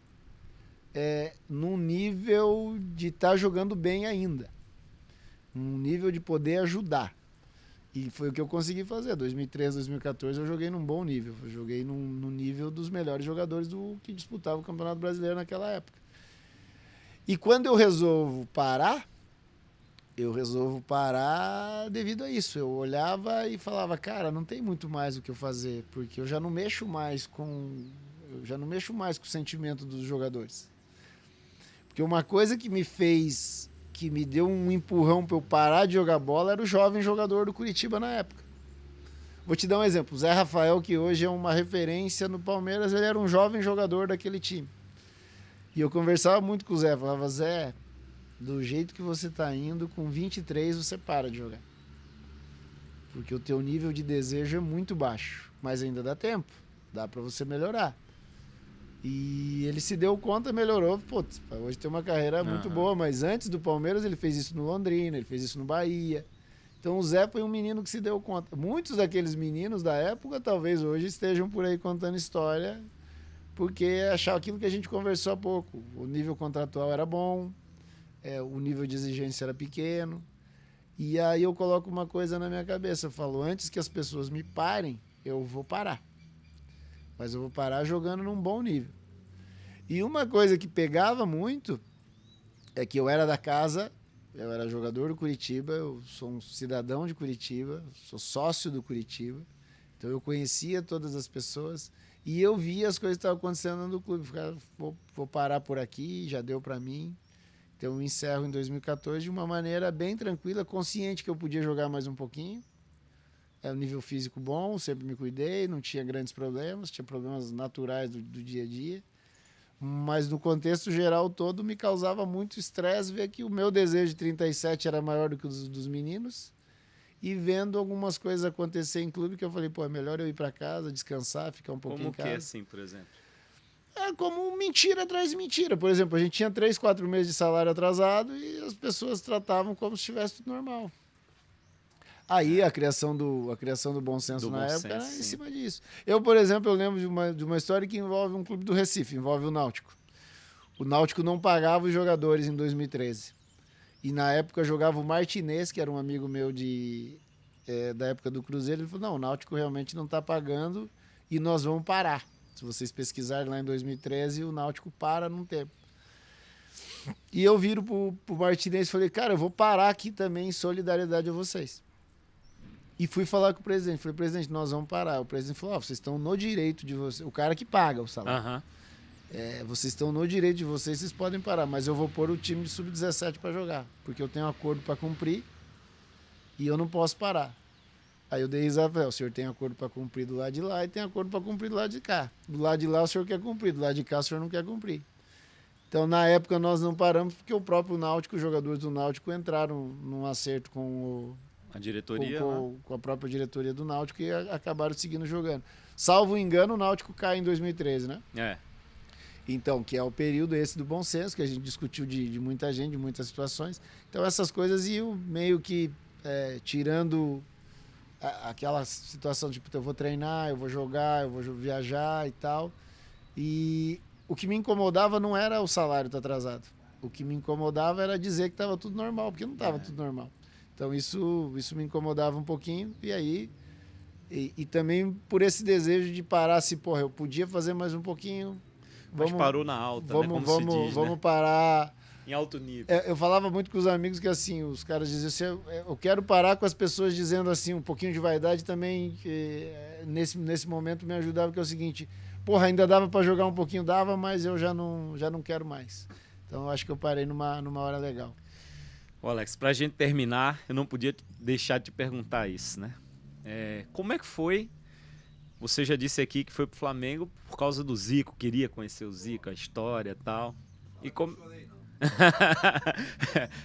num nível de estar jogando bem ainda. Um nível de poder ajudar. E foi o que eu consegui fazer. 2013, 2014 eu joguei num bom nível. Eu joguei no nível dos melhores jogadores que disputavam o Campeonato Brasileiro naquela época. E quando eu resolvo parar devido a isso. Eu olhava e falava, cara, não tem muito mais o que eu fazer, porque eu já não mexo mais com o sentimento dos jogadores. Porque uma coisa que me deu um empurrão para eu parar de jogar bola era o jovem jogador do Curitiba na época. Vou te dar um exemplo. O Zé Rafael, que hoje é uma referência no Palmeiras, ele era um jovem jogador daquele time. E eu conversava muito com o Zé, falava, Zé, do jeito que você tá indo, com 23 você para de jogar. Porque o teu nível de desejo é muito baixo. Mas ainda dá tempo. Dá para você melhorar. E ele se deu conta, melhorou. Putz, hoje tem uma carreira muito boa. Mas antes do Palmeiras ele fez isso no Londrina, ele fez isso no Bahia. Então o Zé foi um menino que se deu conta. Muitos daqueles meninos da época talvez hoje estejam por aí contando história, porque achavam aquilo que a gente conversou há pouco. O nível contratual era bom, o nível de exigência era pequeno. E aí eu coloco uma coisa na minha cabeça. Eu falo, antes que as pessoas me parem, eu vou parar. Mas eu vou parar jogando num bom nível. E uma coisa que pegava muito é que eu era da casa, eu era jogador do Curitiba, eu sou um cidadão de Curitiba, sou sócio do Curitiba. Então eu conhecia todas as pessoas e eu via as coisas que estavam acontecendo no clube. Vou parar por aqui, já deu para mim. Então eu encerro em 2014 de uma maneira bem tranquila, consciente que eu podia jogar mais um pouquinho. Um nível físico bom, sempre me cuidei, não tinha grandes problemas, tinha problemas naturais do dia a dia. Mas no contexto geral todo me causava muito estresse ver que o meu desejo de 37 era maior do que o dos meninos. E vendo algumas coisas acontecer em clube que eu falei, pô, é melhor eu ir para casa, descansar, ficar um pouquinho em casa. Como que é assim, por exemplo? É como mentira atrás de mentira. Por exemplo, a gente tinha 3, 4 meses de salário atrasado e as pessoas tratavam como se estivesse tudo normal. Aí a criação do bom senso na época era em cima disso. Eu, por exemplo, eu lembro de uma história que envolve um clube do Recife, envolve o Náutico. O Náutico não pagava os jogadores em 2013. E na época jogava o Martinez, que era um amigo meu da época do Cruzeiro. Ele falou, não, o Náutico realmente não está pagando e nós vamos parar. Se vocês pesquisarem lá em 2013, o Náutico para num tempo. E eu viro pro Martinez e falei, cara, eu vou parar aqui também em solidariedade a vocês. E fui falar com o presidente. Falei, presidente, nós vamos parar. O presidente falou, vocês estão no direito de vocês. O cara que paga o salário. Vocês estão no direito de vocês podem parar. Mas eu vou pôr o time de sub-17 para jogar. Porque eu tenho um acordo para cumprir e eu não posso parar. Aí eu dei risada, o senhor tem acordo para cumprir do lado de lá e tem acordo para cumprir do lado de cá. Do lado de lá o senhor quer cumprir, do lado de cá o senhor não quer cumprir. Então, na época, nós não paramos porque o próprio Náutico, os jogadores do Náutico entraram num acerto com a diretoria, com a própria diretoria do Náutico e acabaram seguindo jogando. Salvo engano, o Náutico cai em 2013, né? Então, que é o período esse do bom senso, que a gente discutiu de muita gente, de muitas situações. Então, essas coisas iam meio que tirando aquela situação de, tipo, eu vou treinar, eu vou jogar, eu vou viajar e tal. E o que me incomodava não era o salário estar atrasado. O que me incomodava era dizer que estava tudo normal, porque não estava tudo normal. Então isso me incomodava um pouquinho. E aí, e também por esse desejo de parar, se, porra, eu podia fazer mais um pouquinho. Mas parou na alta, né? Como se diz, vamos né? parar... Em alto nível. Eu falava muito com os amigos que assim, os caras diziam assim, eu quero parar com as pessoas dizendo assim, um pouquinho de vaidade também, que nesse momento me ajudava, que é o seguinte, porra, ainda dava para jogar um pouquinho, dava, mas eu já não quero mais. Então eu acho que eu parei numa hora legal. Ô Alex, pra gente terminar, eu não podia deixar de te perguntar isso, né? Como é que foi? Você já disse aqui que foi pro Flamengo por causa do Zico, queria conhecer o Zico, a história e tal. E como...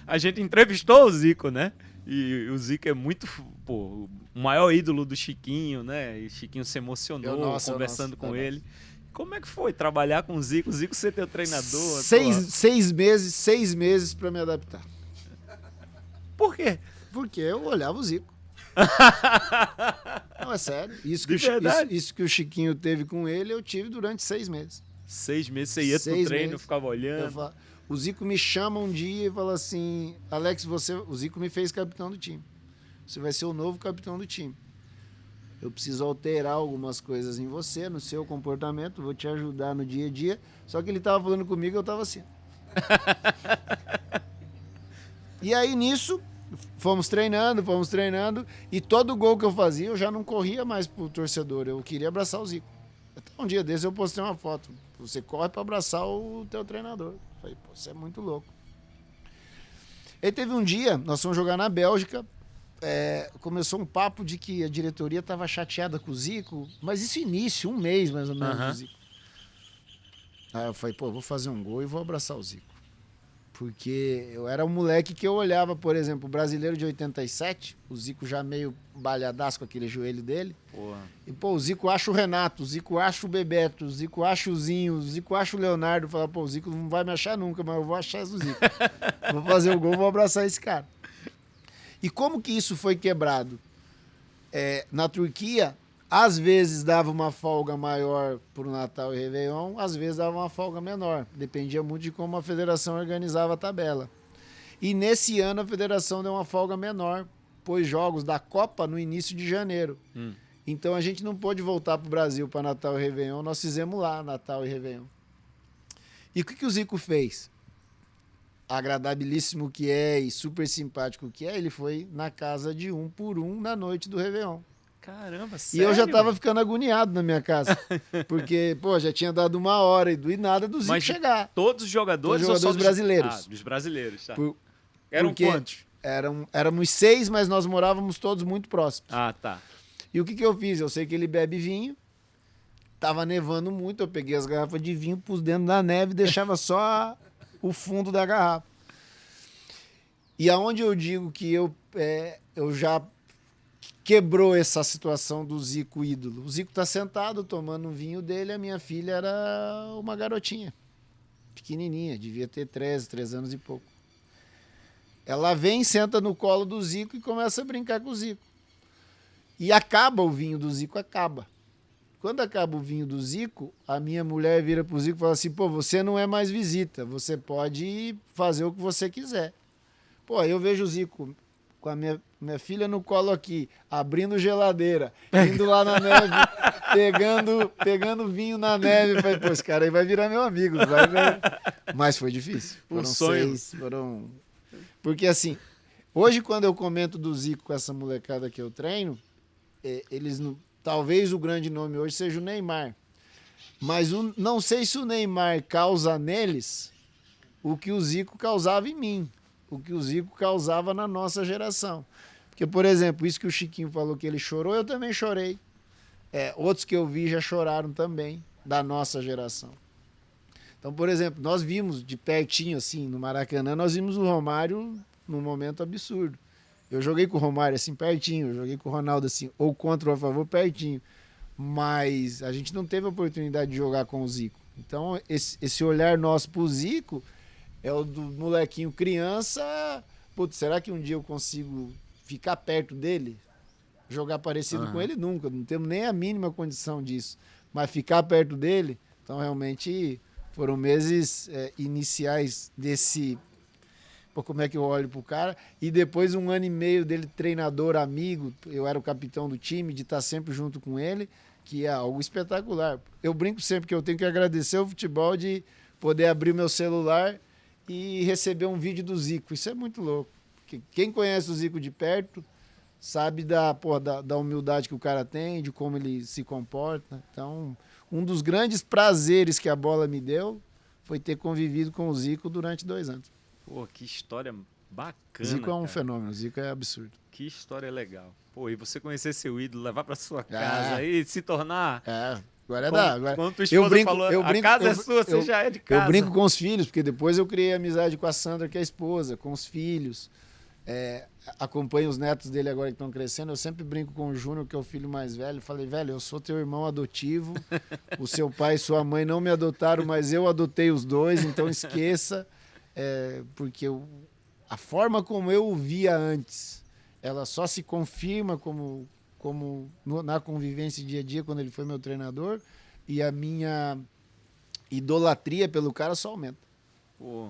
A gente entrevistou o Zico, né? E o Zico é muito, pô, o maior ídolo do Chiquinho, né? E o Chiquinho se emocionou conversando com ele. Como é que foi trabalhar com o Zico? O Zico ser teu treinador? 6 meses para me adaptar. Por quê? Porque eu olhava o Zico. Não, é sério. Isso que o Chiquinho teve com ele, eu tive durante 6 meses. 6 meses, você ia pro treino, ficava olhando. O Zico me chama um dia e fala assim, Alex, o Zico me fez capitão do time. Você vai ser o novo capitão do time. Eu preciso alterar algumas coisas em você, no seu comportamento, vou te ajudar no dia a dia. Só que ele tava falando comigo, eu tava assim. E aí nisso, fomos treinando, e todo gol que eu fazia, eu já não corria mais pro torcedor, eu queria abraçar o Zico. Até um dia desse eu postei uma foto, você corre para abraçar o teu treinador. Eu falei, pô, você é muito louco. Aí teve um dia, nós fomos jogar na Bélgica, começou um papo de que a diretoria estava chateada com o Zico, mas isso início, um mês mais ou menos do Zico. Aí eu falei, pô, vou fazer um gol e vou abraçar o Zico. Porque eu era um moleque que eu olhava, por exemplo, o brasileiro de 87, o Zico já meio balhadaço com aquele joelho dele. Porra. E, pô, o Zico acha o Renato, o Zico acha o Bebeto, o Zico acha o Zinho, o Zico acha o Leonardo. Fala, pô, o Zico não vai me achar nunca, mas eu vou achar o Zico. Vou fazer o gol, vou abraçar esse cara. E como que isso foi quebrado? Na Turquia, às vezes dava uma folga maior pro Natal e Réveillon, às vezes dava uma folga menor. Dependia muito de como a federação organizava a tabela. E nesse ano a federação deu uma folga menor, pôs jogos da Copa no início de janeiro. Então a gente não pôde voltar pro Brasil para Natal e Réveillon, nós fizemos lá Natal e Réveillon. E o que o Zico fez? Agradabilíssimo que é e super simpático que é, ele foi na casa de um por um na noite do Réveillon. Caramba, sério? E eu já tava ficando agoniado na minha casa. Porque, pô, já tinha dado 1 hora e nada do Zico chegar. Todos os jogadores? Todos os jogadores brasileiros. Dos brasileiros, tá. Eram quantos? Éramos 6, mas nós morávamos todos muito próximos. Ah, tá. E o que eu fiz? Eu sei que ele bebe vinho. Tava nevando muito, eu peguei as garrafas de vinho, pus dentro da neve e deixava só o fundo da garrafa. E aonde eu digo que eu já quebrou essa situação do Zico ídolo. O Zico tá sentado tomando um vinho dele, a minha filha era uma garotinha, pequenininha, devia ter 3 anos e pouco. Ela vem, senta no colo do Zico e começa a brincar com o Zico. E acaba o vinho do Zico, acaba. Quando acaba o vinho do Zico, a minha mulher vira pro Zico e fala assim, pô, você não é mais visita, você pode fazer o que você quiser. Pô, eu vejo o Zico com a minha filha no colo aqui, abrindo geladeira, indo lá na neve, pegando vinho na neve. Eu falei, pô, esse cara aí vai virar meu amigo. Mas foi difícil. Foram 6, Porque assim, hoje quando eu comento do Zico com essa molecada que eu treino, eles não... Talvez o grande nome hoje seja o Neymar. Mas não sei se o Neymar causa neles o que o Zico causava em mim. O que o Zico causava na nossa geração. Porque, por exemplo, isso que o Chiquinho falou que ele chorou, eu também chorei. Outros que eu vi já choraram também, da nossa geração. Então, por exemplo, nós vimos de pertinho, assim, no Maracanã, nós vimos o Romário num momento absurdo. Eu joguei com o Romário, assim, pertinho. Eu joguei com o Ronaldo, assim, ou contra ou a favor, pertinho. Mas a gente não teve a oportunidade de jogar com o Zico. Então, esse olhar nosso pro Zico é o do molequinho criança. Putz, será que um dia eu consigo ficar perto dele? Jogar parecido com ele? Nunca. Não temos nem a mínima condição disso. Mas ficar perto dele, então realmente foram meses iniciais desse... Pô, como é que eu olho pro cara? E depois 1 ano e meio dele treinador, amigo. Eu era o capitão do time, de estar sempre junto com ele. que é algo espetacular. Eu brinco sempre que eu tenho que agradecer o futebol de poder abrir meu celular e receber um vídeo do Zico. Isso é muito louco. Porque quem conhece o Zico de perto sabe da humildade que o cara tem, de como ele se comporta. Então, um dos grandes prazeres que a bola me deu foi ter convivido com o Zico durante 2 anos. Pô, que história bacana. Zico é um cara. fenômeno, Zico é absurdo. Que história legal. Pô, e você conhecer seu ídolo, levar pra sua casa e se tornar... Agora é Agora, quando tua esposa falou, a casa é sua, você já é de casa. Eu brinco com os filhos, porque depois eu criei amizade com a Sandra, que é a esposa, com os filhos. Acompanho os netos dele agora que estão crescendo. Eu sempre brinco com o Júnior, que é o filho mais velho. Falei, velho, eu sou teu irmão adotivo. O seu pai e sua mãe não me adotaram, mas eu adotei os dois, então esqueça. Porque a forma como eu o via antes, ela só se confirma na convivência dia a dia, quando ele foi meu treinador, e a minha idolatria pelo cara só aumenta. Pô.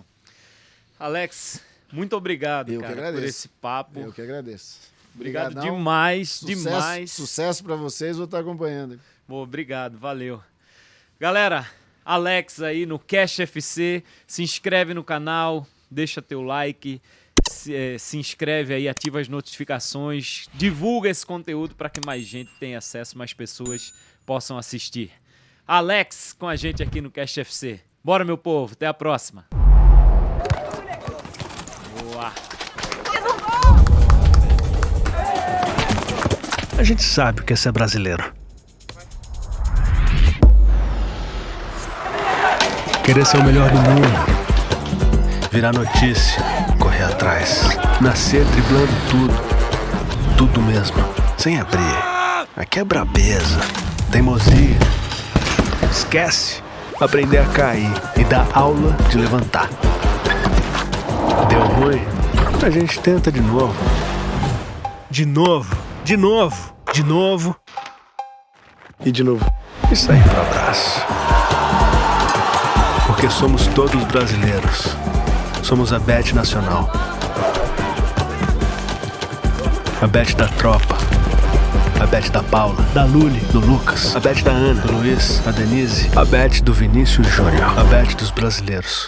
Alex, muito obrigado, Eu cara, que agradeço. por esse papo. Eu que agradeço. Obrigado Obrigadão. demais, demais. Sucesso para vocês, vou estar acompanhando. Bom, obrigado, valeu. Galera, Alex aí no Cash FC, se inscreve no canal, deixa teu like, se inscreve aí, ativa as notificações, divulga esse conteúdo para que mais gente tenha acesso, mais pessoas possam assistir. Alex com a gente aqui no Cash FC. Bora, meu povo, até a próxima. Boa. A gente sabe o que é ser brasileiro. Querer ser o melhor do mundo. Virar notícia. Correr atrás. Nascer driblando tudo. Tudo mesmo. Sem abrir. Aqui é brabeza. Teimosia. Esquece. Aprender a cair e dar aula de levantar. Deu ruim? A gente tenta de novo. De novo. De novo. De novo. E de novo. E sair pro abraço. Porque somos todos brasileiros. Somos a Bet Nacional. A Bet da tropa. A Bet da Paula, da Luli, do Lucas. A Bet da Ana, do Luiz, da Denise. A Bet do Vinícius Júnior. A Bet dos brasileiros.